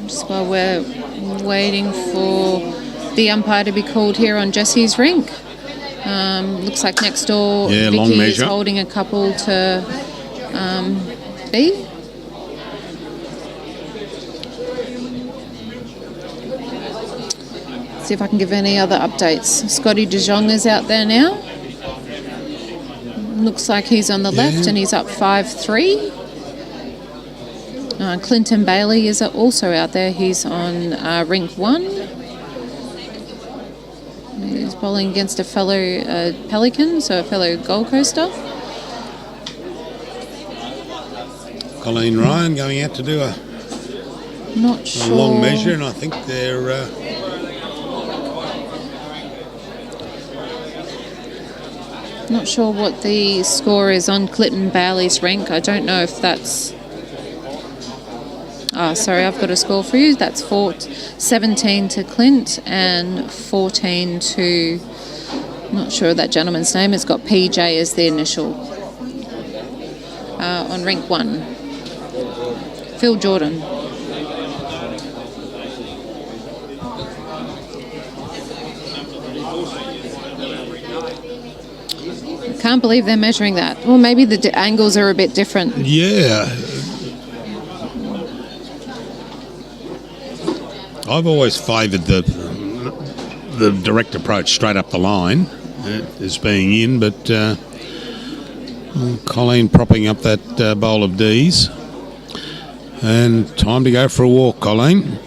Just while we're waiting for the umpire to be called here on Jesse's rink. Looks like next door Yeah, long Vicky is measure. holding a couple to B. See if I can give any other updates. Scotty De Jong is out there now. Looks like he's on the left and he's up 5-3. Clinton Bailey is also out there. He's on rink 1. He's bowling against a fellow Pelican, so a fellow Gold Coaster. Colleen Ryan going out to do a Not sure. long measure, and I think they're... Not sure what the score is on Clinton Bailey's rink. I don't know if that's... sorry, I've got a score for you. That's 17 to Clint and 14 to... Not sure that gentleman's name. It's got PJ as the initial. On rink 1. Phil Jordan. Can't believe they're measuring that. Well, maybe the angles are a bit different. Yeah. I've always favoured the direct approach straight up the line as being in, but Colleen propping up that bowl of D's. And time to go for a walk, Colleen.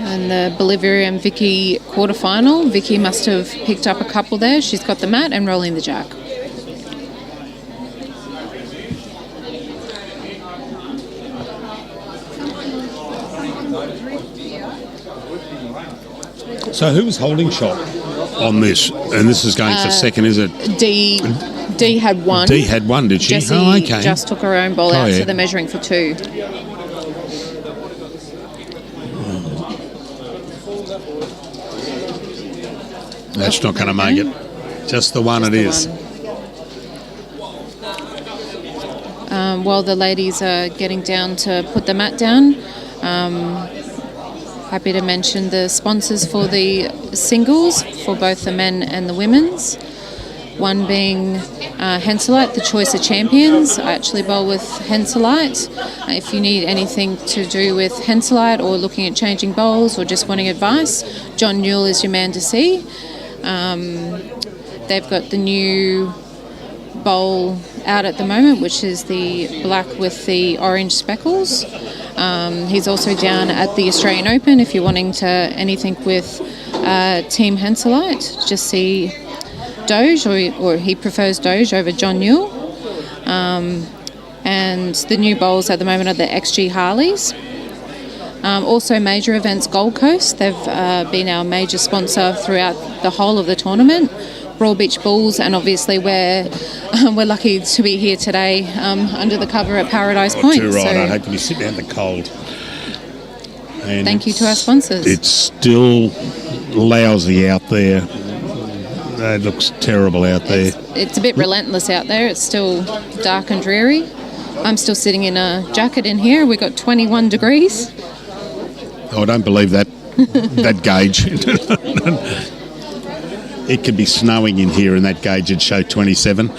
And the Bolivia and Vicky quarterfinal. Vicky must have picked up a couple there. She's got the mat and rolling the jack. So who was holding shot on this? And this is going for second, is it? D had one. D had one, did she? Jessie Oh, okay. just took her own ball out, yeah. so they're measuring for 2. That's not going to make it. Just the one Just it the is. one. While the ladies are getting down to put the mat down, happy to mention the sponsors for the singles for both the men and the women's. One being Henselite, the choice of champions. I actually bowl with Henselite. If you need anything to do with Henselite or looking at changing bowls or just wanting advice, John Newell is your man to see. They've got the new bowl out at the moment, which is the black with the orange speckles. He's also down at the Australian Open if you're wanting to anything with Team Henselite. Just see Doge, or he prefers Doge over John Newell. And the new bowls at the moment are the XG Harleys. Also major events Gold Coast. They've been our major sponsor throughout the whole of the tournament. Broad Beach Bulls, and obviously we're lucky to be here today under the cover at Paradise Point. Too right. So I'd hate to be sitting out in the cold. And thank you to our sponsors. It's still lousy out there. It looks terrible out there. It's a bit relentless out there. It's still dark and dreary. I'm still sitting in a jacket in here. We've got 21 degrees. Oh, I don't believe that that gauge. It could be snowing in here and that gauge would show 27.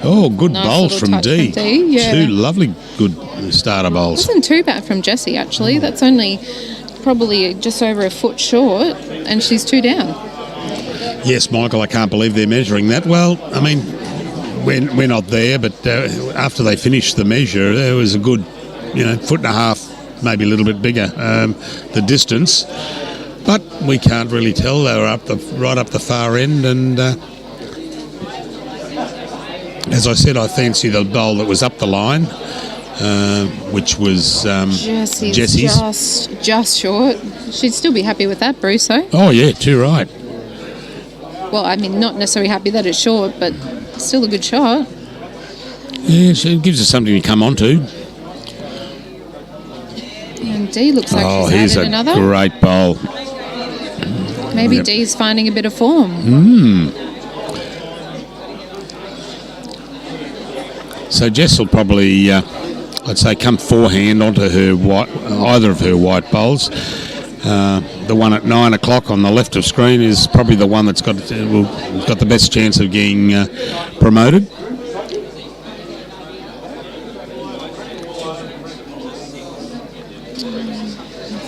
Oh, good Nice bowls little from touch D. from D, yeah. 2 lovely good starter bowls. Wasn't too bad from Jessie, actually. That's only probably just over a foot short, and she's 2 down. Yes, Michael, I can't believe they're measuring that. Well, I mean, we're not there, but after they finished the measure, there was a good, foot and a half, maybe a little bit bigger, the distance. But we can't really tell. They were right up the far end, and as I said, I fancy the bowl that was up the line, which was Jessie's. Just short. She'd still be happy with that, Bruce, though. Oh, yeah, too right. Well, I mean, not necessarily happy that it's short, but still a good shot. Yeah, so it gives us something to come on to. And D looks like here's she's added a another. great bowl. Maybe Yep. D's finding a bit of form. So Jess will probably, I'd say, come forehand onto her either of her white bowls. The one at 9 o'clock on the left of screen is probably the one that's got the best chance of getting promoted.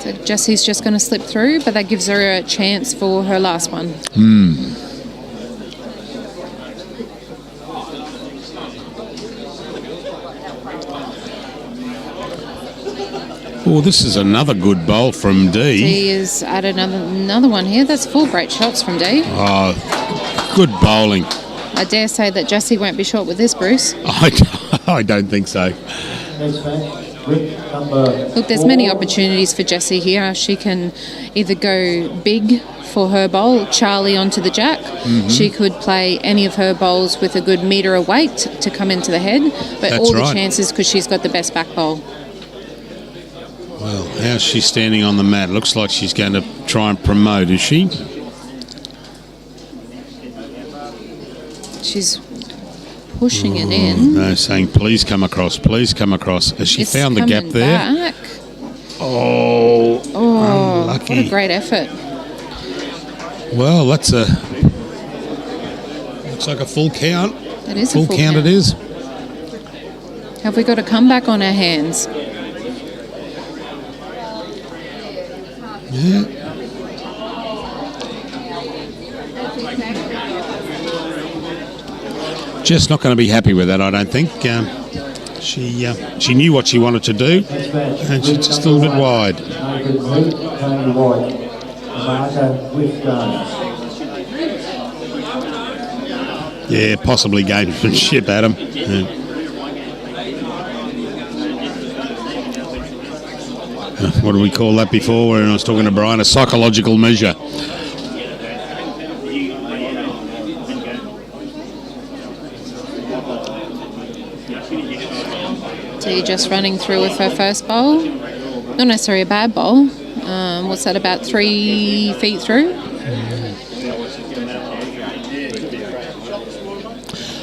So Jessie's just going to slip through, but that gives her a chance for her last one. Oh, this is another good bowl from D. D is at another one here. That's 4 great shots from D. Oh, good bowling. I dare say that Jessie won't be short with this, Bruce. I don't think so. Next match, Rick number Look, there's many opportunities for Jessie here. She can either go big for her bowl, Charlie onto the jack. She could play any of her bowls with a good metre of weight to come into the head. But That's all the right. chances because she's got the best back bowl. Well, how's she standing on the mat? Looks like she's going to try and promote, is she? She's pushing it in. No, saying, please come across, please come across. Has she It's found the gap coming there? back. Oh, unlucky. What a great effort. Well, that's looks like a full count. It is Full a full count it is. Have we got a comeback on our hands? Yeah. Just not going to be happy with that, I don't think. She knew what she wanted to do, and she's just a little bit wide. Tony White, Marker with Jones. Yeah, possibly gamesmanship, Adam. Yeah. What did we call that before when I was talking to Brian? A psychological measure. So just running through with her first bowl. Not necessarily a bad bowl. What's that, about 3 feet through?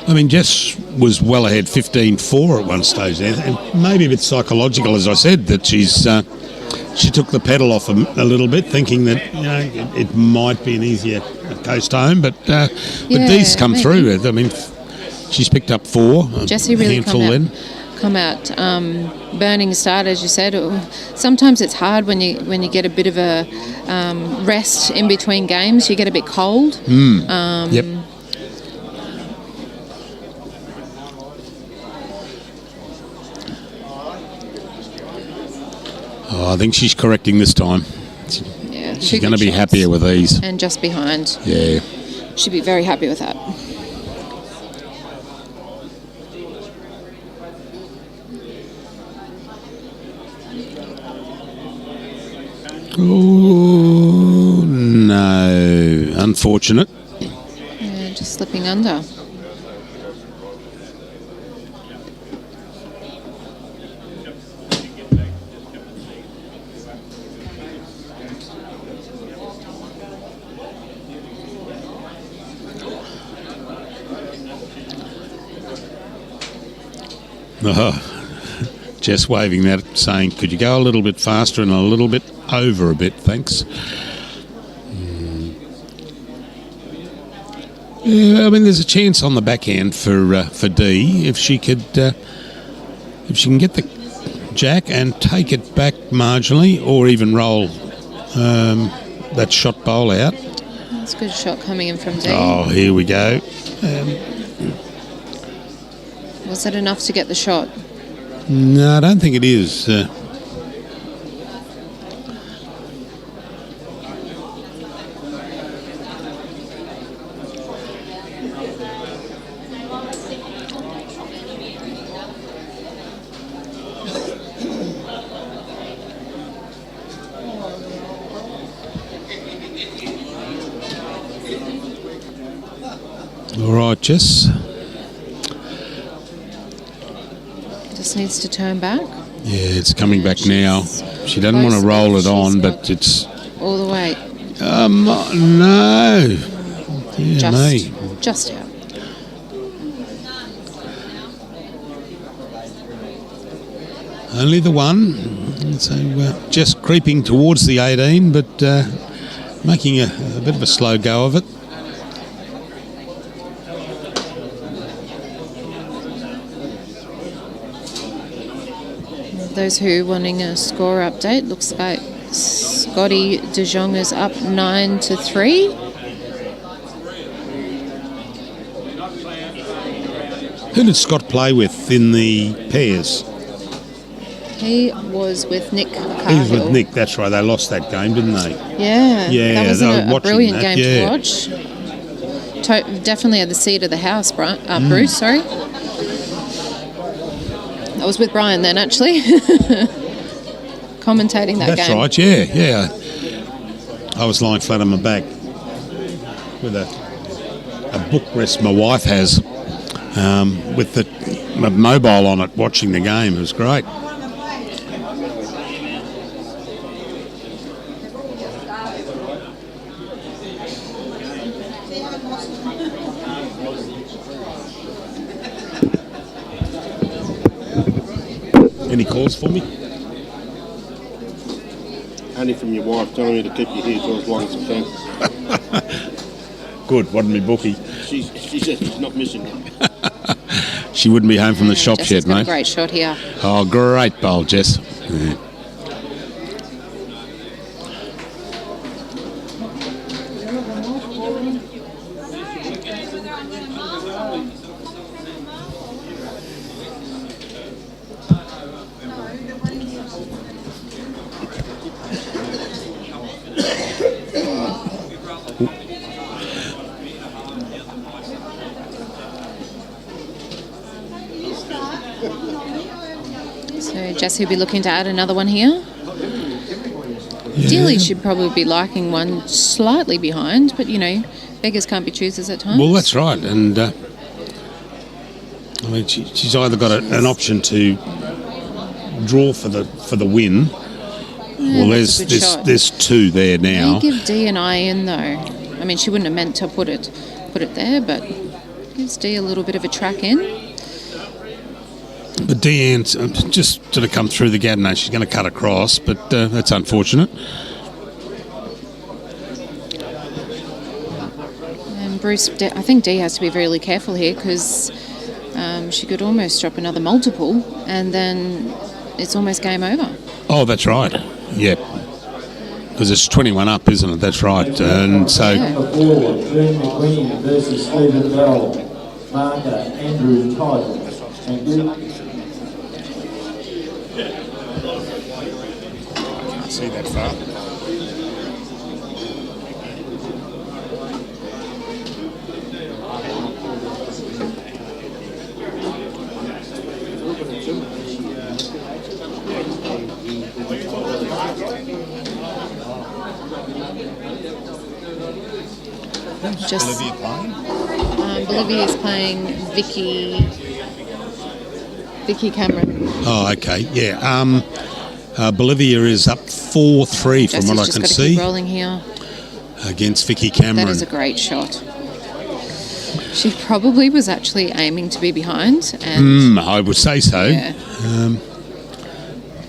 I mean, Jess was well ahead 15-4 at one stage there, and maybe a bit psychological, as I said, that she took the pedal off a little bit, thinking that it might be an easier coast home, but Dee's come through. I mean, she's picked up 4. Jessie really come out burning start, as you said. Sometimes it's hard when you get a bit of a rest in between games. You get a bit cold. Yep. I think she's correcting this time. Yeah, she's going to be happier with these. And just behind. Yeah. She'd be very happy with that. Oh, no. Unfortunate. Yeah, just slipping under. Jess waving that, saying, could you go a little bit faster and a little bit over a bit, thanks. Yeah, I mean, there's a chance on the backhand for Dee if she can get the jack and take it back marginally, or even roll that shot bowl out. That's a good shot coming in from Dee. Oh, here we go. Was that enough to get the shot? No, I don't think it is. All right, Jess. Just needs to turn back. Yeah, it's coming back now. She doesn't want to roll it on, but it's... all the way. No. Dear me. Just out. Only the one. So just creeping towards the 18, but making a bit of a slow go of it. Those who wanting a score update, looks like Scotty De Jong is up 9-3. Who did Scott play with in the pairs? He was with Nick Cahill. He was with Nick, that's right. They lost that game, didn't they? Yeah. Yeah, that was a brilliant game yeah. to watch. Definitely at the seat of the house, Bruce, sorry. I was with Brian then, actually, commentating that That's game. right, yeah. I was lying flat on my back with a bookrest my wife has with the mobile on it, watching the game. It was great. Any calls for me? Only from your wife telling me to keep you here for as long as I can. Good, wasn't me bookie. She says she's not missing you. She wouldn't be home from the shop Jess yet, has got mate. a great shot here. Oh, great bowl, Jess. Yeah. Jessie will be looking to add another one here. Ideally, she'd probably be liking one slightly behind, but, beggars can't be choosers at times. Well, that's right. And, she's either got an option to draw for the win. Yeah, Well, that's a good shot. there's two there now. May give D an eye in, though. I mean, she wouldn't have meant to put it there, but gives D a little bit of a track in. But Deanne's just sort of come through the gap now. She's going to cut across, but that's unfortunate. And Bruce, I think D has to be really careful here because she could almost drop another multiple and then it's almost game over. Oh, that's right. Yep. Because it's 21 up, isn't it? That's right. And so... Number 4, June McQueen versus Stephen Bell. Marker, Andrew Title. Thank you. Can't see that far. Just Olivia playing? Bolivia is playing Vicky Cameron. Oh, okay. Yeah. Bolivia is up 4-3 from what I can Just see keep rolling here. against Vicky Cameron. That is a great shot. She probably was actually aiming to be behind, and I would say so. yeah.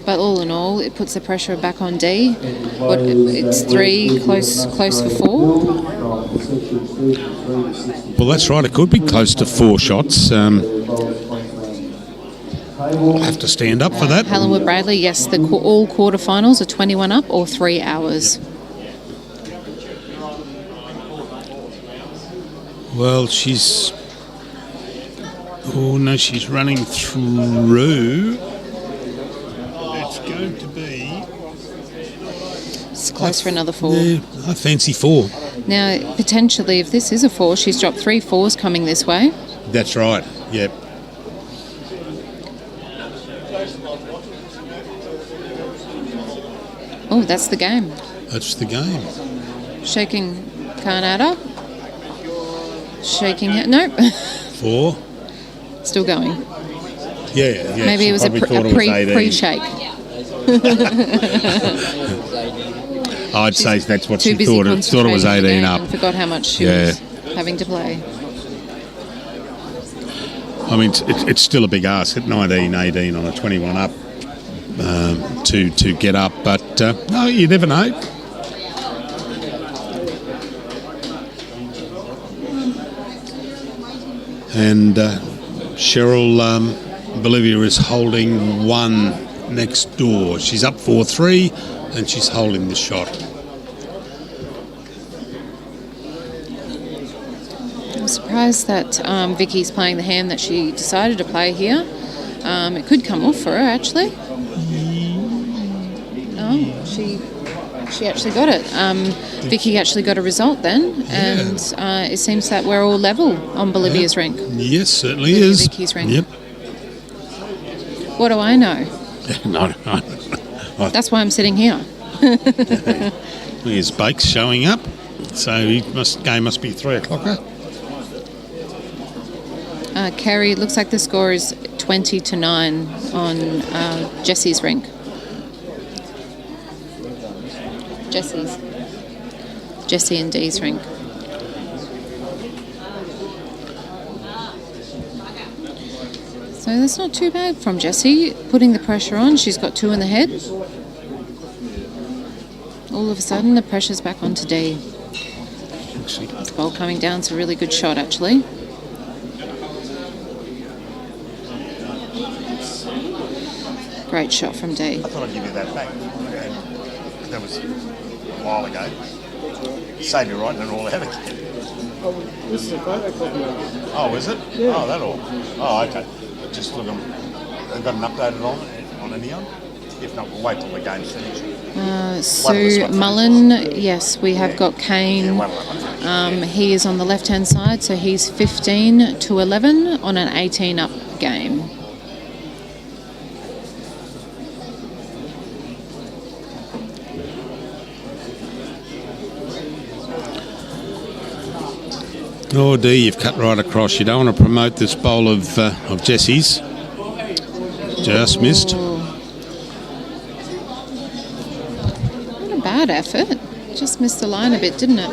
But all in all, it puts the pressure back on D. It's 3, close for 4. Well, that's right. It could be close to 4 shots. I'll have to stand up for that. Helen Wood Bradley, yes, all quarterfinals are 21 up or 3 hours. Well, she's running through. It's going to be... It's close for another 4. Yeah, I fancy 4. Now, potentially, if this is a 4, she's dropped 3 4s coming this way. That's right. Yep. Oh, that's the game. That's the game. Shaking can't add up. Shaking nope. 4. Still going. Yeah. Maybe she it was a probably thought it was 18. pre-shake. I'd say that's what Too she busy thought. Thought it was concentrating 18 again up. and forgot how much she was having to play. I mean, it's still a big ask at 19-18 on a 21 up to get up, but no, you never know. And Cheryl Bolivia is holding 1 next door. She's up 4-3 and she's holding the shot. I'm surprised that Vicky's playing the hand that she decided to play here. It could come off for her, actually. No, she actually got it. Vicky actually got a result then, and it seems that we're all level on Bolivia's rank. Yes, certainly Bolivia is. Vicky's rank. Yep. What do I know? No. That's why I'm sitting here. Here's Bakes showing up, so game must be 3 o'clocker. Kerry, it looks like the score is 20-9 on Jessie's rank. Jessie and Dee's rank. So that's not too bad from Jessie. Putting the pressure on, she's got 2 in the head. All of a sudden, the pressure's back onto Dee. This ball coming down, it's a really good shot, actually. Great shot from Dee. I thought I'd give you that back. That was a while ago. Save you writing it all out again. This is a photo copy of it. Oh, is it? Yeah. Oh, that all. Oh, okay. Just look, they've got an updated on any on? If not, we'll wait till the game's finished. Sue Mullen, yes, we have got Kane. He is on the left-hand side, so he's 15-11 on an 18-up game. Oh, D, you've cut right across. You don't want to promote this bowl of Jessie's. Just missed. Not a bad effort. Just missed the line a bit, didn't it?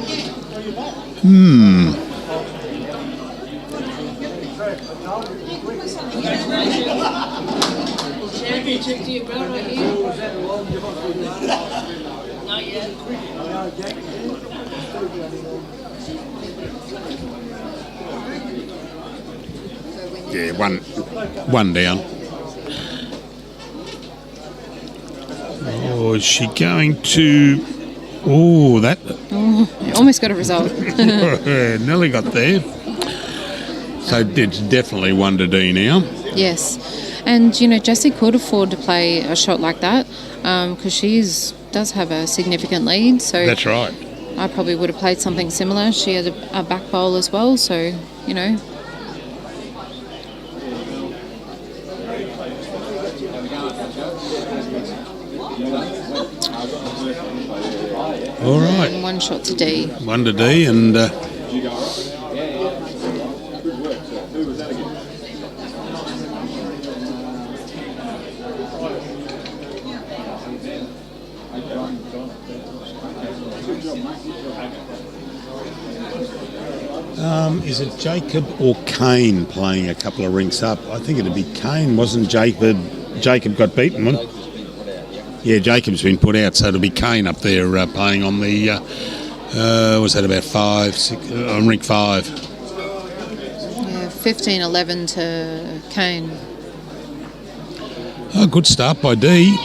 Championship to your belt right here. Not yet. Yeah, one down. Oh, is she going to... Oh, that... Almost got a result. Nearly got there. So it's definitely 1-D now. Yes. And, you know, Jessie could afford to play a shot like that because she does have a significant lead. So That's right. I probably would have played something similar. She had a back bowl as well, so, you know. All right. And 1 shot to D. 1-D and... is it Jacob or Kane playing a couple of rinks up? I think it'd be Kane, wasn't Jacob? Jacob got beaten, wasn't? Yeah, Jacob's been put out, so it'll be Kane up there playing on the, was that about 5, 6, on rink 5? Yeah, 15-11 to Kane. Oh, good start by D.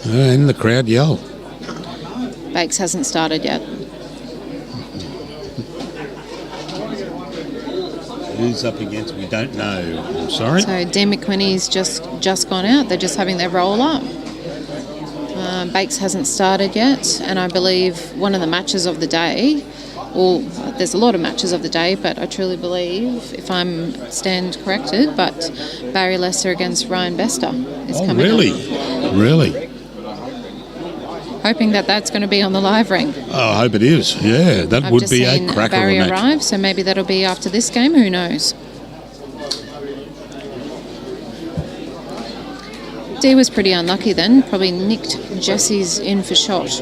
And the crowd yell. Bakes hasn't started yet. Who's up against? We don't know. I'm sorry. So Dean McQuinney's just gone out. They're just having their roll up. Bakes hasn't started yet, and I believe one of the matches of the day, well, there's a lot of matches of the day, but I truly believe, if I'm stand corrected, but Barry Lester against Ryan Bester is coming really? up. Really? Hoping that's going to be on the live ring. Oh, I hope it is. Yeah, that would be a cracker Barry of a match. arrive, so maybe that'll be after this game. Who knows? D was pretty unlucky then. Probably nicked Jessie's in for shot.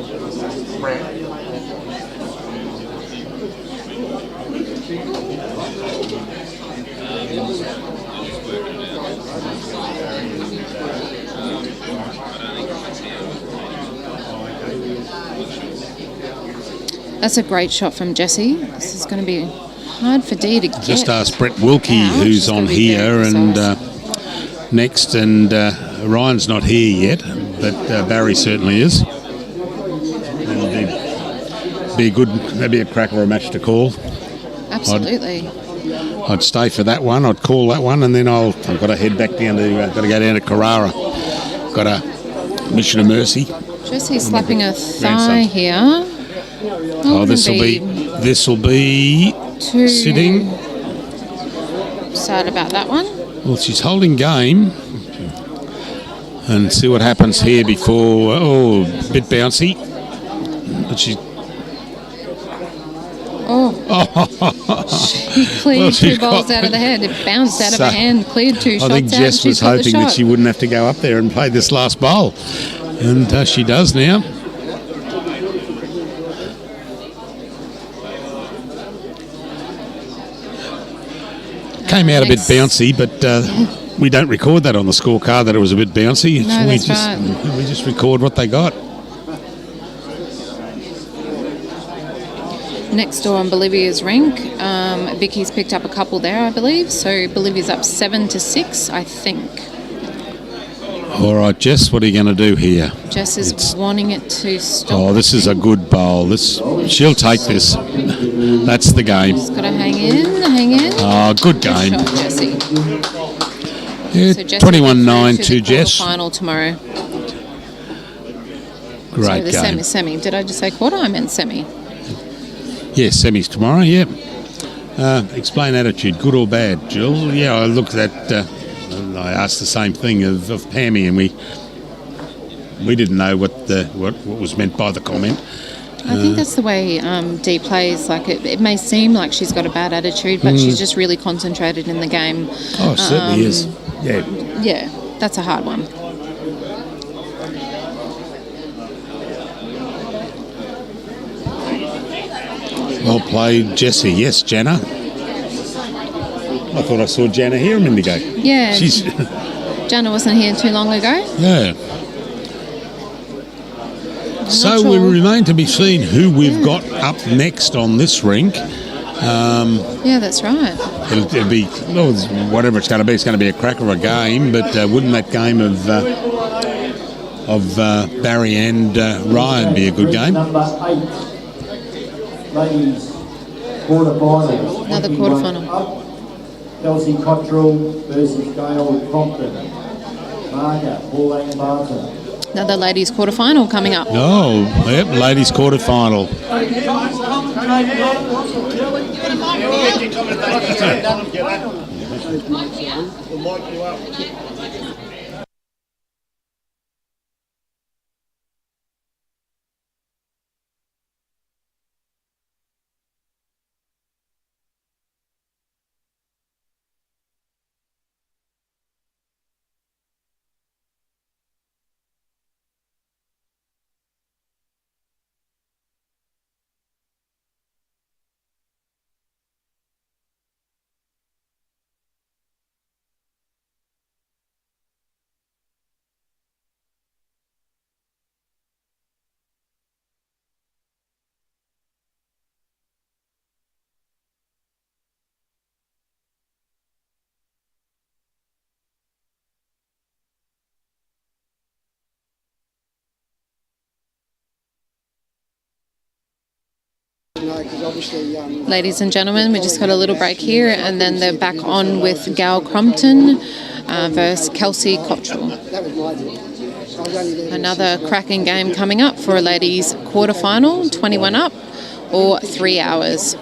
That's a great shot from Jessie. This is going to be hard for D to get. Just ask Brett Wilkie, out. who's She's on gonna be here, very and precise. next, and Ryan's not here yet, but Barry certainly is. And that'd be a cracker of a match to call. Absolutely. I'd stay for that one. I'd call that one, and then I've got to head back down to got to go down to Carrara. Got a mission of mercy. Jessie's slapping a grandson. thigh here. Oh, this will be too sitting. sad about that one. Well, she's holding game. And see what happens here before. Oh, a bit bouncy. But she's. She cleared two balls out of the head. It bounced out of her hand, cleared 2 shots out. I think Jess was hoping that she wouldn't have to go up there and play this last bowl. And she does now. Came out a bit bouncy, but we don't record that on the scorecard that it was a bit bouncy. No, we just record what they got. Next door on Bolivia's rink, Vicky's picked up a couple there, I believe. So Bolivia's up 7-6, I think. All right, Jess, what are you going to do here? Jess is wanting it to stop. Oh, this is a good bowl. She'll take this. That's the game. Just got to hang in. Oh, good game. Good shot, Jessie. Yeah, So 21-9 to Jess. Final tomorrow. Great the game. semi. Did I just say quarter? I meant semi. Yes, semis tomorrow, yeah. Explain attitude, good or bad, Jill? Yeah, I looked at I asked the same thing of Pammy, and we didn't know what was meant by the comment. I think that's the way Dee plays. Like it may seem like she's got a bad attitude, but she's just really concentrated in the game. Oh, certainly is. Yeah. Yeah, that's a hard one. Well played, Jesse. Yes, Jana. I thought I saw Jana here a minute ago. Yeah, She's Jana wasn't here too long ago. yeah. So sure. we remain to be seen who we've got up next on this rink. Yeah, that's right. It'll be whatever it's going to be. It's going to be a cracker of a game. But wouldn't that game of Barry and Ryan be a good game? Number 8, ladies, quarterfinal. Another quarterfinal. Kelsey Cottrell versus Gail Compton. Marker, Pauline Barton. Another ladies' quarterfinal coming up. Oh, yep, ladies' quarterfinal. Ladies and gentlemen, we just got a little break here, and then they're back on with Gal Crompton versus Kelsey Cottrell. Another cracking game coming up for a ladies' quarterfinal, 21 up or 3 hours.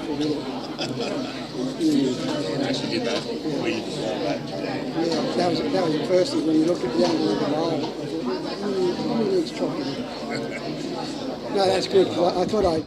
That was the first thing when you looked at the angle of the line. No, that's good. I thought I.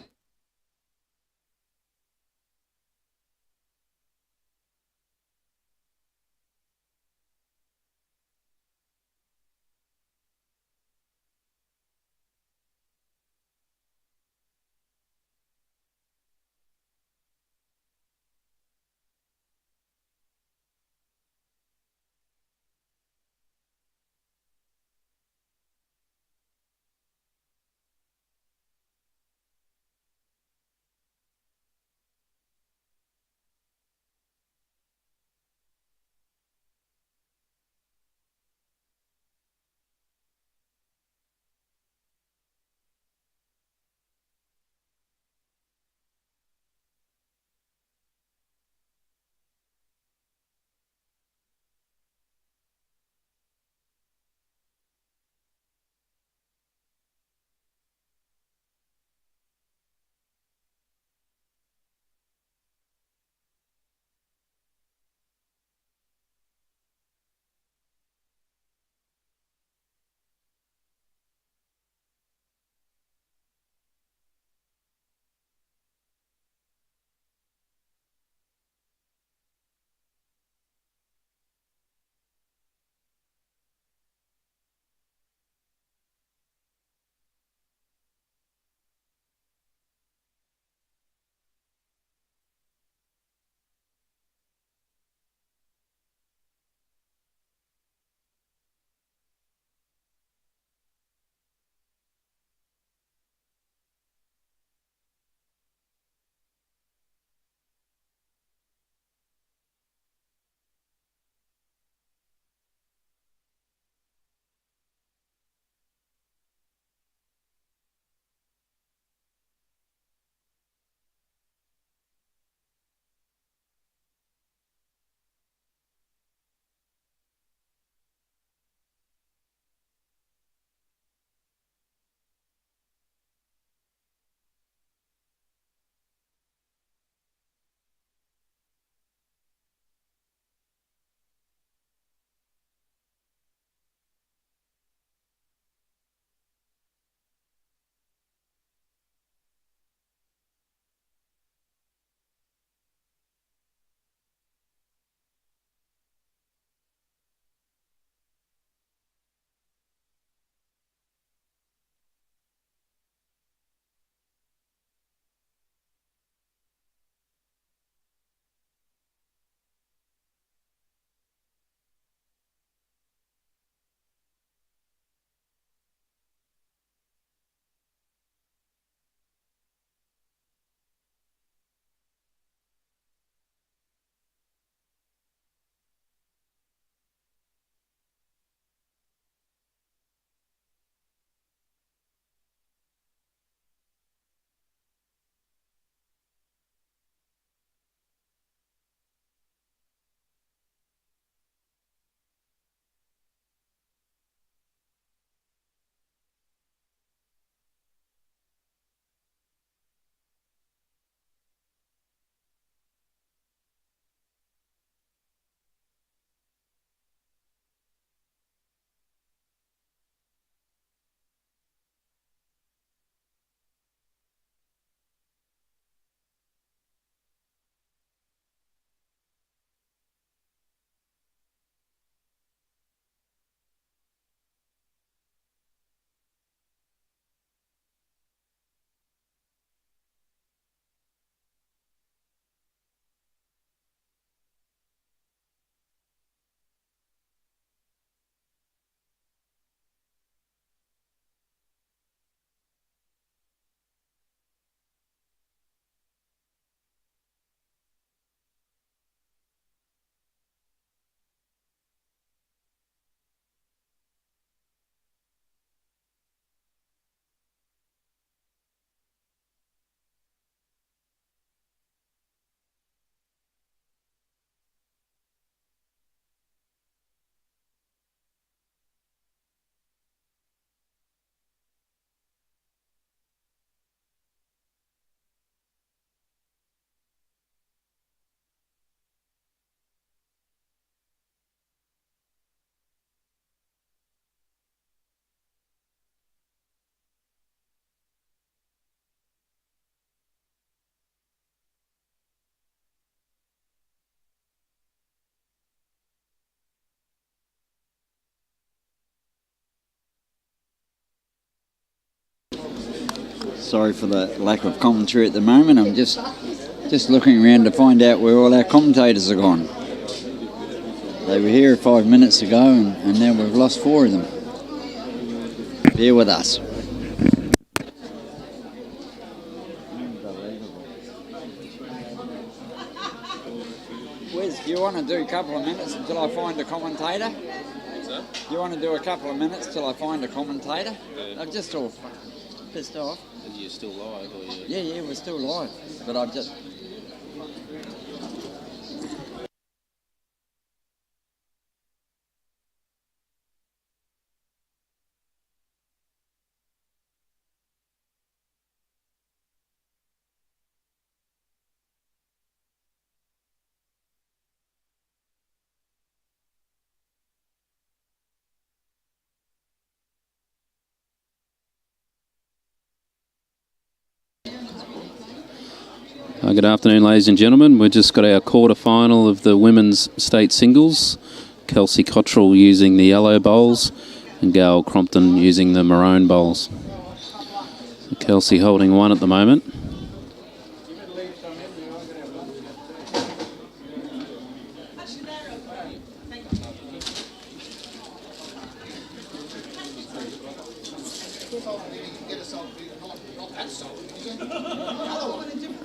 Sorry for the lack of commentary at the moment. I'm just looking around to find out where all our commentators are gone. They were here 5 minutes ago, and now we've lost 4 of them. Bear with us. Wes, do you want to do a couple of minutes until I find a commentator? Do you want to do a couple of minutes till I find a commentator? I'm just all pissed off. Are you still live? Or you... Yeah, we're still live. But I've just... Good afternoon, ladies and gentlemen. We've just got our quarter-final of the women's state singles. Kelsey Cottrell using the yellow bowls and Gail Crompton using the maroon bowls. So Kelsey holding 1 at the moment.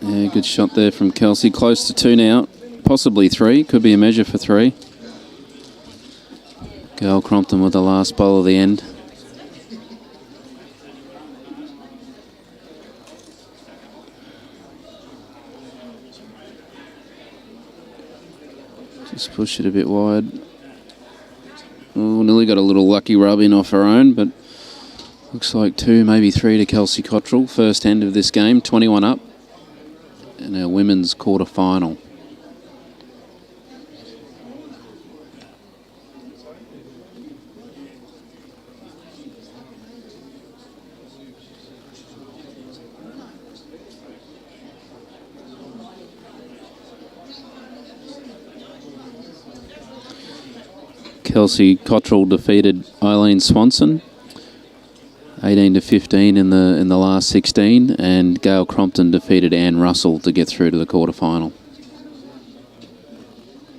Yeah, good shot there from Kelsey. Close to 2 now. Possibly 3. Could be a measure for 3. Gail Crompton with the last bowl of the end. Just push it a bit wide. Oh, nearly got a little lucky rub in off her own, but looks like 2, maybe 3 to Kelsey Cottrell. First end of this game, 21 up. In our women's quarter-final. Kelsey Cottrell defeated Eileen Swanson 18 to 15 in the last 16, and Gail Crompton defeated Anne Russell to get through to the quarterfinal.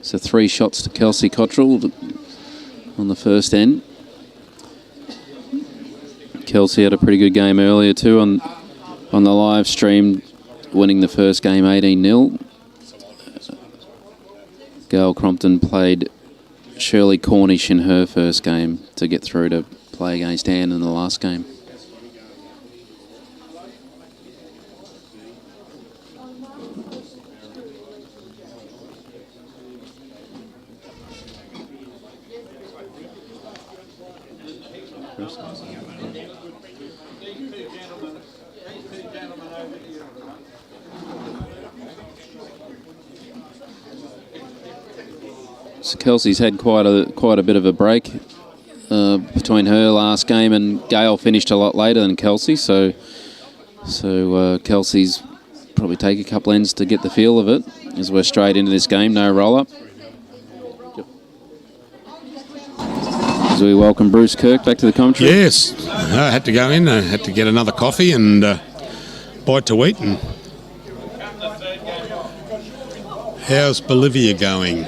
So 3 shots to Kelsey Cottrell on the first end. Kelsey had a pretty good game earlier too on the live stream, winning the first game 18-0. Gail Crompton played Shirley Cornish in her first game to get through to play against Anne in the last game. So Kelsey's had quite a bit of a break between her last game, and Gail finished a lot later than Kelsey, so Kelsey's probably take a couple ends to get the feel of it as we're straight into this game. No roll-up. As we welcome Bruce Kirk back to the commentary. Yes, I had to go in. I had to get another coffee and bite to eat. And how's Bolivia going?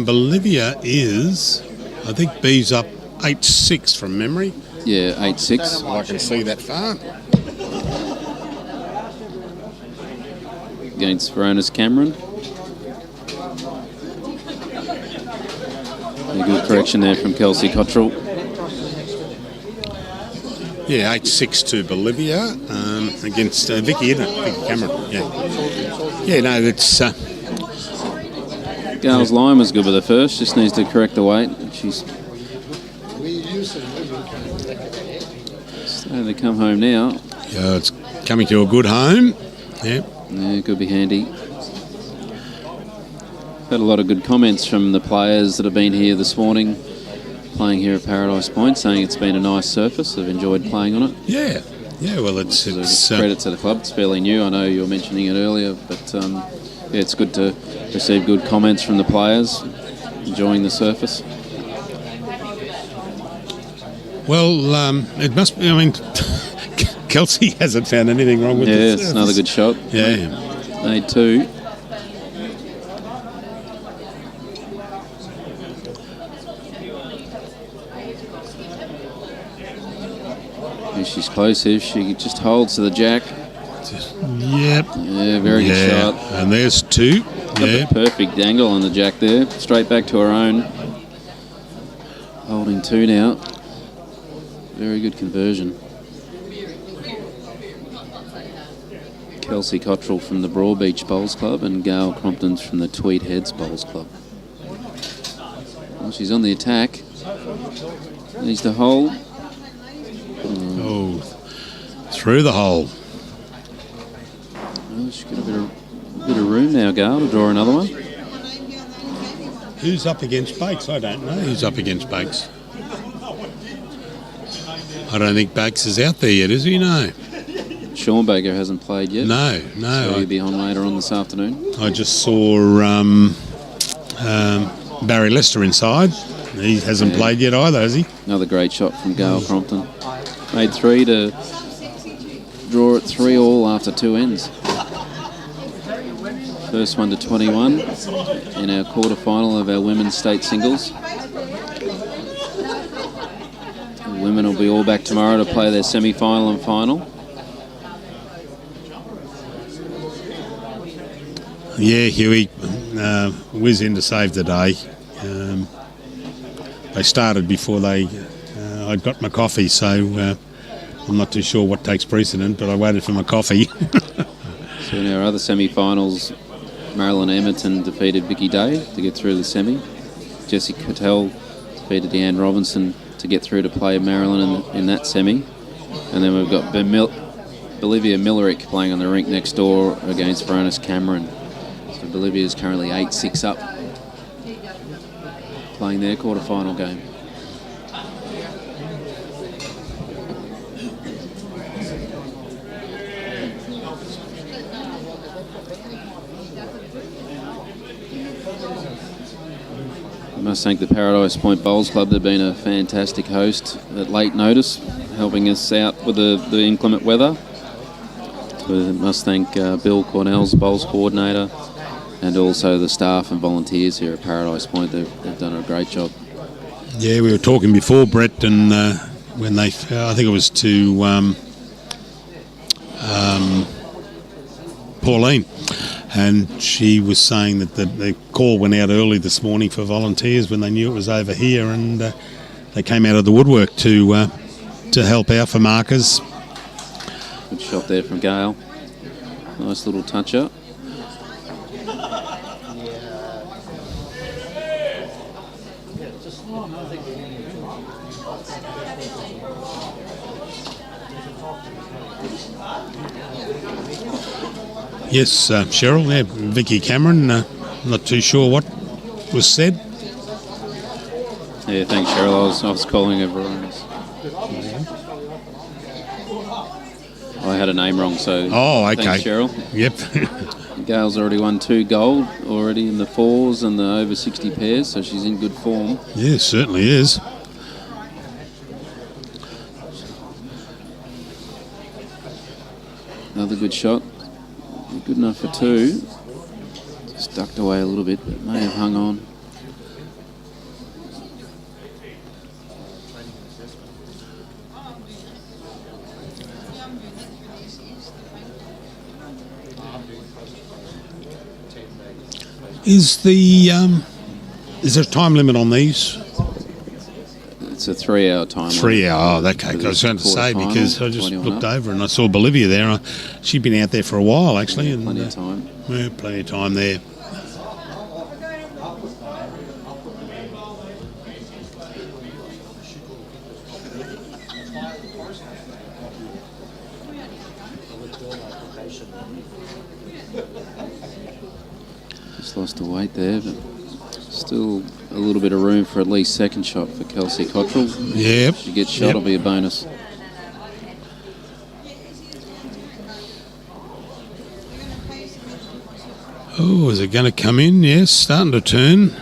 Bolivia is, I think B's up 8-6 from memory. Yeah, 8-6. I can see that far. Against Verona's Cameron. A good correction there from Kelsey Cottrell. Yeah, 8-6 to Bolivia against Vicky, isn't it? Vicky Cameron. Yeah, no, that's... Gail's line was good with the first, just needs to correct the weight. She's starting to come home now. Yeah, it's coming to a good home. Yeah, could be handy. Had a lot of good comments from the players that have been here this morning, playing here at Paradise Point, saying it's been a nice surface. They've enjoyed playing on it. Yeah, well, it's credit to the club. It's fairly new. I know you were mentioning it earlier, but it's good to receive good comments from the players enjoying the surface. Well, it must be. I mean, Kelsey hasn't found anything wrong with Yeah, the it's surface. another good shot. Yeah. Made 2. Here she's close. If she just holds to the jack. Yep. Yeah, very good shot. And there's 2. Got Yeah. the perfect angle on the jack there. Straight back to her own. Holding 2 now. Very good conversion. Kelsey Cottrell from the Broadbeach Bowls Club and Gail Crompton from the Tweed Heads Bowls Club. Well, she's on the attack. Needs to hold. Oh, through the hole. Well, she's got a bit of room now, Gail, to draw another one. Who's up against Bakes? I don't know who's up against Bakes. I don't think Bakes is out there yet, is he? No. Sean Baker hasn't played yet. No. So he'll be on later on this afternoon. I just saw Barry Lester inside. He hasn't played yet either, has he? Another great shot from Gail Crompton. Made 3 to draw it 3-all after 2 ends. First one to 21 in our quarterfinal of our women's state singles. The women will be all back tomorrow to play their semi-final and final. Yeah, Huey whiz in to save the day. They started before I'd got my coffee, so I'm not too sure what takes precedent, but I waited for my coffee. So in our other semi-finals, Marilyn Emerton defeated Vicky Day to get through the semi. Jessie Cattell defeated Deanne Robinson to get through to play Marilyn in that semi. And then we've got Bolivia Millerick playing on the rink next door against Veronis Cameron. So Bolivia is currently 8-6 up, playing their quarterfinal game. I must thank the Paradise Point Bowls Club. They've been a fantastic host at late notice, helping us out with the inclement weather. We must thank Bill Cornell's Bowls Coordinator and also the staff and volunteers here at Paradise Point. They've done a great job. Yeah, we were talking before, Brett, and when I think it was to Pauline, and she was saying that the call went out early this morning for volunteers when they knew it was over here, and they came out of the woodwork to help out for markers. Good shot there from Gail. Nice little touch-up. Yes, Cheryl, yeah, Vicky Cameron, not too sure what was said. Yeah, thanks, Cheryl. I was calling everyone. I had a name wrong, so okay. Thanks, Cheryl. Yep. Gail's already won 2 gold already in the 4s and the over 60 pairs, so she's in good form. Yeah, certainly is. Another good shot. Good enough for 2. Just ducked away a little bit, but may have hung on. Is there a time limit on these? It's a 3-hour time. 3 hour. Oh, okay. I was going to say because I just looked over and I saw Bolivia there. She'd been out there for a while actually, and plenty of time. Yeah, plenty of time there. Just lost a weight there, but still a little bit of room for at least second shot for Kelsey Cottrell. Yep. If she gets shot, it'll be a bonus. Oh, is it going to come in? Yes, starting to turn.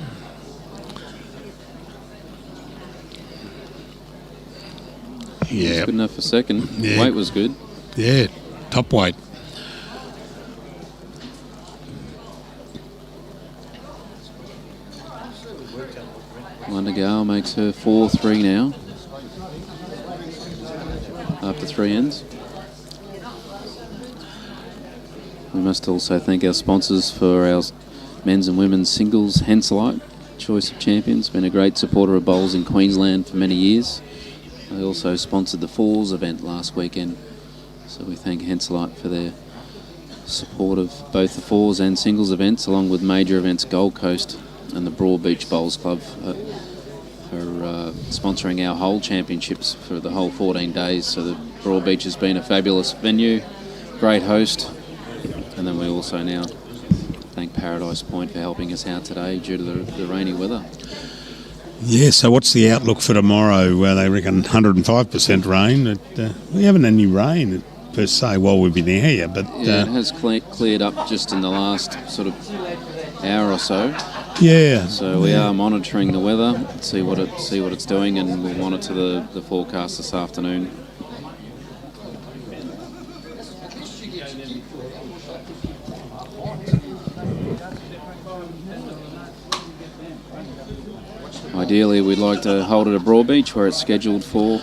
Yeah. Good enough for second. Yeah. Weight was good. Yeah, top weight. Wondergal makes her 4-3 now, after 3 ends. We must also thank our sponsors for our men's and women's singles. Henselite, Choice of Champions, been a great supporter of bowls in Queensland for many years. They also sponsored the Fours event last weekend, so we thank Henselite for their support of both the Fours and singles events, along with major events Gold Coast and the Broadbeach Bowls Club for sponsoring our whole championships for the whole 14 days. So the Broadbeach has been a fabulous venue, great host, and then we also now thank Paradise Point for helping us out today due to the rainy weather. Yeah, so what's the outlook for tomorrow? They reckon 105% rain. We haven't had any rain per se while we've been here, but yeah, it has cleared up just in the last sort of hour or so. Yeah. So we are monitoring the weather, see what it's doing, and we'll monitor the forecast this afternoon. Ideally, we'd like to hold it at Broadbeach where it's scheduled for,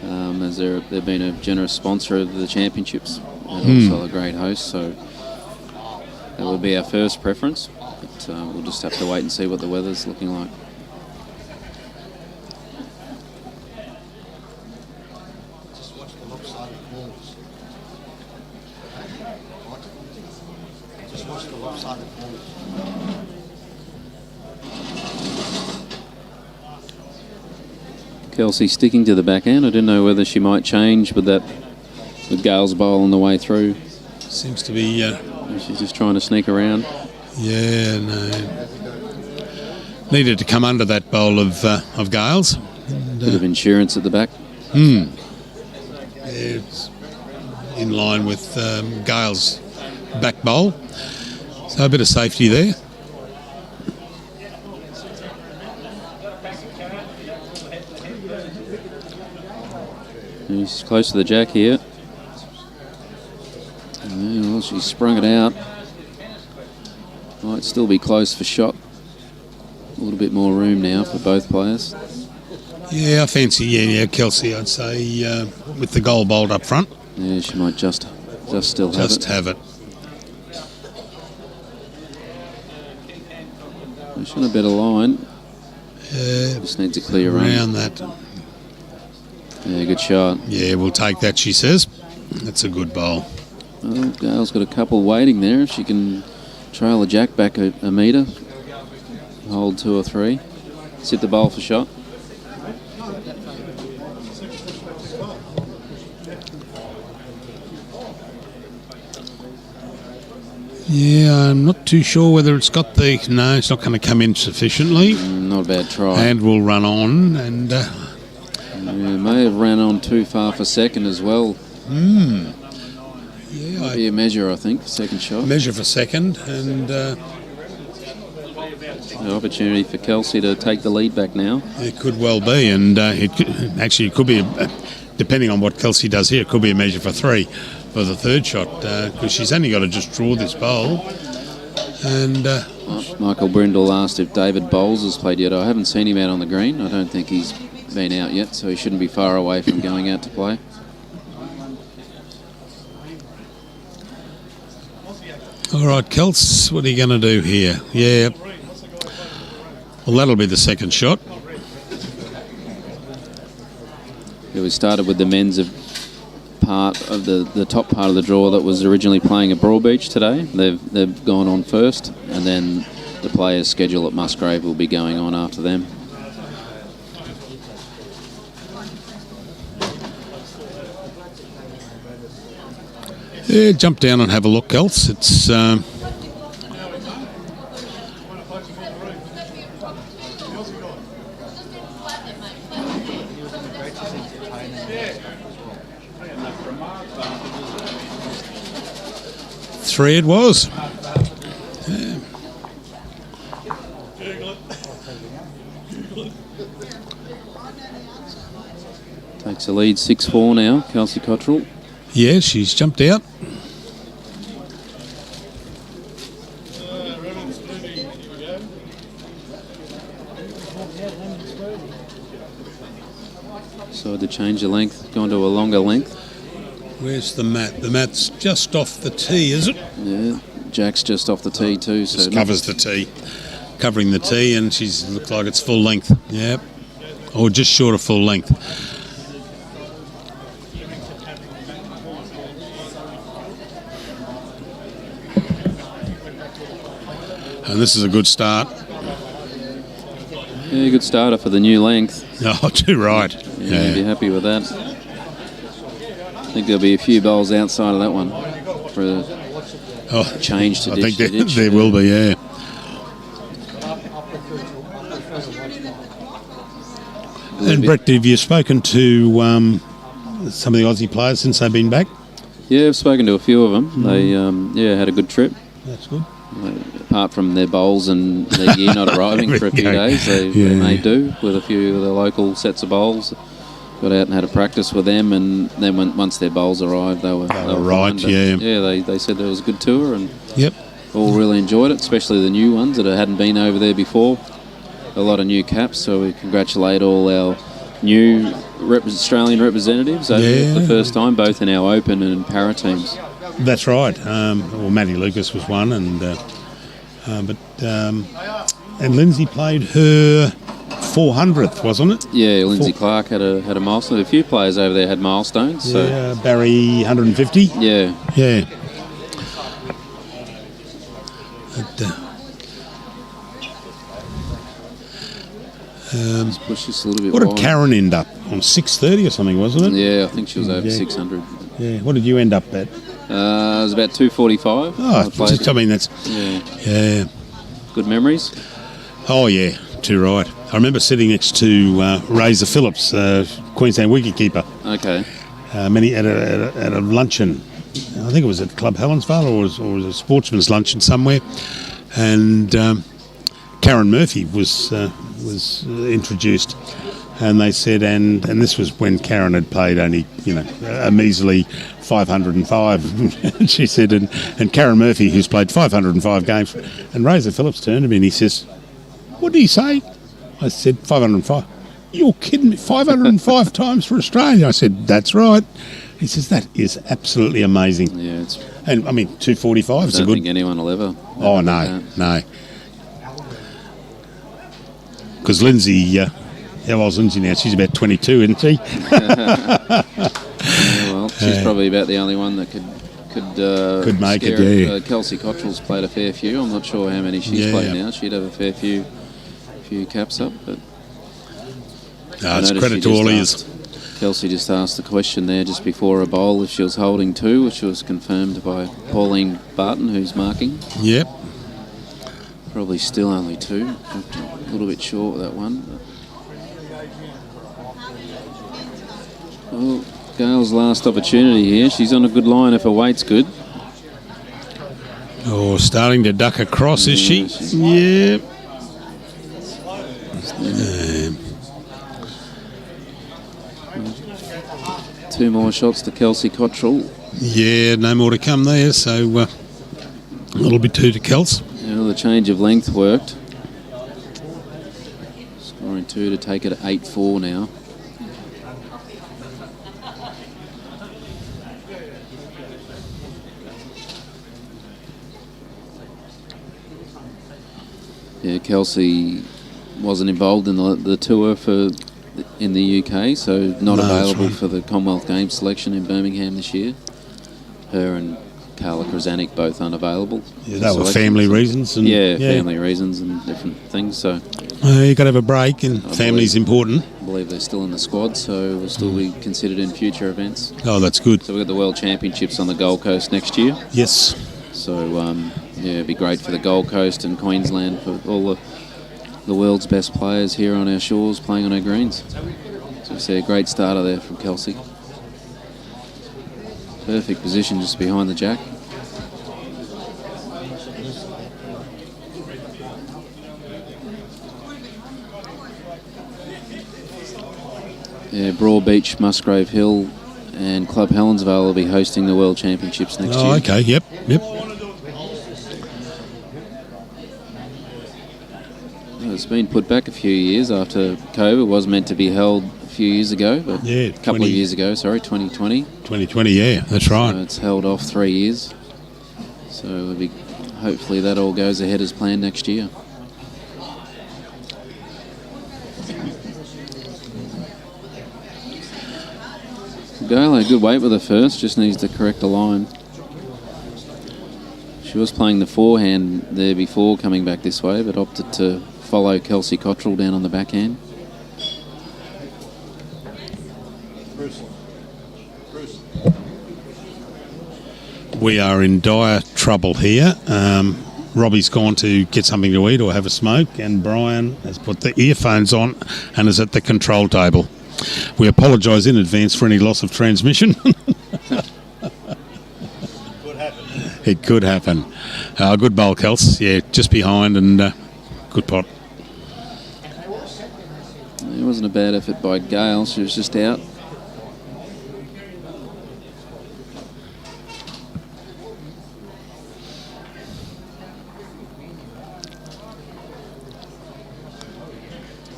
as they've been a generous sponsor of the championships and also a great host. So that would be our first preference, but we'll just have to wait and see what the weather's looking like. Just watch the lopsided balls. Just watch the lopsided balls. Kelsey sticking to the back end. I didn't know whether she might change with Gale's bowl on the way through. Seems to be... she's just trying to sneak around. Yeah, no. Needed to come under that bowl of Gale's. Bit of insurance at the back. Yeah, it's in line with Gale's back bowl. So a bit of safety there. She's close to the jack here. Yeah, well, she's sprung it out. Might still be close for shot. A little bit more room now for both players. Yeah, I fancy, Kelsey, I'd say, with the goal bowled up front. Yeah, she might just still have it. Just have it. She's on a better line. Just needs a clear run. Around that. Yeah, good shot. Yeah, we'll take that, she says. That's a good bowl. Well, Gale's got a couple waiting there. If she can trail the jack back a metre, hold 2 or 3, sit the bowl for shot. Yeah, I'm not too sure whether it's got the... No, it's not going to come in sufficiently. Not a bad try. And we'll run on and... yeah, may have ran on too far for second as well. Yeah, might be a measure, I think, second shot. Measure for second, and... an opportunity for Kelsey to take the lead back now. It could well be, and it could be, depending on what Kelsey does here, it could be a measure for 3 for the third shot, because she's only got to just draw this bowl. And Michael Brindle asked if David Bowles has played yet. I haven't seen him out on the green. I don't think he's been out yet, so he shouldn't be far away from going out to play. all right, Kels, what are you going to do here? Yeah. Well, that'll be the second shot. Yeah, we started with the men's part of the top part of the draw that was originally playing at Broadbeach today. They've gone on first, and then the players' schedule at Musgrave will be going on after them. Yeah, jump down and have a look, Kels. It's... Three it was. Yeah. Takes the lead 6-4 now, Kelsey Cottrell. Yeah, she's jumped out. So to change the length, gone to a longer length. Where's the mat? The mat's just off the tee, is it? Yeah, Jack's just off the tee too. So Just covers the tee. Covering the tee, and she's looks like it's full length. Yep. Or just short of full length. And this is a good start. Yeah, good starter for the new length. Oh, too right. Yeah, be happy with that. I think there'll be a few bowls outside of that one for a change to I ditch think to ditch. there will be, yeah. And Brett, have you spoken to some of the Aussie players since they've been back? Yeah, I've spoken to a few of them. They had a good trip. That's good. Apart from their bowls and their gear not arriving for a few days, they made do with a few of the local sets of bowls. Got out and had a practice with them, and then once their bowls arrived, they were right. fine. But Yeah, they said there was a good tour, and yep, all really enjoyed it, especially the new ones that hadn't been over there before. A lot of new caps, so we congratulate all our new Australian representatives over there for the first time, both in our Open and Para teams. That's right. Well, Maddie Lucas was one, and Lindsay played her 400th, wasn't it? Yeah, Lindsay Clark had a milestone. A few players over there had milestones. So. Yeah, Barry 150. Yeah. Yeah. Let's push this a little bit What did wide. Karen end up on? 630 or something, wasn't it? Yeah, I think she was over 600. Yeah. What did you end up at? It was about 245. I mean, that's... Yeah. Good memories? Oh, yeah. Too right. I remember sitting next to Razor Phillips, Queensland wicketkeeper. Okay. At a luncheon. I think it was at Club Helensvale or it was a sportsman's luncheon somewhere. And Karen Murphy was introduced. And they said, and this was when Karen had played only, a measly 505. And she said, and Karen Murphy, who's played 505 games, and Razor Phillips turned to me and he says, "What did he say?" I said, 505. "You're kidding me, 505 times for Australia." I said, "That's right." He says, "That is absolutely amazing." Yeah, and I mean, 245 is a good... I don't think anyone will ever. Oh, no. Because Lindsay... how old's Lindsay now? She's about 22, isn't she? Well, she's probably about the only one that could make scare it. Yeah. Kelsey Cottrell's played a fair few. I'm not sure how many she's played now. She'd have a fair few caps up, but it's credit to all of you. Kelsey just asked the question there just before a bowl if she was holding two, which was confirmed by Pauline Barton, who's marking. Yep. Probably still only two. A little bit short with that one. Well, Gail's last opportunity here. She's on a good line if her weight's good. Oh, starting to duck across, is she? Yep. Two more shots to Kelsey Cottrell. Yeah, no more to come there, so a little bit two to Kels. Yeah, the change of length worked. Scoring two to take it at 8-4 now. Yeah, Kelsey wasn't involved in the tour in the UK, so not available for the Commonwealth Games selection in Birmingham this year. Her and Carla Krasanik both unavailable. Yeah, that were family reasons. And, family reasons and different things. So you got to have a break, and family's important. I believe they're still in the squad, so will still be considered in future events. Oh, that's good. So we've got the World Championships on the Gold Coast next year. Yes. So it'd be great for the Gold Coast and Queensland for all the world's best players here on our shores playing on our greens. So we see a great starter there from Kelsey. Perfect position just behind the jack. Yeah, Broadbeach, Musgrave Hill and Club Helensvale will be hosting the World Championships next year. Oh, okay, yep. It's been put back a few years after COVID. It was meant to be held a few years ago, but a couple of years ago, 2020. 2020, yeah, that's right. So it's held off 3 years. So it'll be, hopefully that all goes ahead as planned next year. Gala, good weight with her first, just needs to correct the line. She was playing the forehand there before coming back this way, but opted to follow Kelsey Cottrell down on the backhand. We are in dire trouble here. Robbie's gone to get something to eat or have a smoke, and Brian has put the earphones on and is at the control table. We apologise in advance for any loss of transmission. It could happen. Good bowl, Kels. Yeah, just behind and good pot. It wasn't a bad effort by Gail. She was just out.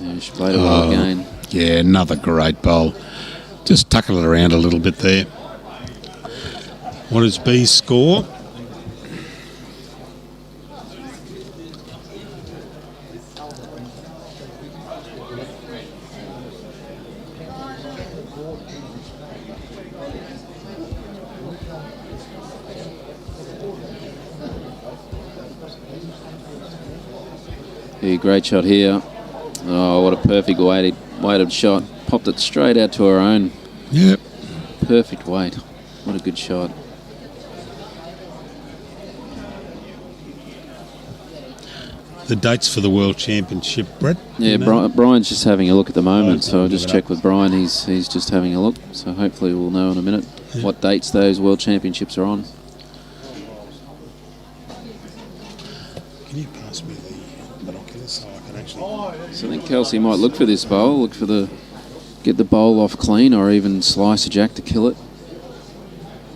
Yeah, she played a well again. Yeah, another great bowl. Just tucking it around a little bit there. What is B's score? Yeah, great shot here. Oh, what a perfect weighted shot. Popped it straight out to her own. Yep. Perfect weight. What a good shot. The dates for the World Championship, Brett? Yeah, Brian's just having a look at the moment, so I'll just check with Brian. He's just having a look, so hopefully we'll know in a minute what dates those World Championships are on. Can you pass me the binoculars so I can actually... So I think Kelsey might look for this bowl, get the bowl off clean or even slice a jack to kill it.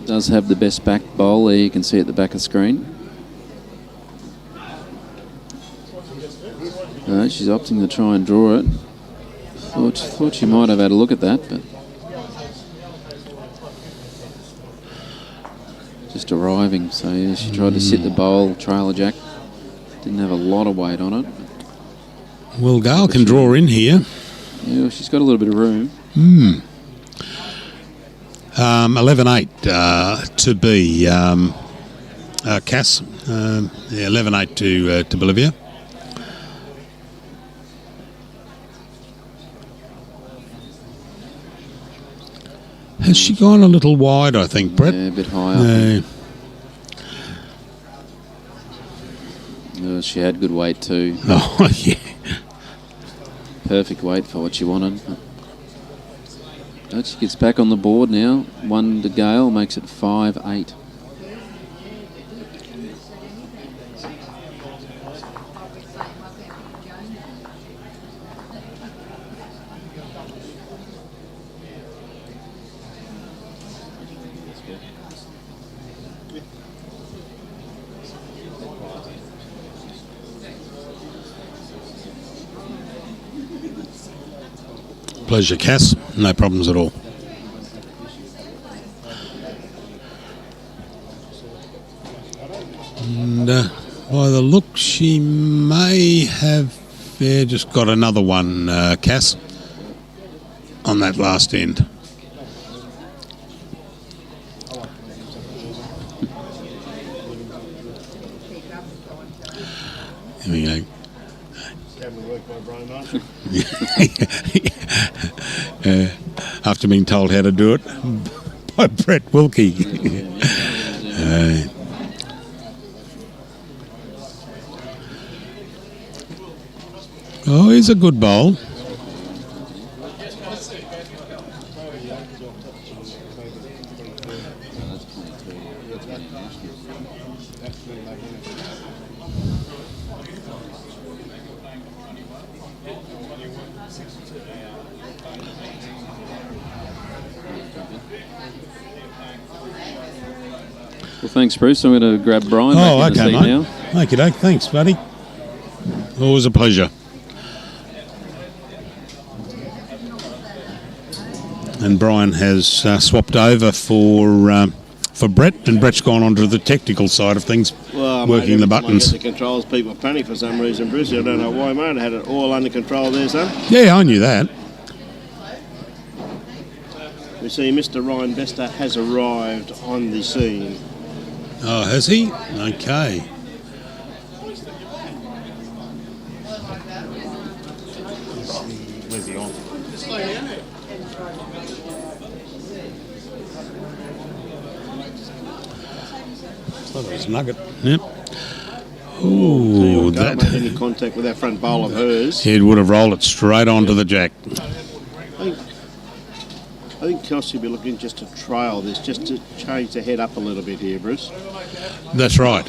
Does have the best back bowl there, you can see at the back of the screen. She's opting to try and draw it. Thought she might have had a look at that, but just arriving. So yeah, she tried to sit the bowl, trailer jack. Didn't have a lot of weight on it. Well, Gail can draw in here. Yeah, she's got a little bit of room. 11-8 to be Cass. 11-8 to Bolivia. Has she gone a little wide, I think, Brett? Yeah, a bit higher. She had good weight too. Oh, yeah. Perfect weight for what she wanted. But she gets back on the board now. 1 to Gale, makes it 5-8. Pleasure, Cass. No problems at all. And by the look, she may have just got another one, Cass, on that last end. Here we go. After being told how to do it by Brett Wilkie. He's a good bowl. Well, thanks, Bruce. I'm going to grab Brian Oh, back in the okay, seat mate. now. Okay, doke. Thanks, buddy. Always a pleasure. And Brian has swapped over for Brett, and Brett's gone on to the technical side of things, Well, working the buttons. The controls, people panic for some reason, Bruce. I don't know why, mate. I had it all under control there, son. Yeah, I knew that. We see Mr. Ryan Bester has arrived on the scene. Oh, has he? Okay. Where's he on? Oh, there's Nugget. Yep. Ooh, Can't that. make any contact with that front bowl of hers. It would have rolled it straight onto the jack. I think Kelsey will be looking just to trail this, just to change the head up a little bit here, Bruce. That's right.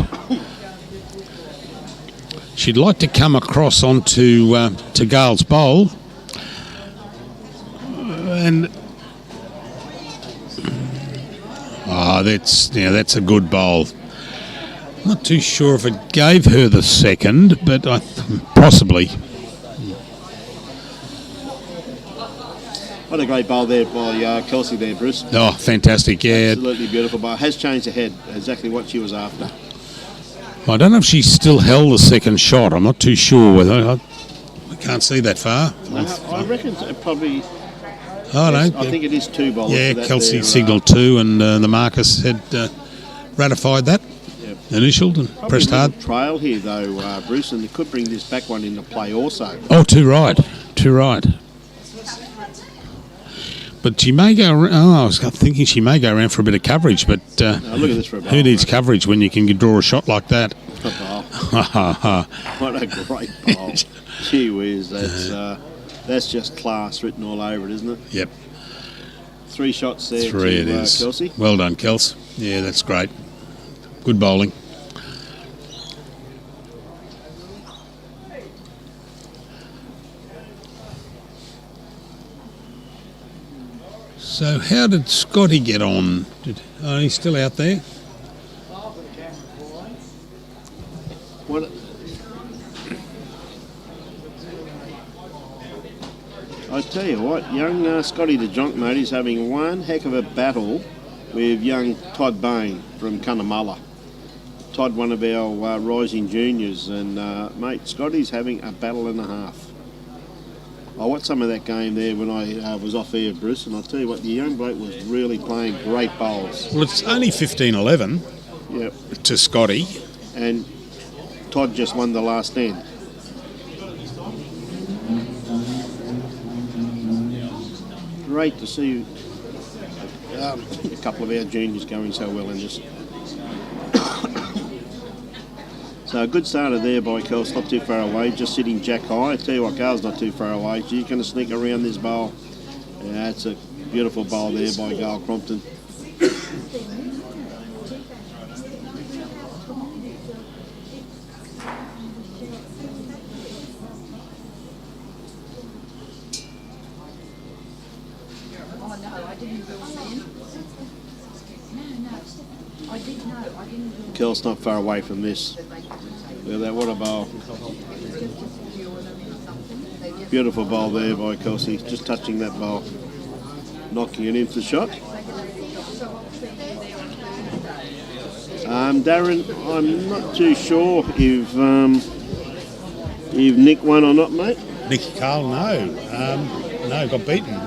She'd like to come across onto to Gale's bowl, and that's a good bowl. Not too sure if it gave her the second, but possibly. What a great bowl there by Kelsey there, Bruce. Oh, fantastic! Yeah, Absolutely beautiful bowl. Has changed the head, exactly what she was after. I don't know if she still held the second shot. I'm not too sure whether. I can't see that far. I reckon it probably... Oh, yes, no. I think it is 2 bowls. Yeah, for that Kelsey there, signalled 2, and the Marcus had ratified that, initialed and probably pressed a little hard. trail here, though, Bruce, and it could bring this back one into play also. Oh, too right. But she may go around, I was thinking she may go around for a bit of coverage, but Look at this for a bowl. who needs coverage when you can draw a shot like that? What a great bowl. Gee whiz, that's just class written all over it, isn't it? Yep. 3 shots there 3 to it is. Kelsey. Well done, Kels. Yeah, that's great. Good bowling. So how did Scotty get on? He's still out there? What? I tell you what, young Scotty the Jonk, mate, is having one heck of a battle with young Todd Bain from Cunnamulla. Todd, one of our rising juniors, and mate, Scotty's having a battle and a half. I watched some of that game there when I was off air, Bruce, and I'll tell you what, the young bloke was really playing great bowls. Well, it's only 15-11 Yep. to Scotty. And Todd just won the last end. Great to see a couple of our juniors going so well in this. So a good starter there by Kels, not too far away, just sitting jack high. I tell you what, Gale's not too far away. She's going to sneak around this bowl. Yeah, it's a beautiful bowl there by Gale Crompton. Kels not far away from this. Look at that, what a bowl. Beautiful bowl there by Kelsey, just touching that bowl, knocking it into the shot. Darren, I'm not too sure if Nick won or not, mate. Nicky Carl, no, got beaten.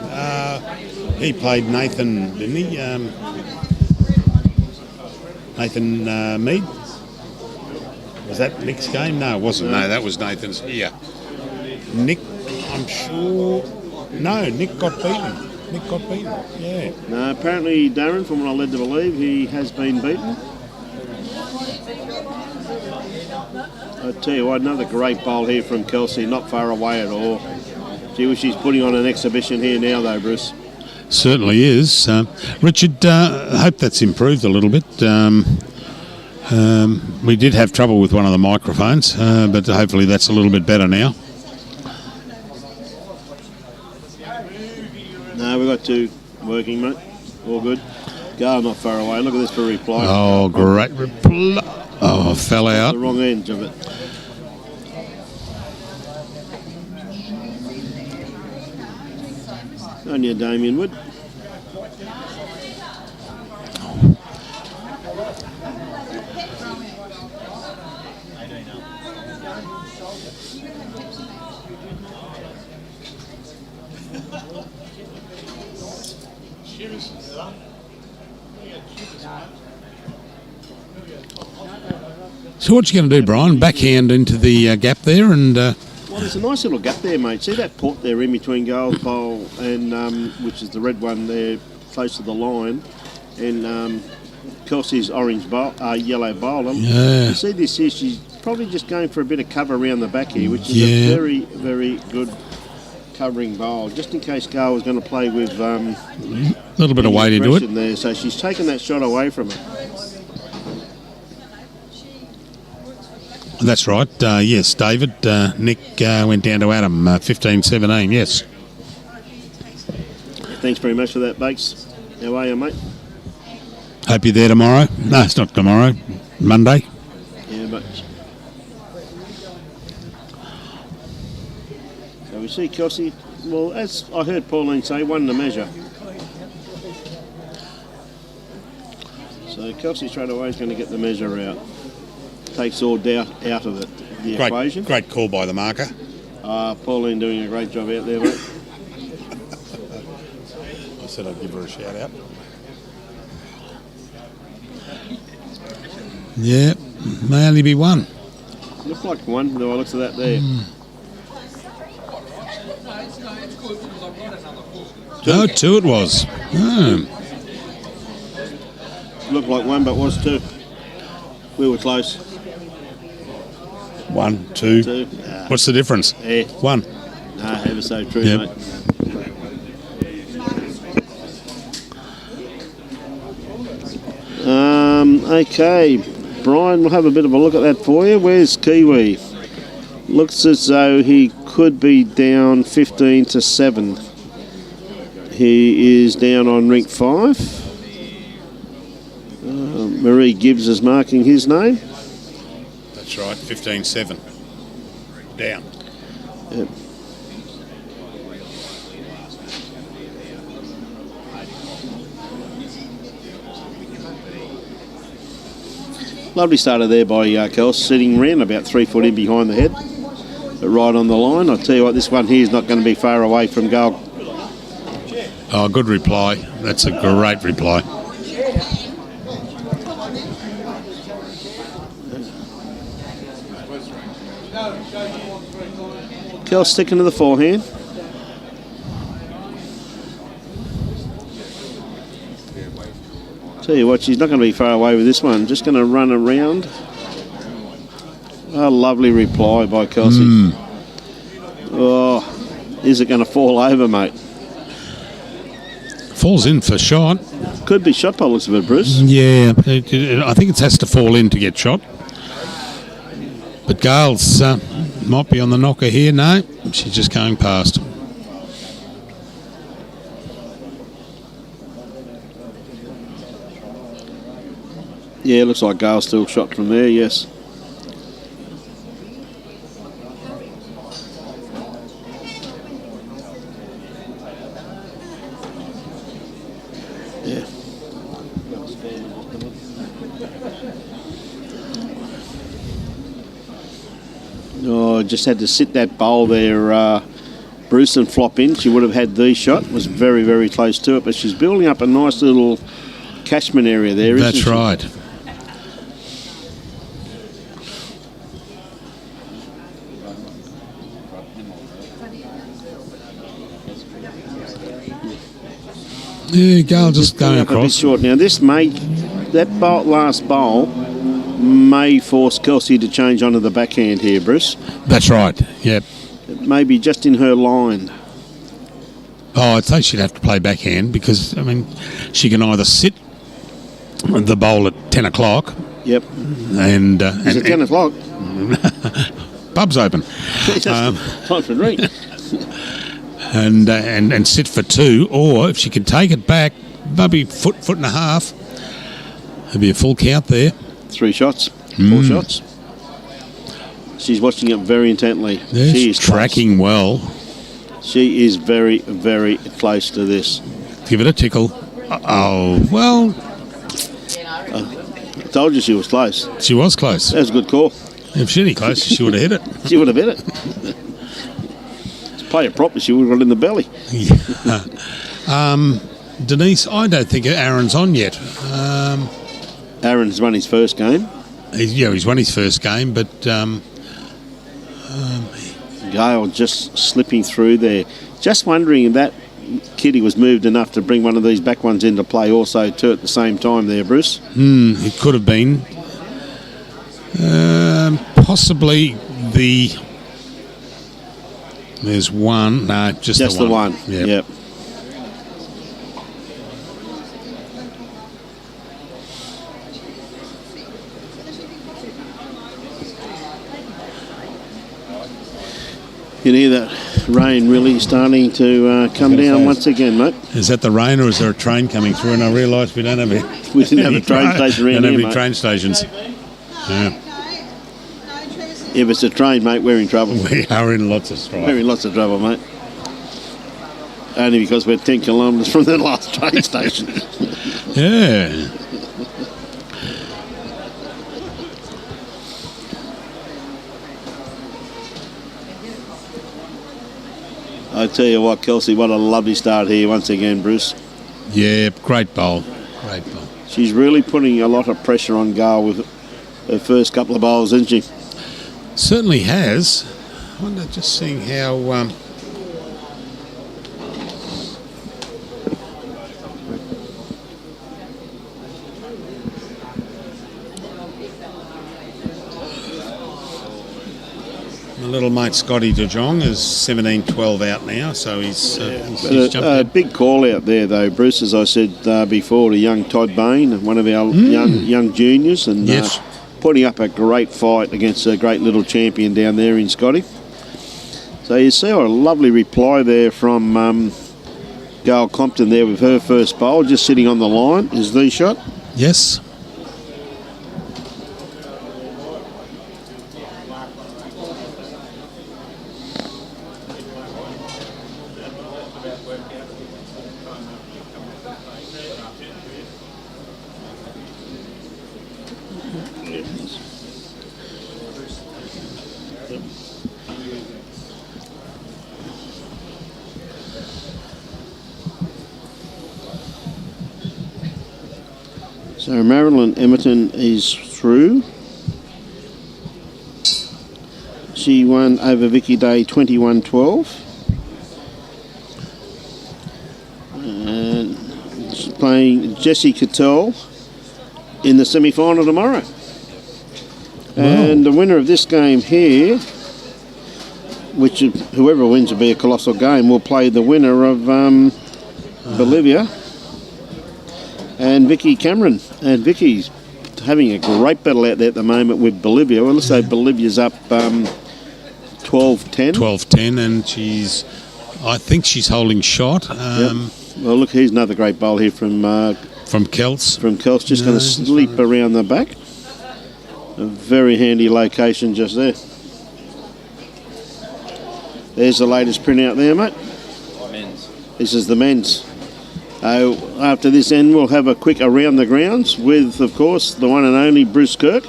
He played Nathan, didn't he? Nathan Mead. Was that Nick's game? No, it wasn't. No, that was Nathan's. Yeah. Nick, I'm sure. No, Nick got beaten. Yeah. No, apparently, Darren, from what I'm led to believe, he has been beaten. I tell you what, another great bowl here from Kelsey, not far away at all. Gee, she's putting on an exhibition here now, though, Bruce. Certainly is. Richard, I hope that's improved a little bit. We did have trouble with one of the microphones, but hopefully that's a little bit better now. No, we've got 2 working, mate. All good. Go not far away. Look at this for reply. Oh, great reply. Oh, fell out. The wrong end of it. On your Damien Wood. So what you going to do, Brian? Backhand into the gap there and... Well, there's a nice little gap there, mate. See that port there in between Gold Bowl and which is the red one there, close to the line, and Kelsey's orange bowl, yellow bowl. Yeah. You see this here? She's probably just going for a bit of cover around the back here, which is a very, very good covering bowl, just in case Gail was going to play with a little bit of weight into it. There, so she's taken that shot away from her. That's right. Yes, David. Nick went down to Adam, 15-17, yes. Thanks very much for that, Bakes. How are you, mate? Hope you're there tomorrow. No, it's not tomorrow. Monday. Yeah, but... So we see Kelsey, well, as I heard Pauline say, won the measure. So Kelsey straight away is going to get the measure out. Takes all doubt out of it, the equation. Great call by the marker. Pauline doing a great job out there, mate. I said I'd give her a shout out. Yeah, may only be one. Looks like one, the way I looks at that there. No, two it was. Oh. Looked like one, but was two. We were close. 1, 2. What's the difference? Yeah. 1. No, ever so true, Yep. mate. Okay, Brian, we'll have a bit of a look at that for you. Where's Kiwi? Looks as though he could be down 15-7. He is down on rink 5. Marie Gibbs is marking his name. That's right, 15-7. Down. Yep. Lovely starter there by Kels, sitting round about 3 foot in behind the head, but right on the line. I'll tell you what, this one here is not going to be far away from goal. Oh, good reply. That's a great reply. Kels sticking to the forehand. Tell you what, she's not going to be far away with this one. Just going to run around. A lovely reply by Kelsey. Oh, is it going to fall over, mate? Falls in for shot. Could be shot by the looks of it, Bruce. Yeah, I think it has to fall in to get shot. But Gales might be on the knocker here. No, she's just going past. Yeah, looks like Gale's still shot from there, yes. Yeah. Oh, just had to sit that bowl there, Bruce, and flop in. She would have had the shot. Was very, very close to it, but she's building up a nice little catchment area there, isn't she? That's right. Yeah, Gale just going up a bit across. short now. This may, that last bowl may force Kelsey to change onto the backhand here, Bruce. That's right. Yep. Maybe just in her line. Oh, I'd say she'd have to play backhand because, I mean, she can either sit the bowl at 10 o'clock. Yep. And is it 10 o'clock? Pub's open. Time for a drink. And sit for 2, or if she can take it back maybe foot and a half. There'll be a full count there. 3 shots, 4 shots. She's watching it very intently. Yeah, She is she's tracking well. She is very, very close to this. Give it a tickle. Oh, well, I told you she was close. she was close. That was a good call. If she's any close, she would have hit it. She would have hit it. To play it properly, she would have got in the belly. Denise, I don't think Aaron's on yet. Aaron's won his first game. He's won his first game, but Gale just slipping through there. Just wondering if that Kitty was moved enough to bring one of these back ones into play also too at the same time there, Bruce. it could have been. Possibly there's one. No, just the one. Yep. Yep. You can hear that rain really starting to come down once again, mate. Is that the rain, or is there a train coming through? And I realise we don't have We didn't have a train station around don't have here, any mate. train stations. Yeah. If it's a train, mate, we're in trouble. We are in lots of strife. We're in lots of trouble, mate. Only because we're 10 kilometres from the last train station. Yeah. I tell you what, Kelsey, what a lovely start here once again, Bruce. Yeah, great bowl. Great bowl. She's really putting a lot of pressure on Gale with her first couple of bowls, isn't she? Certainly has. I wonder, just seeing how... my little mate Scotty De Jong is 17-12 out now, so he's jumped out. Big call out there, though, Bruce, as I said before, to young Todd Bain, one of our young juniors, and Yes. putting up a great fight against a great little champion down there in Scotty. So you see a lovely reply there from Gail Compton there with her first bowl, just sitting on the line. Is the shot? Yes. So Marilyn Emerton is through. She won over Vicky Day 21-12. And she's playing Jessie Cattell in the semi-final tomorrow. And the winner of this game here, which whoever wins will be a colossal game, will play the winner of Bolivia and Vicky Cameron. And Vicky's having a great battle out there at the moment with Bolivia. Well, let's say Bolivia's up 12-10. 12-10, and I think she's holding shot. Well, look, here's another great bowl here from Kelts. From Kelts, just going to sleep around the back. A very handy location just there. There's the latest print out there, mate. Men's. This is the men's. After this end, we'll have a quick around the grounds with, of course, the one and only Bruce Kirk,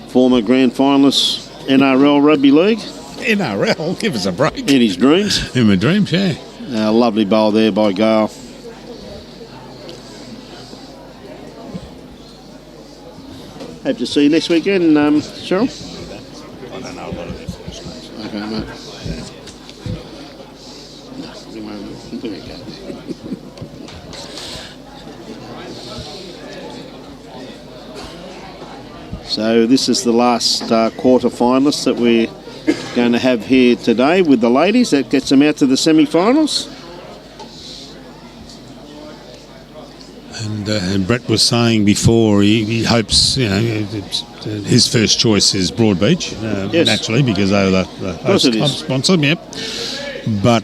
former grand finalist NRL Rugby League. NRL, give us a break. In his dreams. In my dreams, yeah. A lovely bowl there by Gale. Hope to see you next weekend, Cheryl. I don't know a lot of their first names. Okay, mate. There we go. So this is the last quarter finalists that we're going to have here today with the ladies. That gets them out to the semi-finals. And Brett was saying before he hopes, his first choice is Broadbeach, Yes. naturally, because they're the course host it club is. sponsor, yep. But,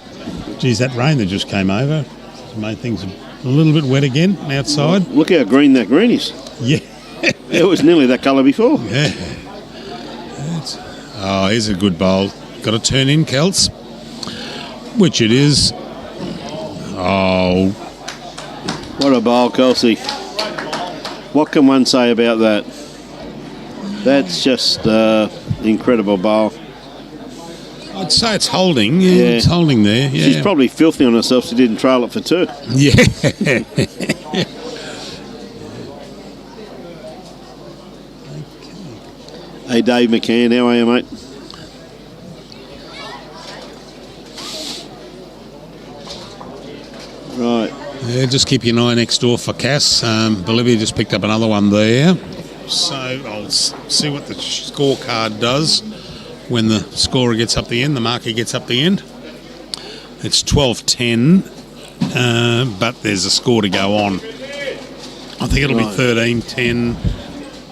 geez, that rain that just came over, Made things a little bit wet again outside. Look how green that green is. Yeah. It was nearly that colour before. Yeah. Oh, here's a good bowl. Got to turn in, Celts. Which it is. Oh. What a bowl, Kelsey. What can one say about that? That's just incredible bowl. I'd say it's holding. Yeah, it's holding there. Yeah. She's probably filthy on herself. She didn't trail it for 2. Yeah. Hey, Dave McCann, how are you, mate? Right. Yeah, just keep your eye next door for Cass. Bolivia just picked up another one there. So I'll see what the scorecard does when the scorer gets up the end, the marker gets up the end. It's 12-10, but there's a score to go on. I think it'll be 13-10,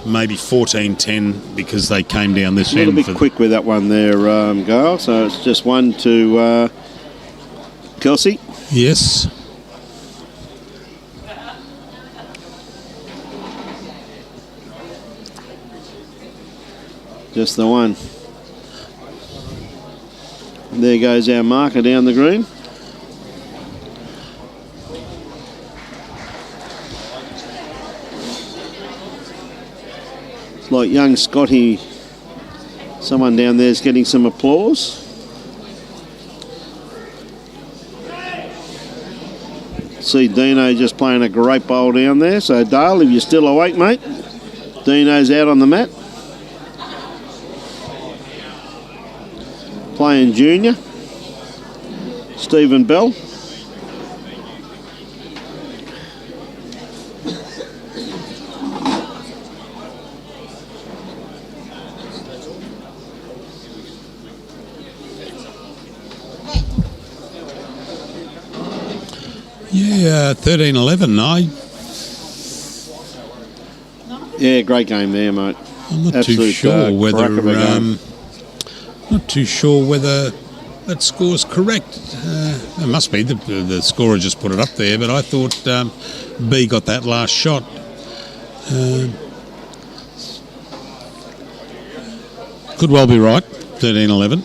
maybe 14-10, because they came down this end. A little bit quick with that one there, Gail. So it's just 1 to Kelsey. Yes. Just the one. There goes our marker down the green. It's like young Scotty. Someone down there is getting some applause. See Dino just playing a great bowl down there. So Dale, if you're still awake, mate, Dino's out on the mat. Playing junior, Stephen Bell. Yeah, 13-11. Yeah, great game there, mate. I'm not too sure whether not too sure whether that score's correct. It must be. The scorer just put it up there, but I thought B got that last shot. Could well be right. 13-11.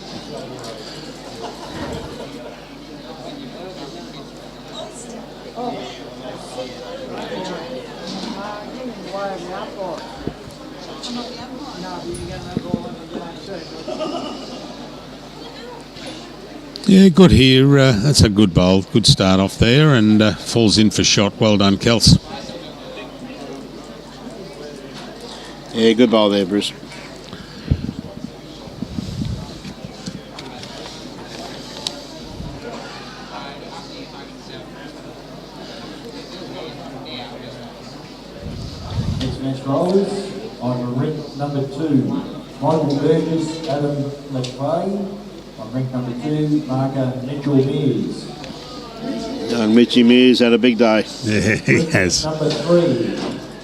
Yeah, good here. That's a good bowl. Good start off there, and falls in for shot. Well done, Kels. Yeah, good bowl there, Bruce. Next match bowlers on rink number 2, Michael Burgess, Adam McVeigh. On rink number 2, marker Mitchell Mears. Young Mitchy Mears had a big day. Yeah, he has. Number 3,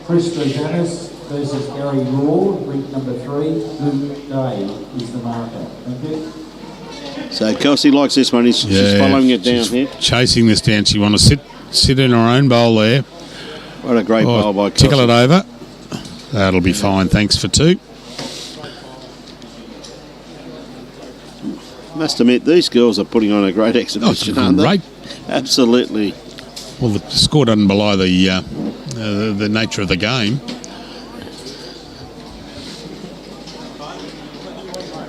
Chris Janis versus Gary Raw. Rink number 3, Luke Day is the marker. Thank you. So Kelsey likes this one. She's following it down here. Chasing this down. She wants to sit in her own bowl there. What a great bowl by Kelsey. Tickle it over. That'll be fine. Thanks for 2. Must admit, these girls are putting on a great exhibition, aren't they? Absolutely. Well, the score doesn't belie the nature of the game.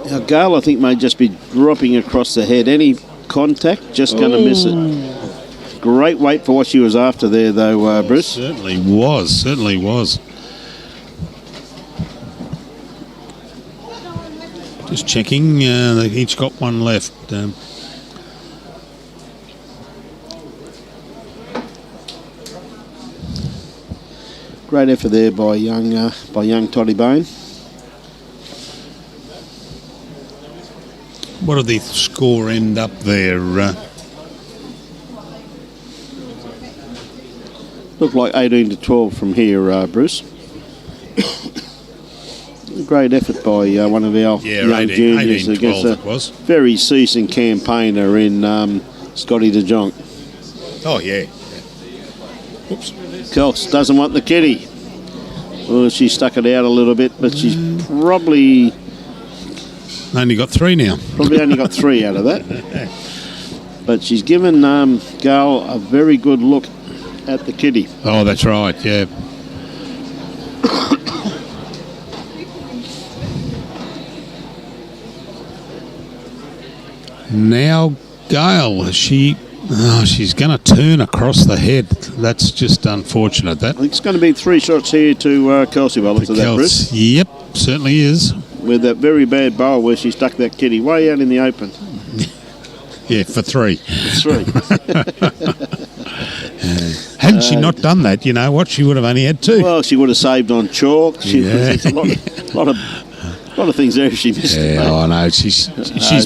Now, Gale, I think, may just be dropping across the head. Any contact, just going to miss it. Great weight for what she was after there, though, Bruce. Certainly was. Just checking, they each got one left. Great effort there by young Toddy Bone. What did the score end up there? Looked like 18 to 12 from here, Bruce. Great effort by one of our young juniors against a very seasoned campaigner in Scotty de Jonk. Oh, yeah. Kels doesn't want the kitty. Well, she stuck it out a little bit, but she's probably Only got 3 now. only got 3 out of that. But she's given Gail a very good look at the kitty. Oh, that's right, yeah. Now, Gail, she's going to turn across the head. That's just unfortunate. I think it's going to be 3 shots here to Kelsey by the looks of that, Bruce. Yep, certainly is. With that very bad bowl where she stuck that kitty way out in the open. Yeah, for 3. For 3. Hadn't she not done that, you know what? She would have only had 2. Well, she would have saved on chalk. There's a lot of things there she missed. Yeah, I know. She's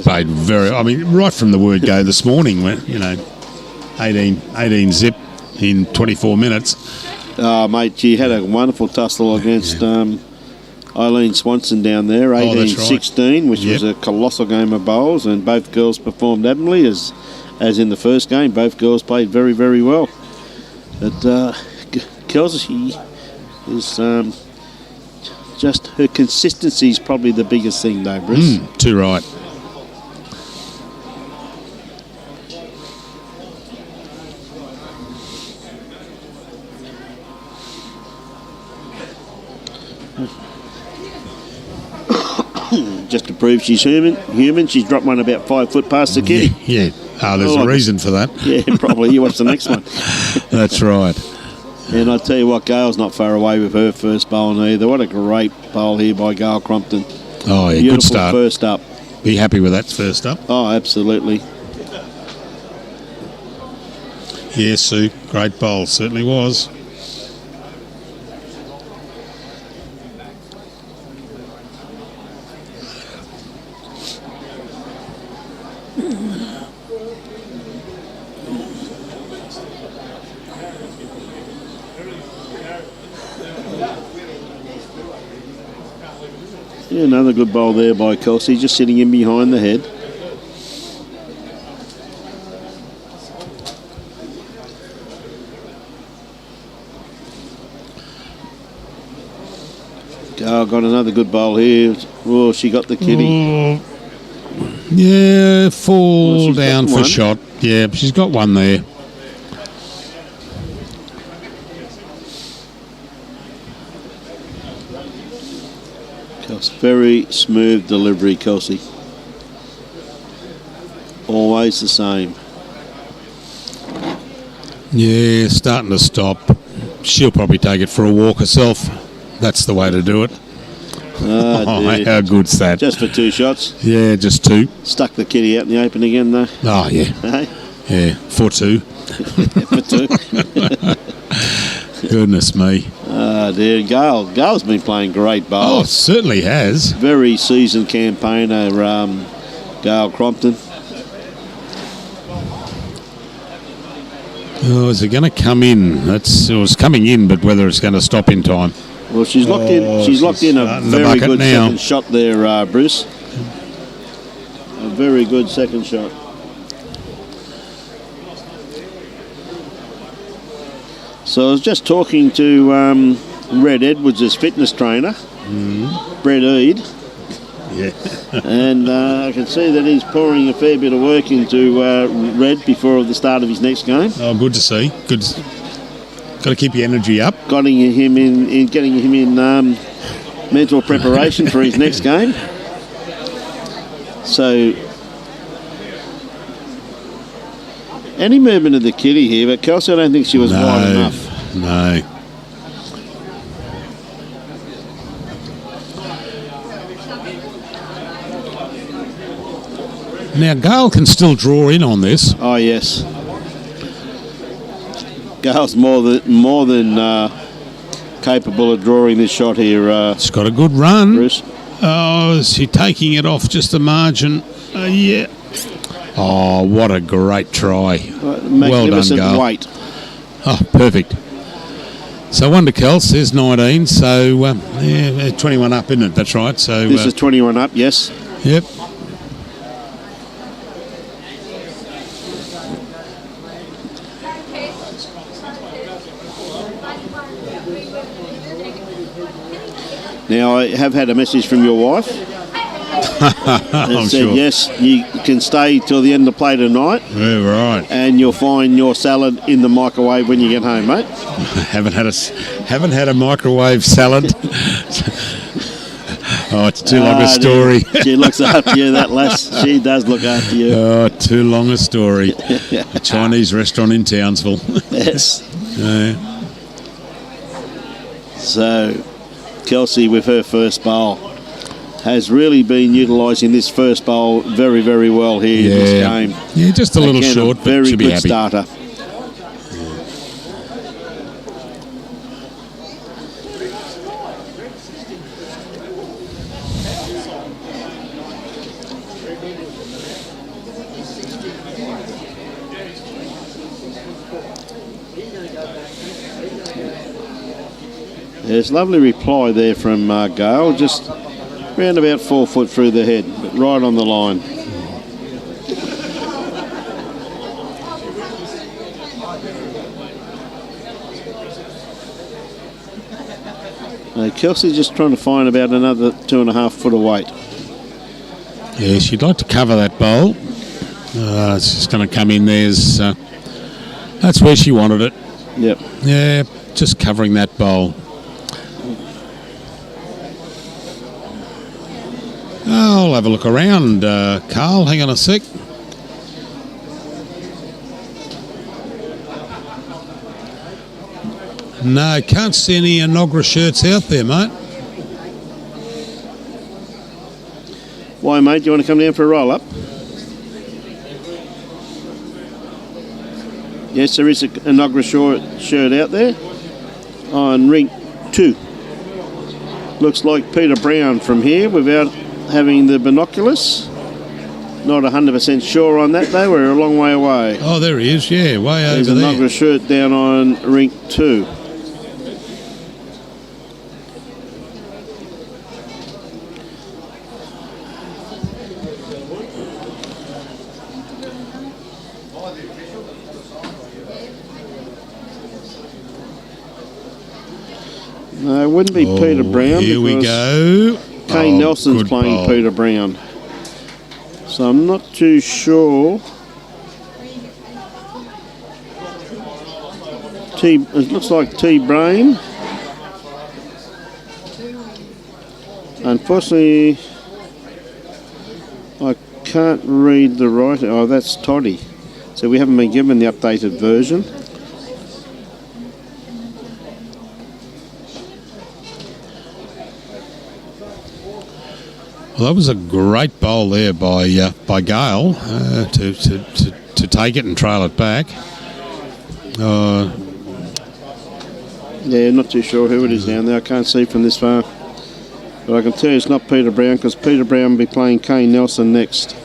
played very. I mean, right from the word go this morning, when 18 zip in 24 minutes. Mate, she had a wonderful tussle against Eileen Swanson down there, 18-16, which was a colossal game of bowls, and both girls performed admirably, as in the first game. Both girls played very, very well. But Kelsey is just her consistency is probably the biggest thing, though, Bruce. Too right. Just to prove she's human, she's dropped one about 5 foot past the kitty. Yeah. Oh, there's a reason for that. Yeah, probably. You watch the next one. That's right. And I tell you what, Gail's not far away with her first bowl either. What a great bowl here by Gail Crompton. Oh, yeah, beautiful good start. First up. Be happy with that first up. Oh, absolutely. Yeah, Sue, great bowl, certainly was. Yeah, another good bowl there by Kelsey, just sitting in behind the head. Oh, got another good bowl here. Oh, she got the kitty. Yeah, fall Well, down got for one. shot. Yeah, she's got one there. Very smooth delivery, Kelsey. Always the same. Yeah, starting to stop. She'll probably take it for a walk herself. That's the way to do it. Oh, dear. How good's that? Just for 2 shots. Yeah, just 2. Stuck the kitty out in the open again, though. Oh, yeah. Hey? Yeah, for 2. For 2. Goodness me. Oh, dear. Gail's been playing great Oh, bowls. certainly has. Very seasoned campaigner, Gail Crompton. Oh, is it going to come in? It was coming in, but whether it's going to stop in time. Well, she's locked in. She's locked in a starting to very bucket good now. second shot there, Bruce. A very good second shot. So I was just talking to Red Edwards' fitness trainer, Brett Eade. Yeah. And I can see that he's pouring a fair bit of work into Red before the start of his next game. Oh, good to see. Good. Got to keep your energy up. Getting him in mental preparation for his next game. So, any movement of the kitty here, but Kelsey, I don't think she was wide enough. No. Now, Gail can still draw in on this. Oh, yes. Gail's more than capable of drawing this shot here. She's got a good run. Bruce. Oh, is she taking it off just a margin? Yeah. Oh, what a great try. Magnificent well done, Gail. weight. Oh, perfect. So 1 to Kels, there's 19. So, yeah, 21 up, isn't it? That's right. So This is 21 up, yes. Yep. Now, I have had a message from your wife. I'm It said, sure. yes, you can stay till the end of play tonight, Yeah, right. and you'll find your salad in the microwave when you get home, mate. haven't had a microwave salad. Oh, it's too long a story. She looks after you, that lass. She does look after you. Oh, too long a story. A Chinese restaurant in Townsville. Yes. Yeah. So, Kelsey with her first bowl has really been utilising this first bowl very, very well here in this game. Yeah, just a little Again, short, a but very should be good happy. starter. There's lovely reply there from Gale, just round about 4 foot through the head, but right on the line. Kelsey just trying to find about another 2.5 foot of weight. Yeah, she'd like to cover that bowl. It's just going to come in there. That's where she wanted it. Yep. Yeah, just covering that bowl. I'll have a look around, Carl. Hang on a sec. No, can't see any Inogra shirts out there, mate. Why, mate? Do you want to come down for a roll-up? Yes, there is a Inogra shirt out there on rink 2. Looks like Peter Brown from here without having the binoculars. Not 100% sure on that, though. We're a long way away. Oh, there he is. Yeah, way There's over a there. Inogra shirt down on rink 2. No, it wouldn't be Peter Brown. Here we because go. Kane Nelson's good playing bowl. Peter Brown. So I'm not too sure. It looks like T. Brain. Unfortunately, I can't read the writing. Oh, that's Toddy. So we haven't been given the updated version. Well, that was a great bowl there by Gale to take it and trail it back. Yeah, not too sure who it is down there. I can't see from this far. But I can tell you it's not Peter Brown because Peter Brown will be playing Kane Nelson next.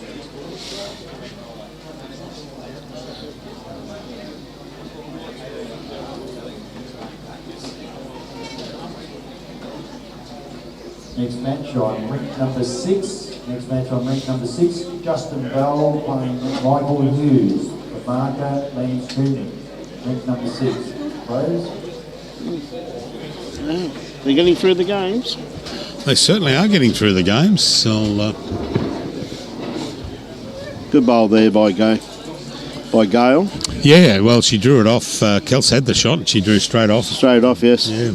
Next match on rink number 6. Next match on rink number 6. Justin Bell playing Michael Hughes. The marker Lance Cooney. Rink number 6. Players. They're getting through the games. They certainly are getting through the games. So, Good bowl there by Gale. yeah, well, she drew it off. Kels had the shot and she drew straight off. Straight off, yes. Yeah.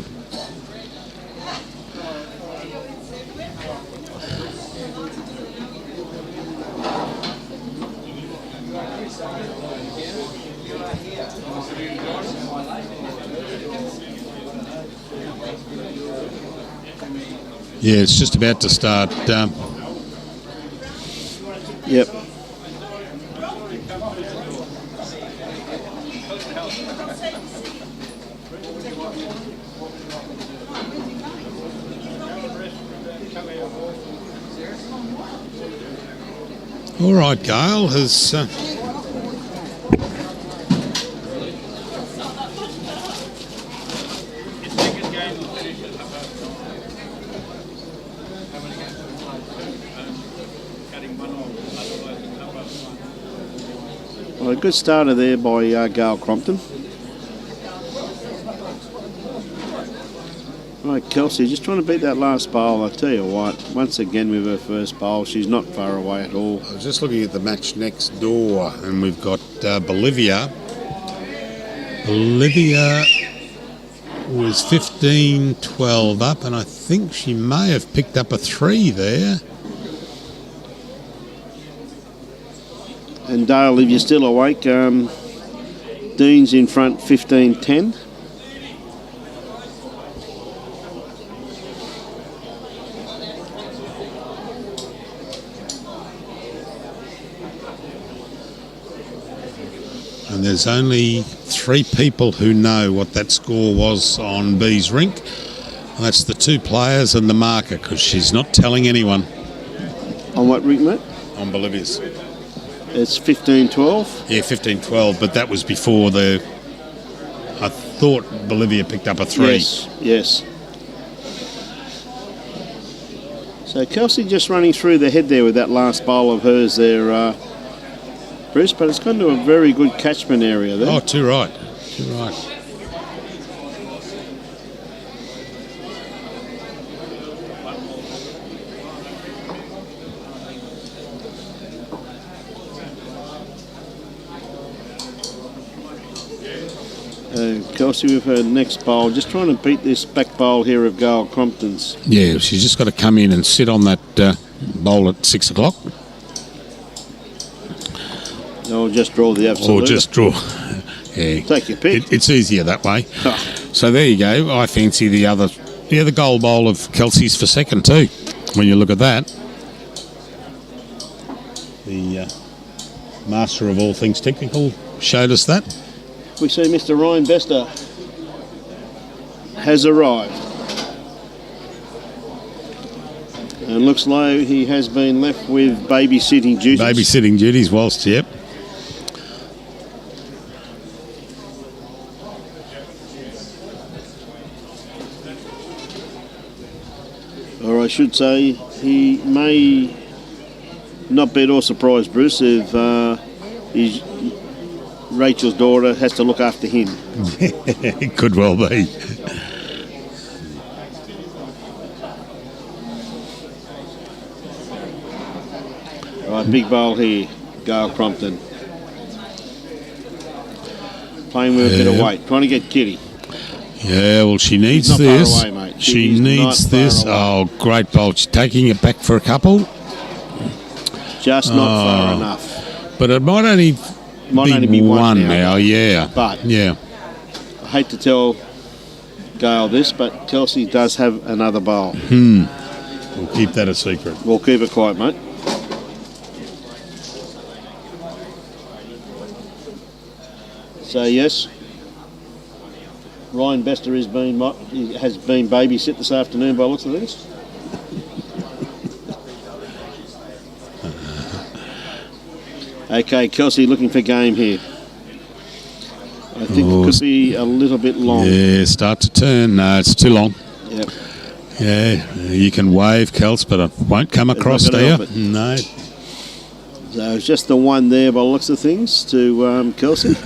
Yeah, it's just about to start. Yep. All right, Gale has. Well, a good starter there by Gale Crompton. Right, Kelsey, just trying to beat that last bowl. I tell you what, once again with her first bowl, she's not far away at all. I was just looking at the match next door, and we've got Bolivia. Bolivia was 15-12 up, and I think she may have picked up a 3 there. And Dale, if you're still awake, Dean's in front 15-10. And there's only 3 people who know what that score was on B's rink. And that's the 2 players and the marker, because she's not telling anyone. On what rink, mate? On Bolivia's. It's 15-12. Yeah, 15-12, but that was before the... I thought Bolivia picked up a 3. Yes. So Kelsey just running through the head there with that last bowl of hers there, Bruce, but it's gone to a very good catchment area there. Oh, too right. Too right. Kelsey with her next bowl, just trying to beat this back bowl here of Gail Crompton's. Yeah, she's just got to come in and sit on that bowl at 6 o'clock. Or just draw the absolute. Or just draw. Yeah. Take your pick. It's easier that way. So there you go. I fancy the goal bowl of Kelsey's for second too, when you look at that. The master of all things technical showed us that. We see Mr. Ryan Bester has arrived. And looks like he has been left with babysitting duties. Babysitting duties whilst, yep. Or I should say, he may not be at all surprised, Bruce, if Rachel's daughter has to look after him. It could well be. Right, big bowl here, Gail Crompton. Playing with a bit of weight, trying to get Kitty. Yeah, well, she needs She's not this. far away, mate. She She's needs not far this. away. Oh, great bowl. She's taking it back for a couple. Just not far enough. But it might only be one now, yeah. But yeah. I hate to tell Gail this, but Kelsey does have another bowl. We'll keep that a secret. We'll keep it quiet, mate. So yes, Ryan Bester has been babysit this afternoon by the looks of this. Okay, Kelsey looking for game here. I think it could be a little bit long. Yeah, start to turn. No, it's too long. Yep. Yeah, you can wave, Kels, but it won't come across, do you? No. So it's just the one there by the looks of things to Kelsey.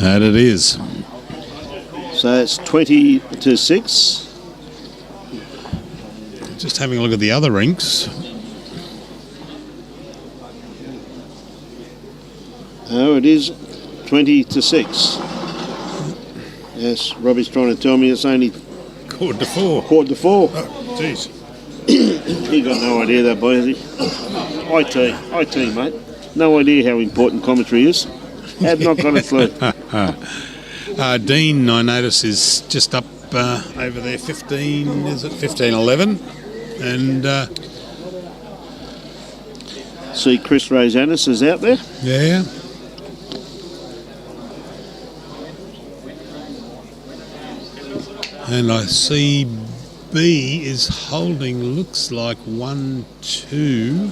That it is. So it's 20-6. Just having a look at the other rinks. Oh, it is 20-6. Yes, Robbie's trying to tell me it's only Quarter to 4. Quarter to 4. Oh, jeez. He got no idea that, boy, has he? IT, mate. No idea how important commentary is. Have not got a clue. Dean, I notice, is just up over there, 15-11. And see Chris Rosanis is out there. yeah. And I see B is holding, looks like 1-2.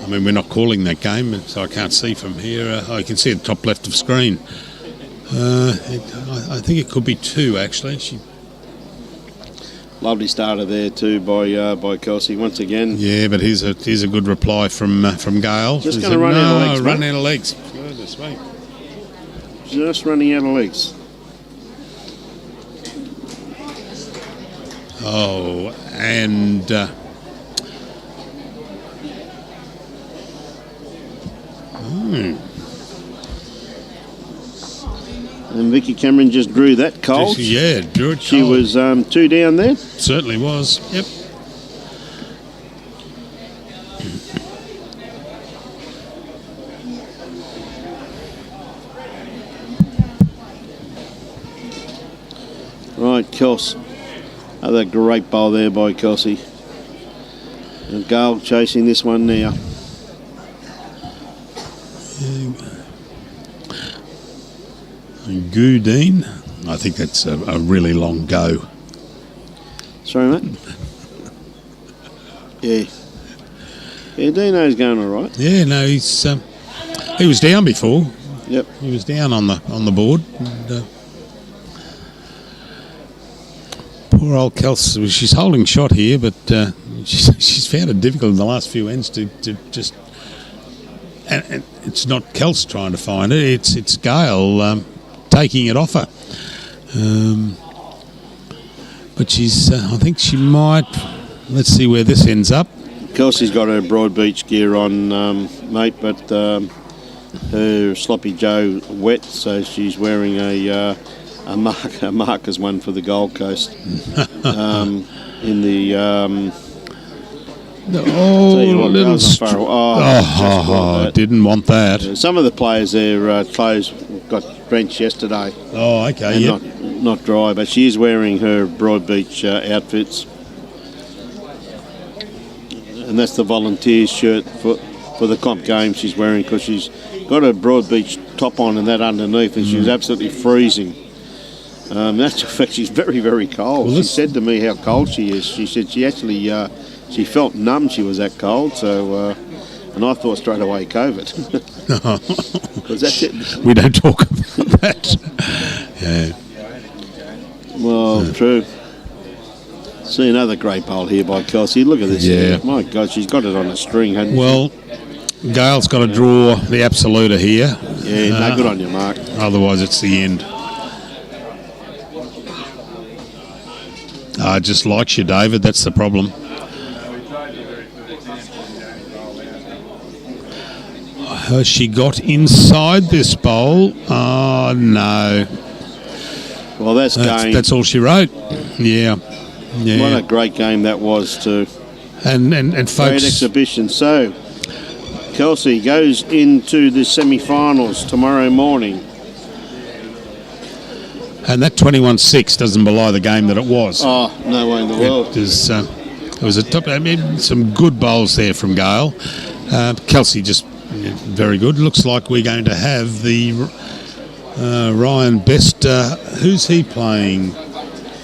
I mean, we're not calling that game, so I can't see from here. I can see at the top left of screen. I think it could be 2, actually. Lovely starter there too by Kelsey once again. Yeah, but here's a good reply from Gail. Just going to run out of legs. Run mate. out of legs. Goodness me. Just running out of legs. Oh, and And Vicky Cameron just drew that colt. yeah, drew it. She cold. was 2 down there. Certainly was. Yep. Right, Kels. Another great bowl there by Kelsey. And Gale chasing this one now. Goodine. I think that's a really long go. Sorry, mate. Yeah. Yeah, Dino's going all right. Yeah, no, he was down before. Yep. He was down on the board. And, poor old Kels, she's holding shot here, but she's found it difficult in the last few ends to just. And it's not Kels trying to find it; it's Gale taking it off her. But she's. I think she might. Let's see where this ends up. Kelsey's got her Broad Beach gear on, mate, but her Sloppy Joe wet, so she's wearing a marker's one for the Gold Coast. In the didn't want that. Some of the players, their clothes got drenched yesterday. Oh, okay, and not dry, but she is wearing her Broad Beach outfits. And that's the Volunteers shirt for the comp game she's wearing, because she's got her Broad Beach top on and that underneath, and she was absolutely freezing. That's the fact, she's very, very cold. Well, she said to me how cold she is. She said she actually she felt numb, she was that cold. So, and I thought straight away COVID. Because that's it. We don't talk about that. Yeah. Well, true. See another great bowl here by Kelsey. Look at this. Yeah. My God, she's got it on a string, hasn't well, she? Gale's got to draw the absoluta here. Yeah, no good on you, Mark. Otherwise, it's the end. Just likes you, David. That's the problem. Has she got inside this bowl? Oh, no. Well, that's all she wrote. Yeah. Yeah. What a great game that was too. And folks, great exhibition. So Kelsey goes into the semi-finals tomorrow morning. And that 21-6 doesn't belie the game that it was. Oh, no way in the world. It was a top. I mean, some good bowls there from Gale. Kelsey just very good. Looks like we're going to have the Ryan Best. Who's he playing?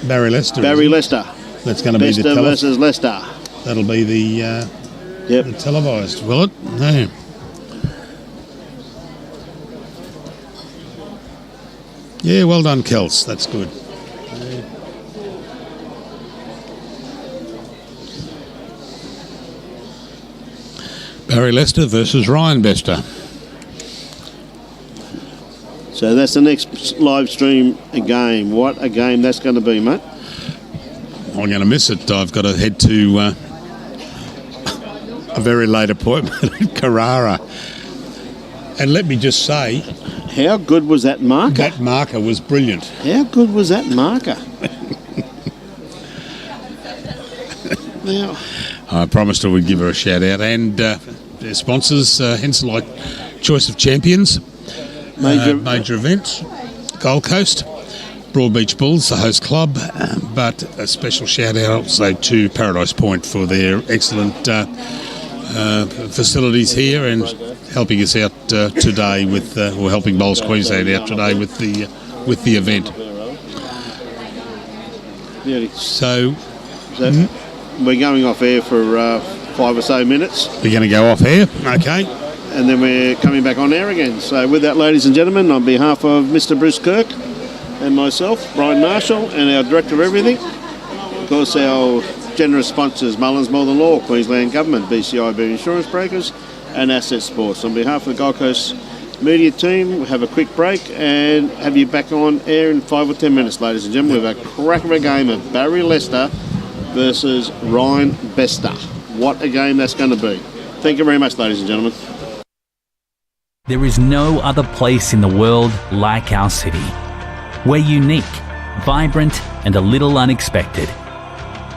Barry Lester. Barry Lester. That's going to be the Bester versus Lester. That'll be the the televised, will it? No. Yeah, well done, Kels. That's good. Barry Lester versus Ryan Bester. So that's the next live stream game. What a game that's going to be, mate. I'm going to miss it. I've got to head to a very late appointment at Carrara. And let me just say... How good was that marker? That marker was brilliant. How good was that marker? Now, I promised I would give her a shout out. And their sponsors, Henselite Choice of Champions, major events, Gold Coast, Broad Beach Bulls, the host club, but a special shout out also to Paradise Point for their excellent facilities here and helping us out today with, or helping Bowls Queensland out today with the event. So we're going off air for 5 or so minutes. We're going to go off air, okay. And then we're coming back on air again. So with that, ladies and gentlemen, on behalf of Mr. Bruce Kirk and myself, Brian Marshall, and our Director of Everything, of course our generous sponsors, Mullins More Than Law, Queensland Government, BCIB Insurance Brokers, and Asset Sports. On behalf of the Gold Coast media team, we'll have a quick break and have you back on air in 5 or 10 minutes, ladies and gentlemen, with a crack of a game of Barry Lester versus Ryan Bester. What a game that's going to be. Thank you very much, ladies and gentlemen. There is no other place in the world like our city. We're unique, vibrant, and a little unexpected.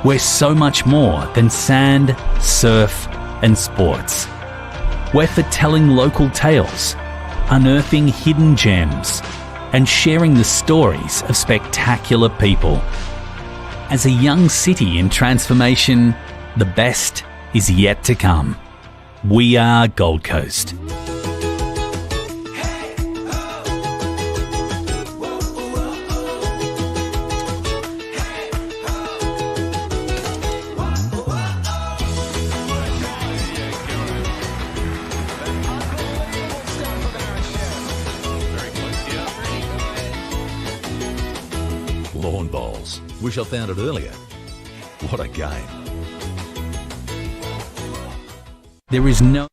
We're so much more than sand, surf, and sports. We're for telling local tales, unearthing hidden gems, and sharing the stories of spectacular people. As a young city in transformation, the best is yet to come. We are Gold Coast. Lawn bowls. Wish I found it earlier. What a game. There is no